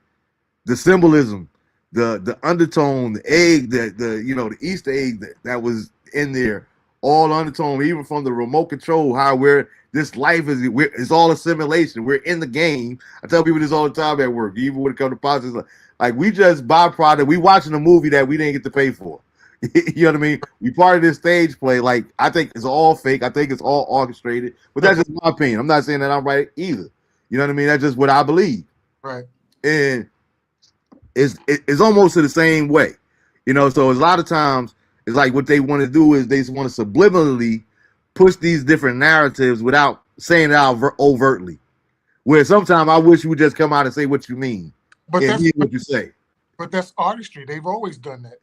the symbolism, the undertone, the egg, the Easter egg that was in there, all undertone, even from the remote control, how this life is all a simulation. We're in the game. I tell people this all the time at work, even when it comes to politics. Like we just byproduct. We watching a movie that we didn't get to pay for. You know what I mean? We part of this stage play. Like I think it's all fake. I think it's all orchestrated. But that's just my opinion. I'm not saying that I'm right either. You know what I mean? That's just what I believe. Right. And it's almost the same way. So a lot of times it's like what they want to do is they want to subliminally push these different narratives without saying it out overtly. Where sometimes I wish you would just come out and say what you mean. But and hear what you say. But that's artistry. They've always done that.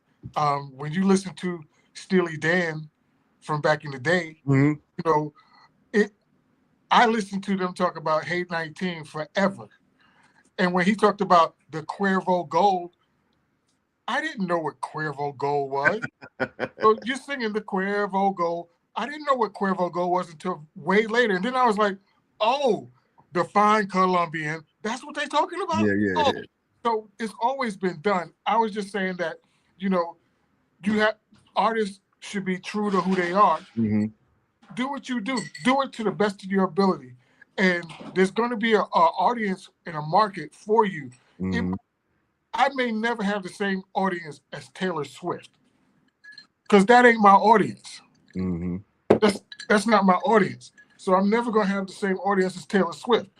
When you listen to Steely Dan from back in the day, I listened to them talk about Hate 19 forever. And when he talked about the Cuervo Gold, I didn't know what Cuervo Gold was. So you're singing the Cuervo Gold. I didn't know what Cuervo Gold was until way later. And then I was like, oh, the fine Colombian. That's what they're talking about? Yeah, yeah. Oh, so it's always been done. I was just saying that, you know, you have artists should be true to who they are. Mm-hmm. Do what you do. Do it to the best of your ability. And there's going to be a audience and a market for you. Mm-hmm. I may never have the same audience as Taylor Swift because that ain't my audience. Mm-hmm. That's not my audience. So I'm never going to have the same audience as Taylor Swift.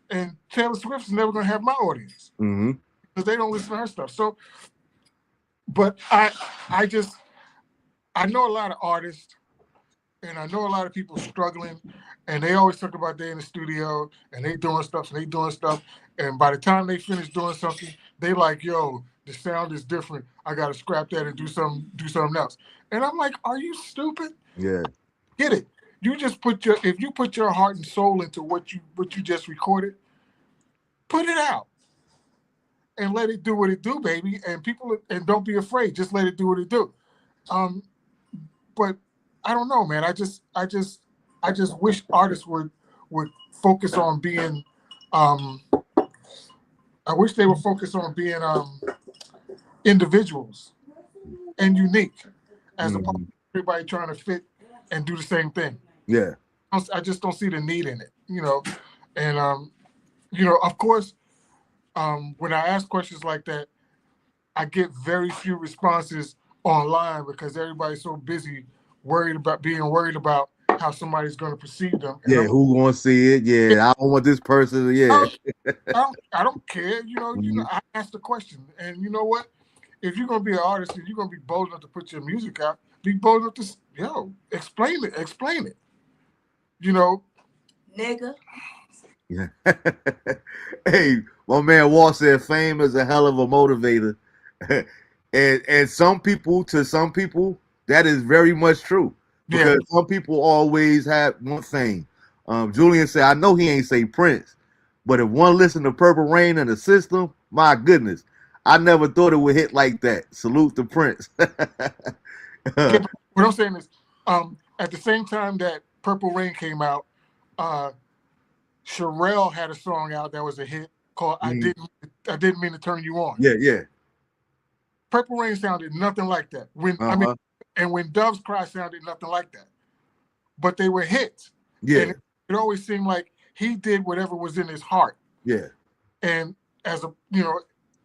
And Taylor Swift's never going to have my audience because they don't listen to her stuff. So, but I know a lot of artists. And I know a lot of people struggling, and they always talk about they in the studio and they doing stuff and they doing stuff. And by the time they finish doing something, they like, yo, the sound is different. I gotta scrap that and do something else. And I'm like, are you stupid? Yeah. Get it. You just if you put your heart and soul into what you just recorded, put it out. And let it do what it do, baby. And don't be afraid. Just let it do what it do. But I don't know, man. I just wish artists would focus on being. I wish they would focus on being individuals and unique, as opposed to everybody trying to fit and do the same thing. Yeah. I just don't see the need in it, you know. And of course, when I ask questions like that, I get very few responses online because everybody's so busy worried about how somebody's going to perceive them. And who gonna see it? Yeah, I don't want this person. Yeah, I don't care. You know, I asked the question, and you know what? If you're gonna be an artist and you're gonna be bold enough to put your music out, be bold enough to explain it. You know, nigga. Yeah. Hey, my man Walt said fame is a hell of a motivator, and some people that is very much true because some people always have one thing. Julian said, I know he ain't say Prince, but if one listened to Purple Rain and the System, my goodness, I never thought it would hit like that. Salute to Prince. What I'm saying is, at the same time that Purple Rain came out, Sherelle had a song out that was a hit called "I Didn't Mean to Turn You On." Yeah. Purple Rain sounded nothing like that. When Doves Cry sounded nothing like that. But they were hits. Yeah. And it always seemed like he did whatever was in his heart. Yeah. And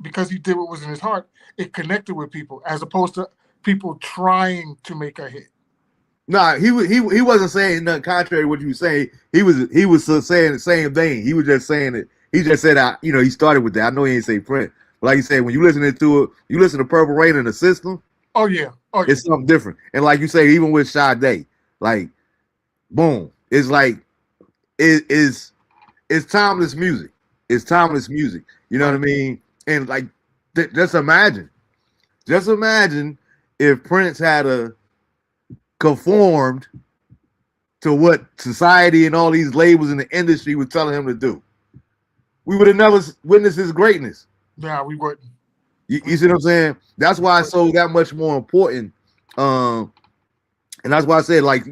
because he did what was in his heart, it connected with people as opposed to people trying to make a hit. Nah, he wasn't saying nothing contrary to what you were saying. He was saying the same thing. He was just saying it. He just said, he started with that. I know he ain't say Prince. Like you said, when you listen to it, you listen to Purple Rain in the System. Oh yeah. It's something different. And like you say, even with Sade, like, boom, it's like it's timeless music. It's timeless music. You know what I mean? And like, just imagine if Prince had conformed to what society and all these labels in the industry were telling him to do. We would have never witnessed his greatness. Yeah, we wouldn't. You see what I'm saying? That's why it's so that much more important. And that's why I said, like,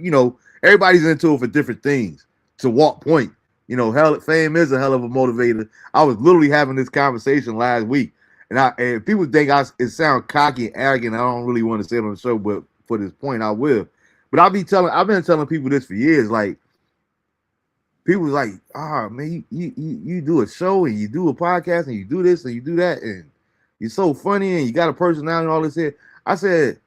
everybody's into it for different things. To what point? Fame is a hell of a motivator. I was literally having this conversation last week, and people think it sounds cocky and arrogant. I don't really want to say it on the show, but for this point, I will. But I've been telling people this for years. Like, people like, man, you do a show and you do a podcast and you do this and you do that and you're so funny and you got a personality and all this here. I said,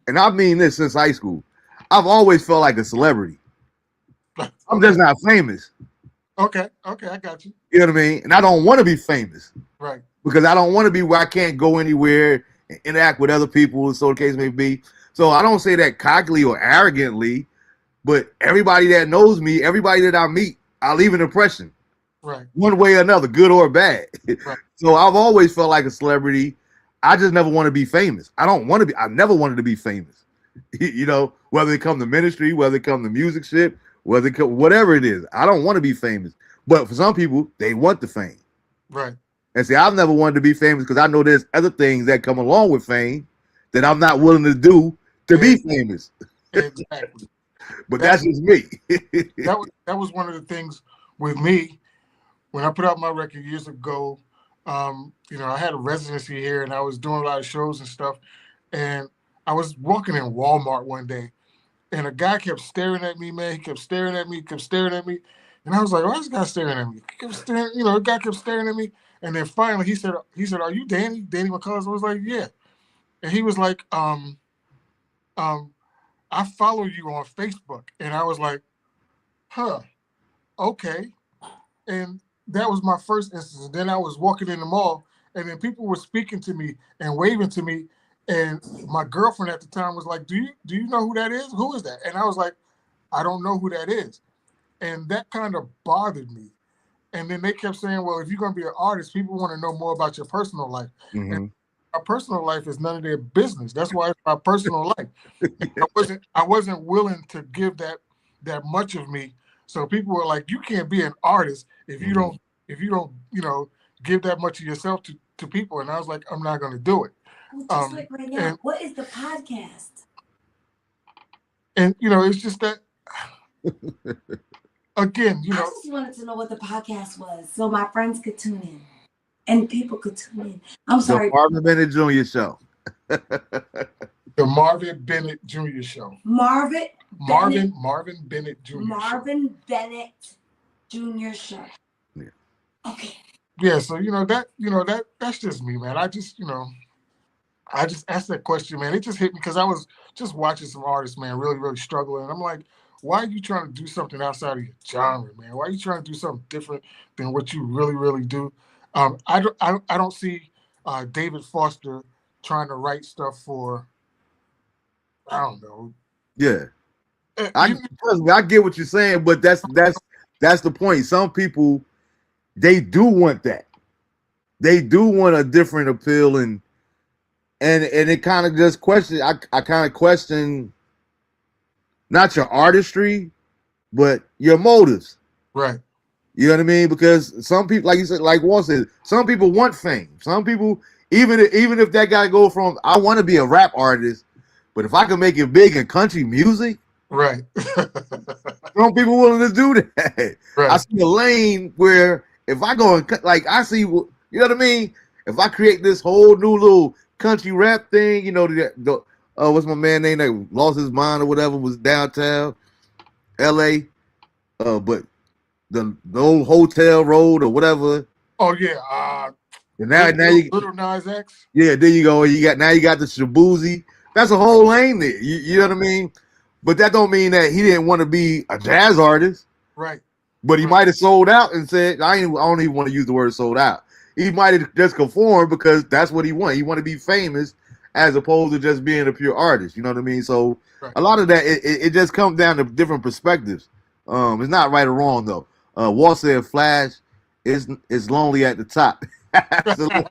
and I mean this since high school, I've always felt like a celebrity. I'm just not famous. Okay, I got you. You know what I mean? And I don't want to be famous. Right. Because I don't want to be where I can't go anywhere and interact with other people, so the case may be. So I don't say that cockily or arrogantly, but everybody that knows me, everybody that I meet, I leave an impression. Right. One way or another, good or bad. Right. So I've always felt like a celebrity. I just never want to be famous. I never wanted to be famous. Whether it come to ministry, whether it come to music shit, whatever it is. I don't want to be famous. But for some people, they want the fame. Right. And see, I've never wanted to be famous because I know there's other things that come along with fame that I'm not willing to do to be famous. Exactly. But that's just me. that was one of the things with me when I put out my record years ago. I had a residency here and I was doing a lot of shows and stuff. And I was walking in Walmart one day and a guy kept staring at me, man. He kept staring at me, kept staring at me. And I was like, why is this guy staring at me? He kept staring, the guy kept staring at me. And then finally he said, are you Danny? Danny McCullers? I was like, yeah. And he was like, I follow you on Facebook. And I was like, huh, okay. And that was my first instance. And then I was walking in the mall and then people were speaking to me and waving to me. And my girlfriend at the time was like, do you know who that is? Who is that? And I was like, I don't know who that is. And that kind of bothered me. And then they kept saying, well, if you're going to be an artist, people want to know more about your personal life. Mm-hmm. And my personal life is none of their business. That's why it's my personal life. I wasn't willing to give that much of me. So people were like, you can't be an artist if you don't give that much of yourself to people. And I was like, I'm not going to do it. Well, just like right now, what is the podcast? And it's just that again, I just wanted to know what the podcast was so my friends could tune in and people could tune in. I'm sorry. The Marvin Bennett Jr. Show. The Marvin Bennett Jr. Show. Marvin Bennett Jr. Marvin Bennett Jr. Show. Yeah. Okay. Yeah, so that's just me, man. I just asked that question, man. It just hit me because I was just watching some artists, man, really, really struggling. And I'm like, why are you trying to do something outside of your genre, man? Why are you trying to do something different than what you really, really do? I don't see David Foster trying to write stuff for, I don't know. Yeah. I get what you're saying, but that's the point. Some people, they do want that. They do want a different appeal, and it kind of just question. I kind of question not your artistry, but your motives. Right. You know what I mean? Because some people, like you said, like Walt said, some people want fame. Some people, even if that guy go from, I want to be a rap artist, but if I can make it big in country music, right. some people willing to do that. Right. I see a lane where if I go and I see, you know what I mean? If I create this whole new little country rap thing, what's my man name that lost his mind or whatever, was downtown L.A. But the old Hotel Road or whatever. Oh yeah. And now you Little Nas X. Yeah, there you go. You got the Shabuzi. That's a whole lane there. You know what I mean? But that don't mean that he didn't want to be a jazz artist. Right. But he might have sold out and said, I don't even want to use the word sold out. He might have just conformed because that's what he wanted. He wanted to be famous as opposed to just being a pure artist. You know what I mean? So a lot of that, it just comes down to different perspectives. It's not right or wrong, though. Walt said Flash is lonely at the top. Absolutely.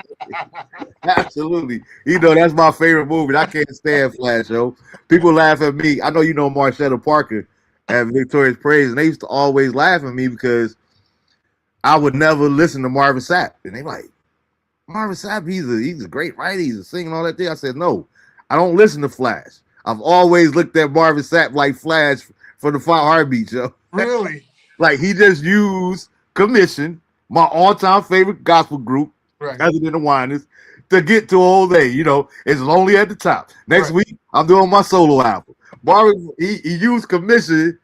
Absolutely. That's my favorite movie. I can't stand Flash, yo. People laugh at me. I know you know Marshetta Parker at Victoria's Praise, and they used to always laugh at me because I would never listen to Marvin Sapp. And they like, Marvin Sapp, he's a great writer, he's a singer, all that thing. I said, no, I don't listen to Flash. I've always looked at Marvin Sapp like Flash for the 5 Heartbeats, yo. Really? Like he just used Commission, my all-time favorite gospel group, other than the Winans, to get to old age. It's lonely at the top. Next week, I'm doing my solo album. Marvin, he used Commission,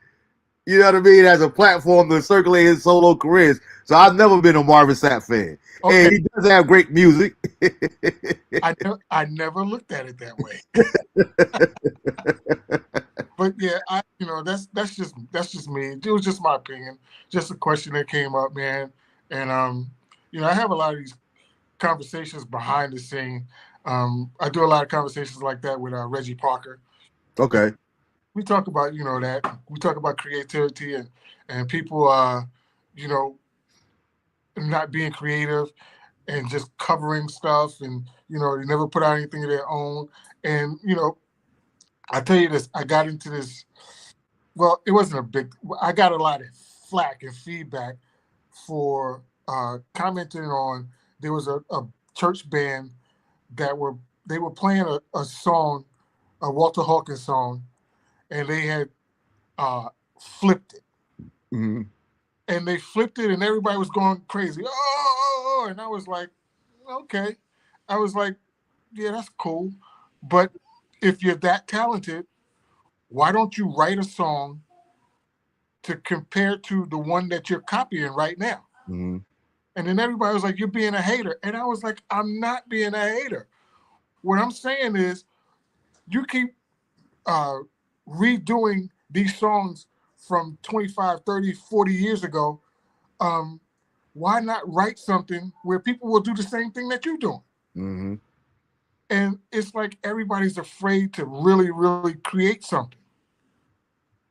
you know what I mean, as a platform to circulate his solo careers. So I've never been a Marvin Sapp fan. Okay. And he does have great music. I never looked at it that way. But yeah, that's just me. It was just my opinion. Just a question that came up, man. And I have a lot of these conversations behind the scene. I do a lot of conversations like that with Reggie Parker. Okay. We talk about that. We talk about creativity and people not being creative and just covering stuff, and they never put out anything of their own. And I tell you this, I got into this. Well, it wasn't I got a lot of flack and feedback for commenting on there was a church band that they were playing a song, a Walter Hawkins song, and they had flipped it. Mm-hmm. And they flipped it, and everybody was going crazy. Oh, and I was like, okay. I was like, yeah, that's cool. But if you're that talented, why don't you write a song to compare to the one that you're copying right now? Mm-hmm. And then everybody was like, you're being a hater. And I was like, I'm not being a hater. What I'm saying is, you keep uh, redoing these songs from 25, 30, 40 years ago. Why not write something where people will do the same thing that you're doing? Mm-hmm. And it's like everybody's afraid to really, really create something.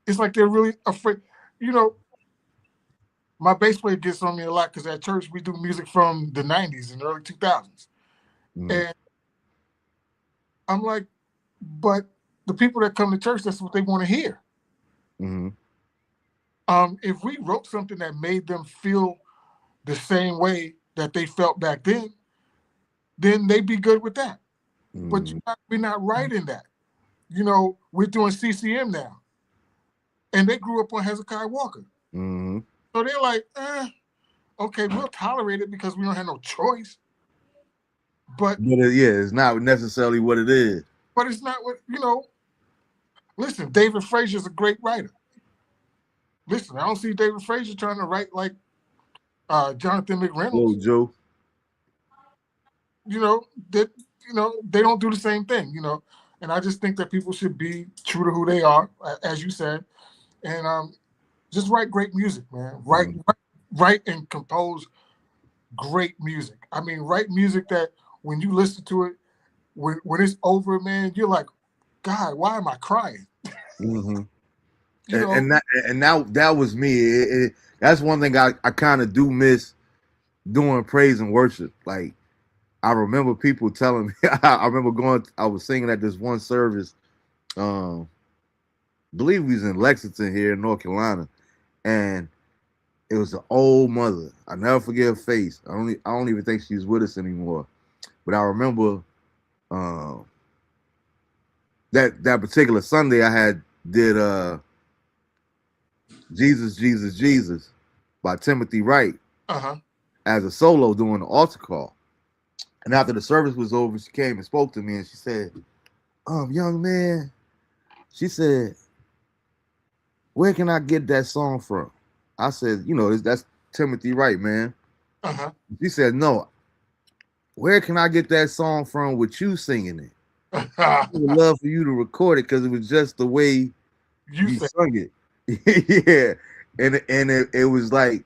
It's like they're really afraid. You know, my bass player gets on me a lot because at church we do music from the 90s and early 2000s. Mm-hmm. And I'm like, but the people that come to church, that's what they want to hear. Mm-hmm. If we wrote something that made them feel the same way that they felt back then they'd be good with that. But we're not writing that. You know, we're doing CCM now. And they grew up on Hezekiah Walker. Mm-hmm. So they're like, okay, we'll tolerate it because we don't have no choice. But it's not necessarily what it is. But it's not what, listen, David Frazier's a great writer. Listen, I don't see David Frazier trying to write like Jonathan McReynolds. Oh, Joe. They don't do the same thing, and I just think that people should be true to who they are, as you said, and just write great music, man. Write and compose great music. I mean, write music that when you listen to it, when it's over, man, you're like, God, why am I crying? Mm-hmm. That was me. That's one thing I kind of do miss doing praise and worship. Like, I remember people telling me, I remember I was singing at this one service. I believe we was in Lexington here in North Carolina, and it was an old mother. I never forget her face. I don't even think she's with us anymore. But I remember that particular Sunday I did Jesus, Jesus, Jesus by Timothy Wright as a solo doing the altar call. And after the service was over, she came and spoke to me and she said, young man, she said, where can I get that song from? I said, that's Timothy Wright, man. She said, no, where can I get that song from with you singing it? I would love for you to record it because it was just the way you sung it. Yeah. And it was like,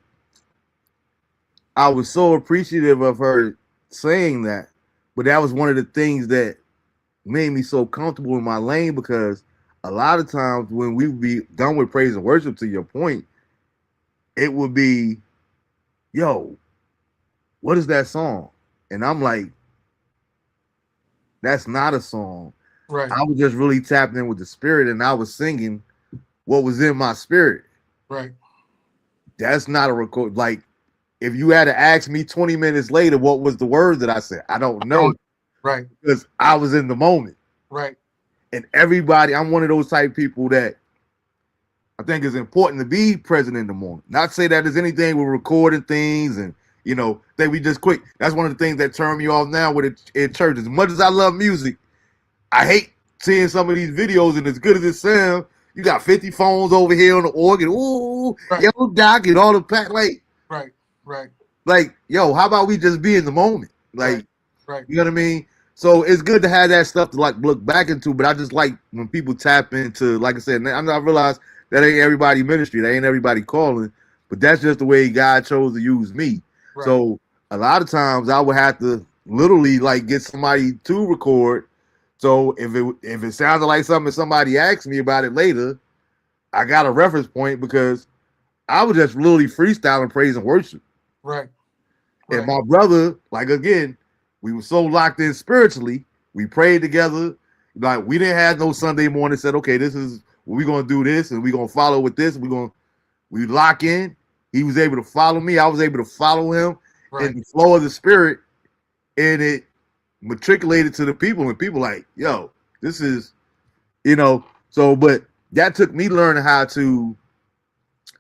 I was so appreciative of her saying that, but that was one of the things that made me so comfortable in my lane, because a lot of times when we would be done with praise and worship, to your point, it would be, yo, what is that song? And I'm like, that's not a song. Right. I was just really tapped in with the spirit, and I was singing what was in my spirit. Right. That's not a record. Like, if you had to ask me 20 minutes later what was the word that I said, I don't know. Right. Because I was in the moment. Right. And everybody, I'm one of those type of people that I think it's important to be present in the moment. Not say that there's anything with recording things and, that we just quick. That's one of the things that turn me off now with it in church. As much as I love music, I hate seeing some of these videos, and as good as it sounds, you got 50 phones over here on the organ. Ooh, right. Yo, Doc, and all the pack. Like, right. Like, yo, how about we just be in the moment? Like, right. You know what I mean? So it's good to have that stuff to like look back into, but I just like when people tap into, like I said, I realize that ain't everybody ministry, that ain't everybody calling, but that's just the way God chose to use me. Right. So a lot of times I would have to literally like get somebody to record. So if it sounded like something somebody asked me about it later, I got a reference point, because I was just literally freestyling praise and worship. Right. And my brother, like, again, we were so locked in spiritually. We prayed together. Like, we didn't have no Sunday morning said, okay, this is we're gonna do this and we're gonna follow with this. We lock in. He was able to follow me. I was able to follow him. Right. And the flow of the spirit and it matriculated to the people, and people like, yo, this is, you know. So, but that took me learning how to,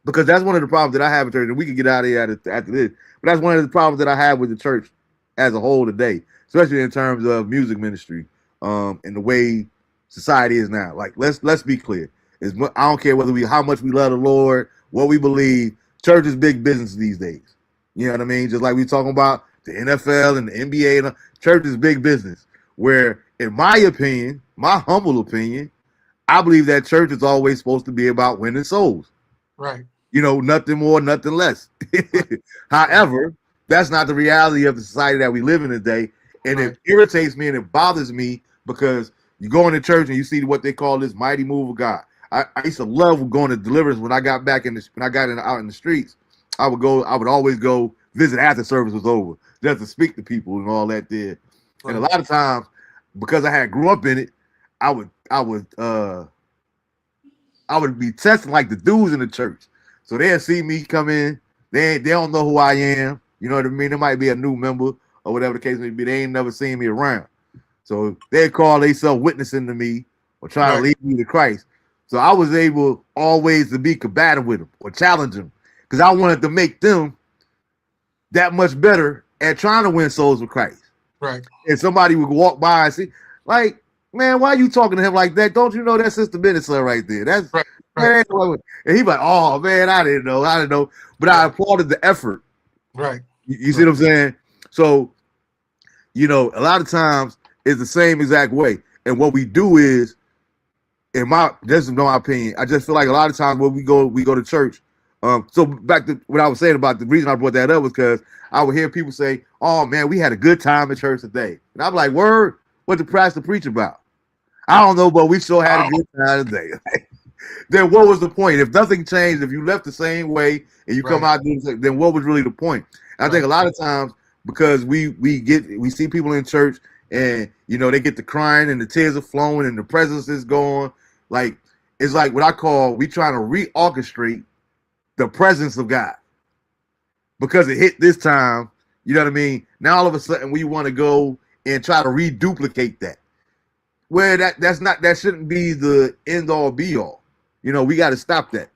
because that's one of the problems that I have in church, and we can get out of here after this. But that's one of the problems that I have with the church as a whole today, especially in terms of music ministry, and the way society is now. Like, let's be clear. I don't care whether how much we love the Lord, what we believe. Church is big business these days. You know what I mean? Just like we talking about the NFL and the NBA, and church is big business. Where, in my opinion, my humble opinion, I believe that church is always supposed to be about winning souls. Right. You know, nothing more, nothing less. However, that's not the reality of the society that we live in today. And it irritates me and it bothers me because you go into church and you see what they call this mighty move of God. I used to love going to deliverance when I got back out in the streets. I would always go visit after service was over, just to speak to people and all that there. And a lot of times, because I had grew up in it, I would be testing like the dudes in the church. So they'll see me come in, they don't know who I am. You know what I mean? There might be a new member or whatever the case may be. They ain't never seen me around. So they call themselves witnessing to me or trying to lead me to Christ. So I was able always to be combative with them or challenge them because I wanted to make them that much better at trying to win souls with Christ. Right. And somebody would walk by and see, like, man, why are you talking to him like that? Don't you know that's Sister Bennett son right there? That's right. Man. And he's like, oh man, I didn't know. But I applauded the effort. Right. You see what I'm saying? So, you know, a lot of times it's the same exact way. And what we do is, this is my opinion, I just feel like a lot of times when we go to church. So back to what I was saying about the reason I brought that up was because I would hear people say, oh man, we had a good time at church today. And I'm like, word, what the pastor preach about? I don't know, but we sure had a good time today. Then what was the point? If nothing changed, if you left the same way and you come out, then what was really the point? I think a lot of times because we see people in church and, you know, they get to crying and the tears are flowing and the presence is going. Like, it's like what I call, we trying to reorchestrate the presence of God because it hit this time. You know what I mean? Now all of a sudden we want to go and try to reduplicate that. Where that shouldn't be the end all be all. You know, we got to stop that.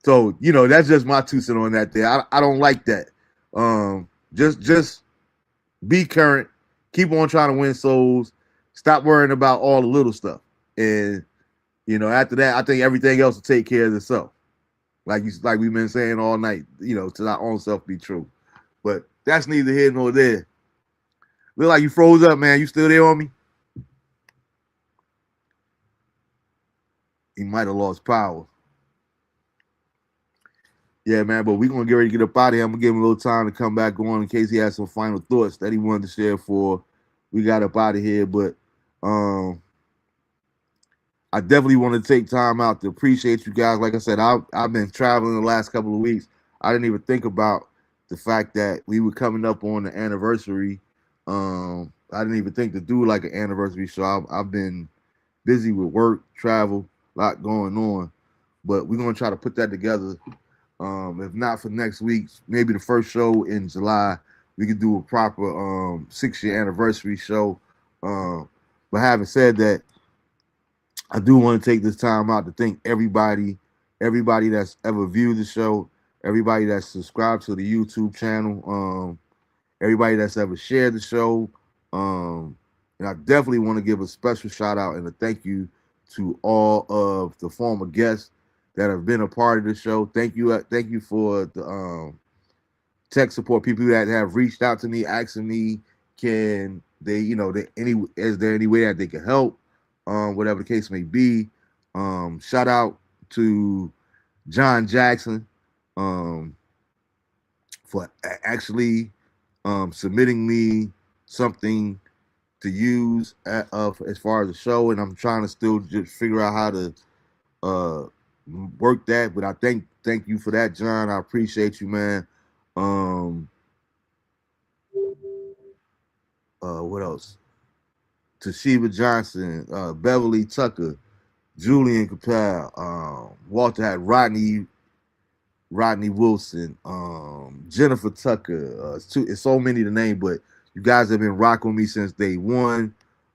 So, you know, that's just my 2 cents on that there. I don't like that. Just be current, keep on trying to win souls, stop worrying about all the little stuff. And, you know, after that, I think everything else will take care of itself. Like we've been saying all night, you know, to our own self be true. But that's neither here nor there. Look like you froze up, man. You still there on me? He might have lost power. Yeah, man, but we're going to get ready to get up out of here. I'm going to give him a little time to come back on in case he has some final thoughts that he wanted to share for we got up out of here. But I definitely want to take time out to appreciate you guys. Like I said, I've been traveling the last couple of weeks. I didn't even think about the fact that we were coming up on the anniversary. I didn't even think to do like an anniversary show. I've been busy with work, travel, a lot going on. But we're going to try to put that together. If not for next week, maybe the first show in July, we could do a proper 6-year anniversary show. But having said that, I do want to take this time out to thank everybody that's ever viewed the show, everybody that's subscribed to the YouTube channel, everybody that's ever shared the show. And I definitely want to give a special shout out and a thank you to all of the former guests that have been a part of the show. Thank you for the tech support, people that have reached out to me asking me, can they, you know, is there any way that they can help? Whatever the case may be. Shout out to John Jackson for actually submitting me something to use as far as the show, and I'm trying to still just figure out how to work that. But I thank you for that, John. I appreciate you, man. What else? Toshiba Johnson, Beverly Tucker, Julian Capel, Walter had Rodney Rodney Wilson, Jennifer Tucker. It's so many to name, but you guys have been rocking with me since day one,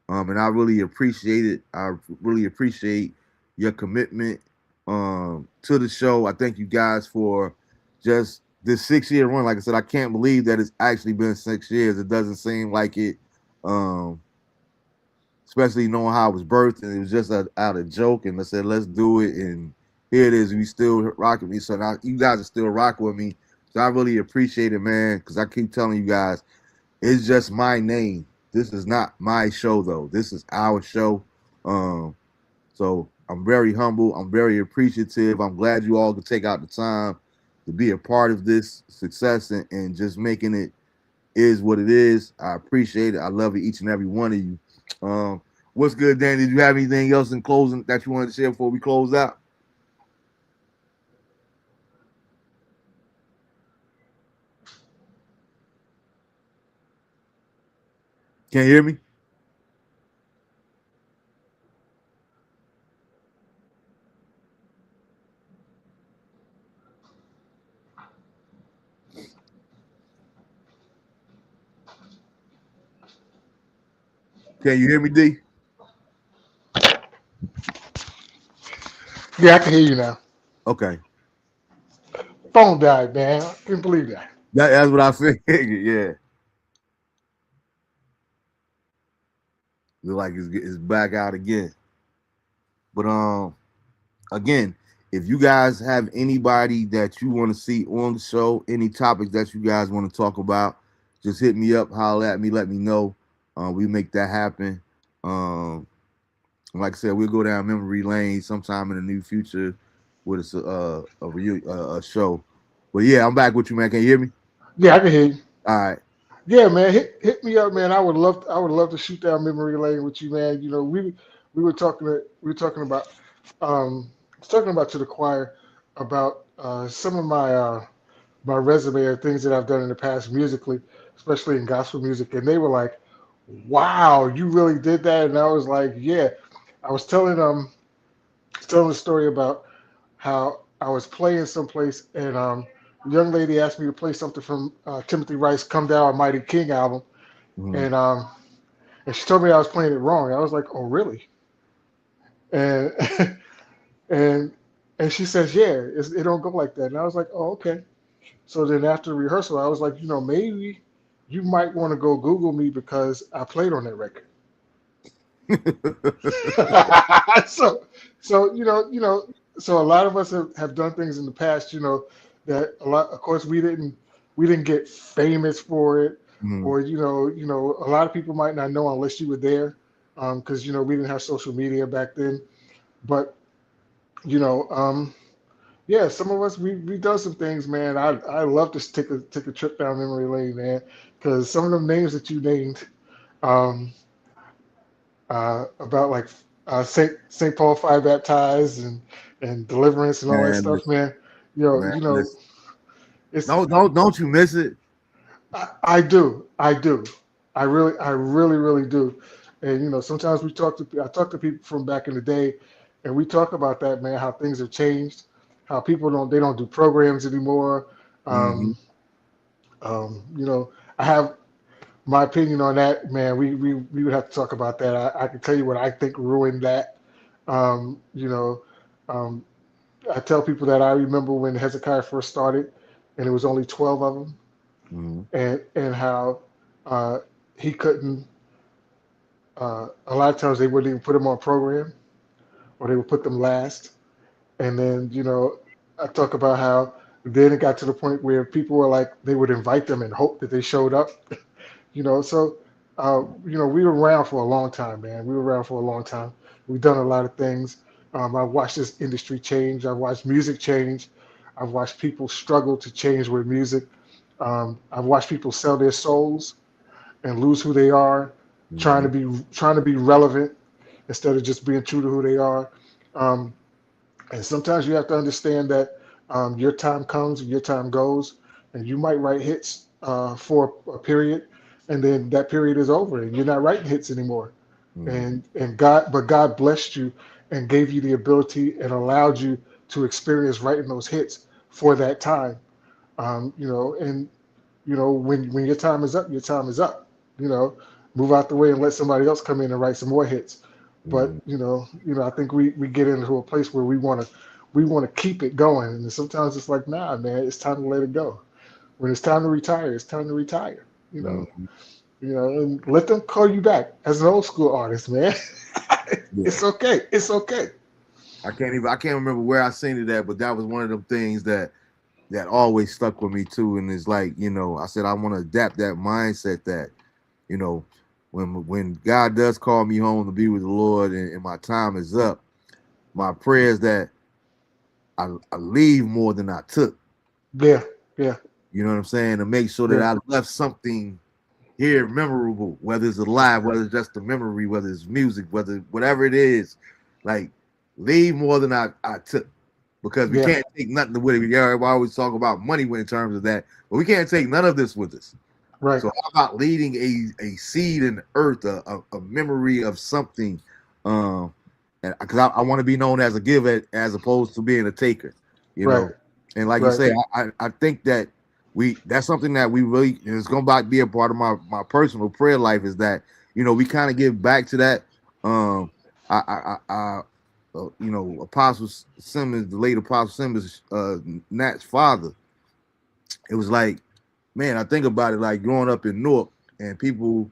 and I really appreciate it. I really appreciate your commitment to the show. I thank you guys for just this 6 year run. Like I said, I can't believe that it's actually been 6 years. It doesn't seem like it. Um, Especially knowing how it was birthed, and it was just out of joke. And I said, let's do it, and here it is. We still rocking me, so now you guys are still rocking with me. So I really appreciate it, man. Because I keep telling you guys, it's just my name. This is not my show, though. This is our show. Um, so I'm very humble. I'm very appreciative. I'm glad you all could take out the time to be a part of this success and just making it is what it is. I appreciate it. I love it, each and every one of you. What's good, Dan? Did you have anything else in closing that you wanted to share before we close out? Can you hear me? Can you hear me, D? Yeah, I can hear you now. Okay. Phone died, man. I couldn't believe that. That's what I figured. Yeah. Look like it's back out again. But again, if you guys have anybody that you want to see on the show, any topics that you guys want to talk about, just hit me up, holler at me, let me know. We make that happen. Um, like I said, we'll go down memory lane sometime in the near future with a show. But yeah, I'm back with you, man. Can you hear me? Yeah, I can hear you. All right. Yeah, man, hit me up, man. I would love to shoot down memory lane with you, man. You know, we were talking about talking about to the choir about some of my resume or things that I've done in the past musically, especially in gospel music, and they were like, "Wow, you really did that?" And I was like, "Yeah." I was telling a story about how I was playing someplace, and a young lady asked me to play something from Timothy Rice' "Come Thou Almighty King" album, Mhm. and and she told me I was playing it wrong. I was like, "Oh, really?" And and and she says, "Yeah, it don't go like that." And I was like, "Oh, okay." So then after rehearsal, I was like, maybe you might want to go Google me because I played on that record. so so a lot of us have done things in the past, that a lot. Of course, we didn't get famous for it, Mhm. or a lot of people might not know unless you were there, because we didn't have social media back then. But you know, yeah, some of us we done some things, man. I love to take a trip down memory lane, man, because some of them names that you named, um, about like Saint Paul Fire Baptized and Deliverance and all that Man, stuff, man. man, listen. It's Don't you miss it? I do, I really do. And sometimes I talk to people from back in the day, and we talk about that, man, how things have changed, how people don't do programs anymore. Hmm. Um, I have my opinion on that, man. We would have to talk about that. I can tell you what I think ruined that. Um, you know, um, I tell people that I remember when Hezekiah first started, and it was only 12 of them, Hmm. and how uh, he couldn't. A lot of times they wouldn't even put him on program, or they would put them last. And then I talk about how then it got to the point where people were like they would invite them and hope that they showed up. So we were around for a long time, man. We were around for a long time. We've done a lot of things. I've watched this industry change. I've watched music change. I've watched people struggle to change with music. I've watched people sell their souls and lose who they are, trying to Hmm. be relevant instead of just being true to who they are. Um, and sometimes you have to understand that your time comes and your time goes, and you might write hits for a period, and then that period is over, and you're not writing hits anymore. Hmm. But God blessed you and gave you the ability and allowed you to experience writing those hits for that time. And when your time is up, your time is up. You know, move out the way and let somebody else come in and write some more hits. But Mhm. I think we get into a place where we want to keep it going, and sometimes it's like, nah, man, it's time to let it go. When it's time to retire, it's time to retire. You know, Mhm. and let them call you back as an old school artist, man. Yeah. It's okay. It's okay. I can't remember where I seen it at, but that was one of them things that always stuck with me too. And it's like, I said I want to adapt that mindset that, you know, when God does call me home to be with the Lord and my time is up, my prayer is that I leave more than I took. Yeah, yeah, You know what I'm saying? To make sure that yeah, I left something here memorable, whether it's alive, whether it's just a memory, whether it's music, whatever it is, like leave more than I took. Because we yeah. can't take nothing with it. We always talk about money in terms of that, but we can't take none of this with us. Right, So how about leading a seed in the earth, a memory of something, um, and because I want to be known as a giver as opposed to being a taker, you right, know. And like you right. say, I think that that's something that we really is going to be a part of my personal prayer life is that we kind of get back to that. Apostle Simmons, the late Apostle Simmons, Nat's father. It was like, man, I think about it like growing up in Newark and people,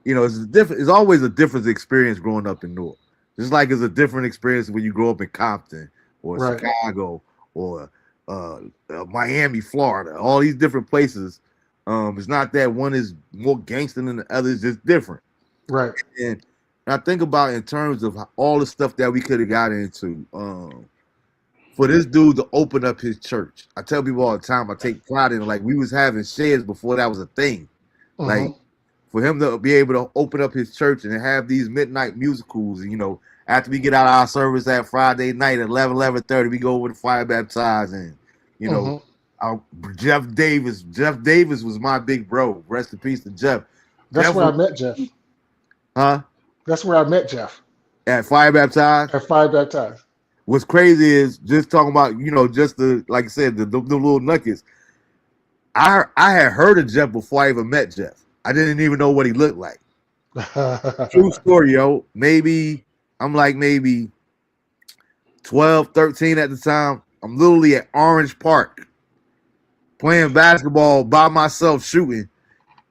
it's different. It's always a different experience growing up in Newark. Just like it's a different experience when you grow up in Compton or Right, Chicago or Miami, Florida. All these different places. It's not that one is more gangster than the other. It's just different. right. And I think about in terms of all the stuff that we could have got into. For this dude to open up his church. I tell people all the time, I take pride in it. Like we was having shares before that was a thing. Like Mm-hmm. for him to be able to open up his church and have these midnight musicals, and after we get out of our service that Friday night at 11:30, we go over to fire baptize and you know, Mm-hmm. our Jeff Davis. Jeff Davis was my big bro. Rest in peace to Jeff. That's Jeff where was, I met Jeff. huh? That's where I met Jeff At fire baptize. at Five Baptized. What's crazy is just talking about, just the like I said, the little nuggets. I had heard of Jeff before I even met Jeff. I didn't even know what he looked like. True story, yo. I'm like maybe 12, 13 at the time. I'm literally at Orange Park playing basketball by myself shooting.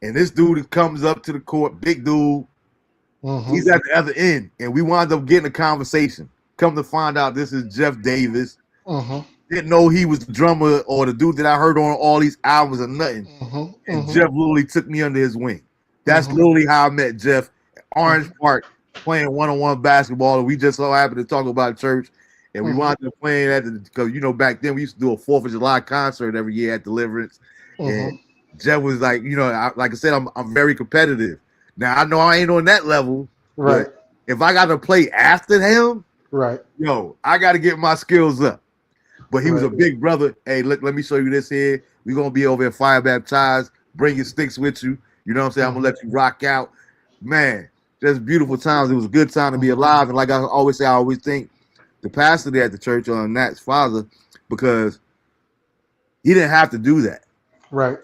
And this dude comes up to the court, big dude. Mm-hmm. He's at the other end. And we wound up getting a conversation. Come to find out this is Jeff Davis. Mm-hmm. Didn't know he was the drummer or the dude that I heard on all these albums or nothing. Mm-hmm. And Mm-hmm. Jeff literally took me under his wing. That's Mm-hmm. literally how I met Jeff at Orange Mm-hmm. Park playing one-on-one basketball. And we just so happened to talk about church. And we Mm-hmm. wound up playing because back then we used to do a 4th of July concert every year at Deliverance. And Mm-hmm. Jeff was like, like I said, I'm very competitive. Now I know I ain't on that level, Right, but if I got to play after him, right, I got to get my skills up. But he was right. a big brother. Hey, look, let me show you this here. We're going to be over at Fire Baptized. Bring your sticks with you. You know what I'm saying? I'm going to let you rock out. Man, just beautiful times. It was a good time to be Mm-hmm. alive. And like I always say, I always think the pastor there at the church on Nat's father, because he didn't have to do that. Right,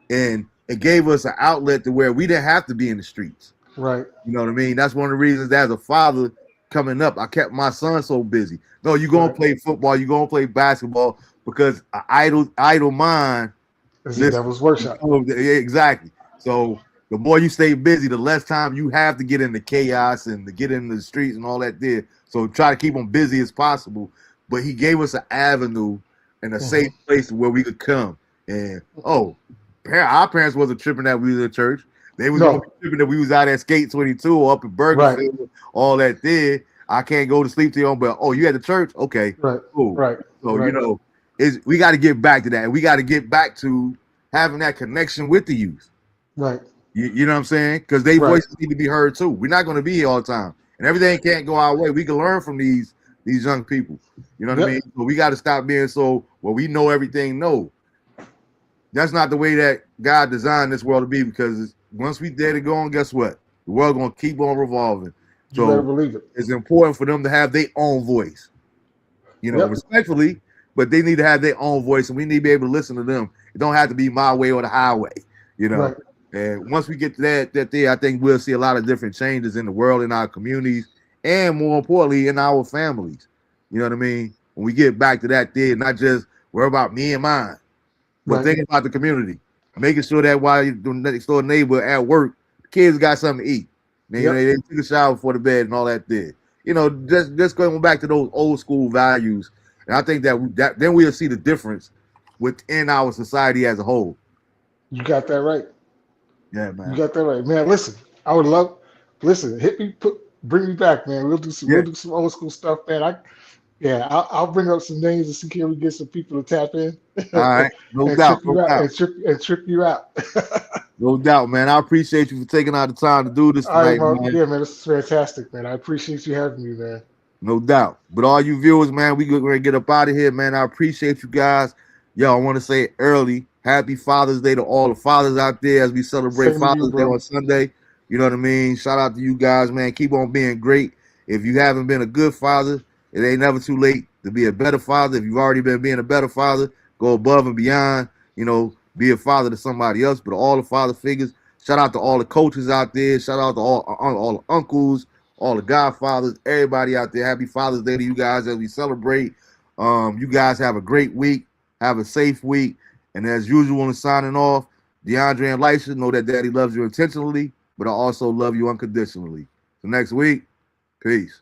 And it gave us an outlet to where we didn't have to be in the streets. right. You know what I mean? That's one of the reasons that as a father coming up, I kept my son so busy. No, you're gonna Right. play football, you're gonna play basketball because an idle mind. It's the Listen, devil's workshop. yeah, exactly. So the more you stay busy, the less time you have to get into chaos and to get into the streets and all that there. So try to keep them busy as possible. But he gave us an avenue and a Mm-hmm. safe place where we could come. And our parents wasn't tripping that we was in church. They was gonna No. be tripping that we was out at Skate 22 or up in Right, Burgerfield, all that there. I can't go to sleep till on, but you at the church? Okay, right, cool. right, So right, we got to get back to that. And we got to get back to having that connection with the youth. right, You know what I'm saying? Because their right. voices need to be heard too. We're not going to be here all the time, and everything can't go our way. We can learn from these young people. You know what I Yep. mean? But we got to stop being we know everything. No, that's not the way that God designed this world to be. Because once we dead and gone, guess what? The world gonna keep on revolving. You better So believe it. it's important for them to have their own voice. Yep. Respectfully, but they need to have their own voice, and we need to be able to listen to them. It don't have to be my way or the highway, you know. Right. And once we get to that there, I think we'll see a lot of different changes in the world, in our communities, and more importantly, in our families. You know what I mean? When we get back to that there, not just worry about me and mine, but Right. think about the community, making sure that while the next door neighbor at work, the kids got something to eat. They took a shower before the bed and all that there. You know, just going back to those old school values. And I think that then we'll see the difference within our society as a whole. You got that right. Yeah, You man. got that right, man. Listen, I would love. Listen, bring me back, man. We'll do some old school stuff, man. I'll bring up some names and see can we get some people to tap in All right. No and doubt. trip No you out doubt. and trip you out. No doubt, man. I appreciate you for taking out the time to do this All right, tonight, Mark. man. Yeah, man, this is fantastic, man. I appreciate you having me, man. No doubt. But all you viewers, man, we going to get up out of here, man. I appreciate you guys. Yo, I want to say early, happy Father's Day to all the fathers out there as we celebrate Same to you, Father's Day bro. on Sunday. You know what I mean? Shout out to you guys, man. Keep on being great. If you haven't been a good father, it ain't never too late to be a better father. If you've already been being a better father, go above and beyond, you know, be a father to somebody else. But all the father figures, shout out to all the coaches out there. Shout out to all the uncles, all the godfathers, everybody out there. Happy Father's Day to you guys as we celebrate. You guys have a great week. Have a safe week. And as usual, in signing off, DeAndre and Lisha, know that Daddy loves you intentionally, but I also love you unconditionally. So next week, peace.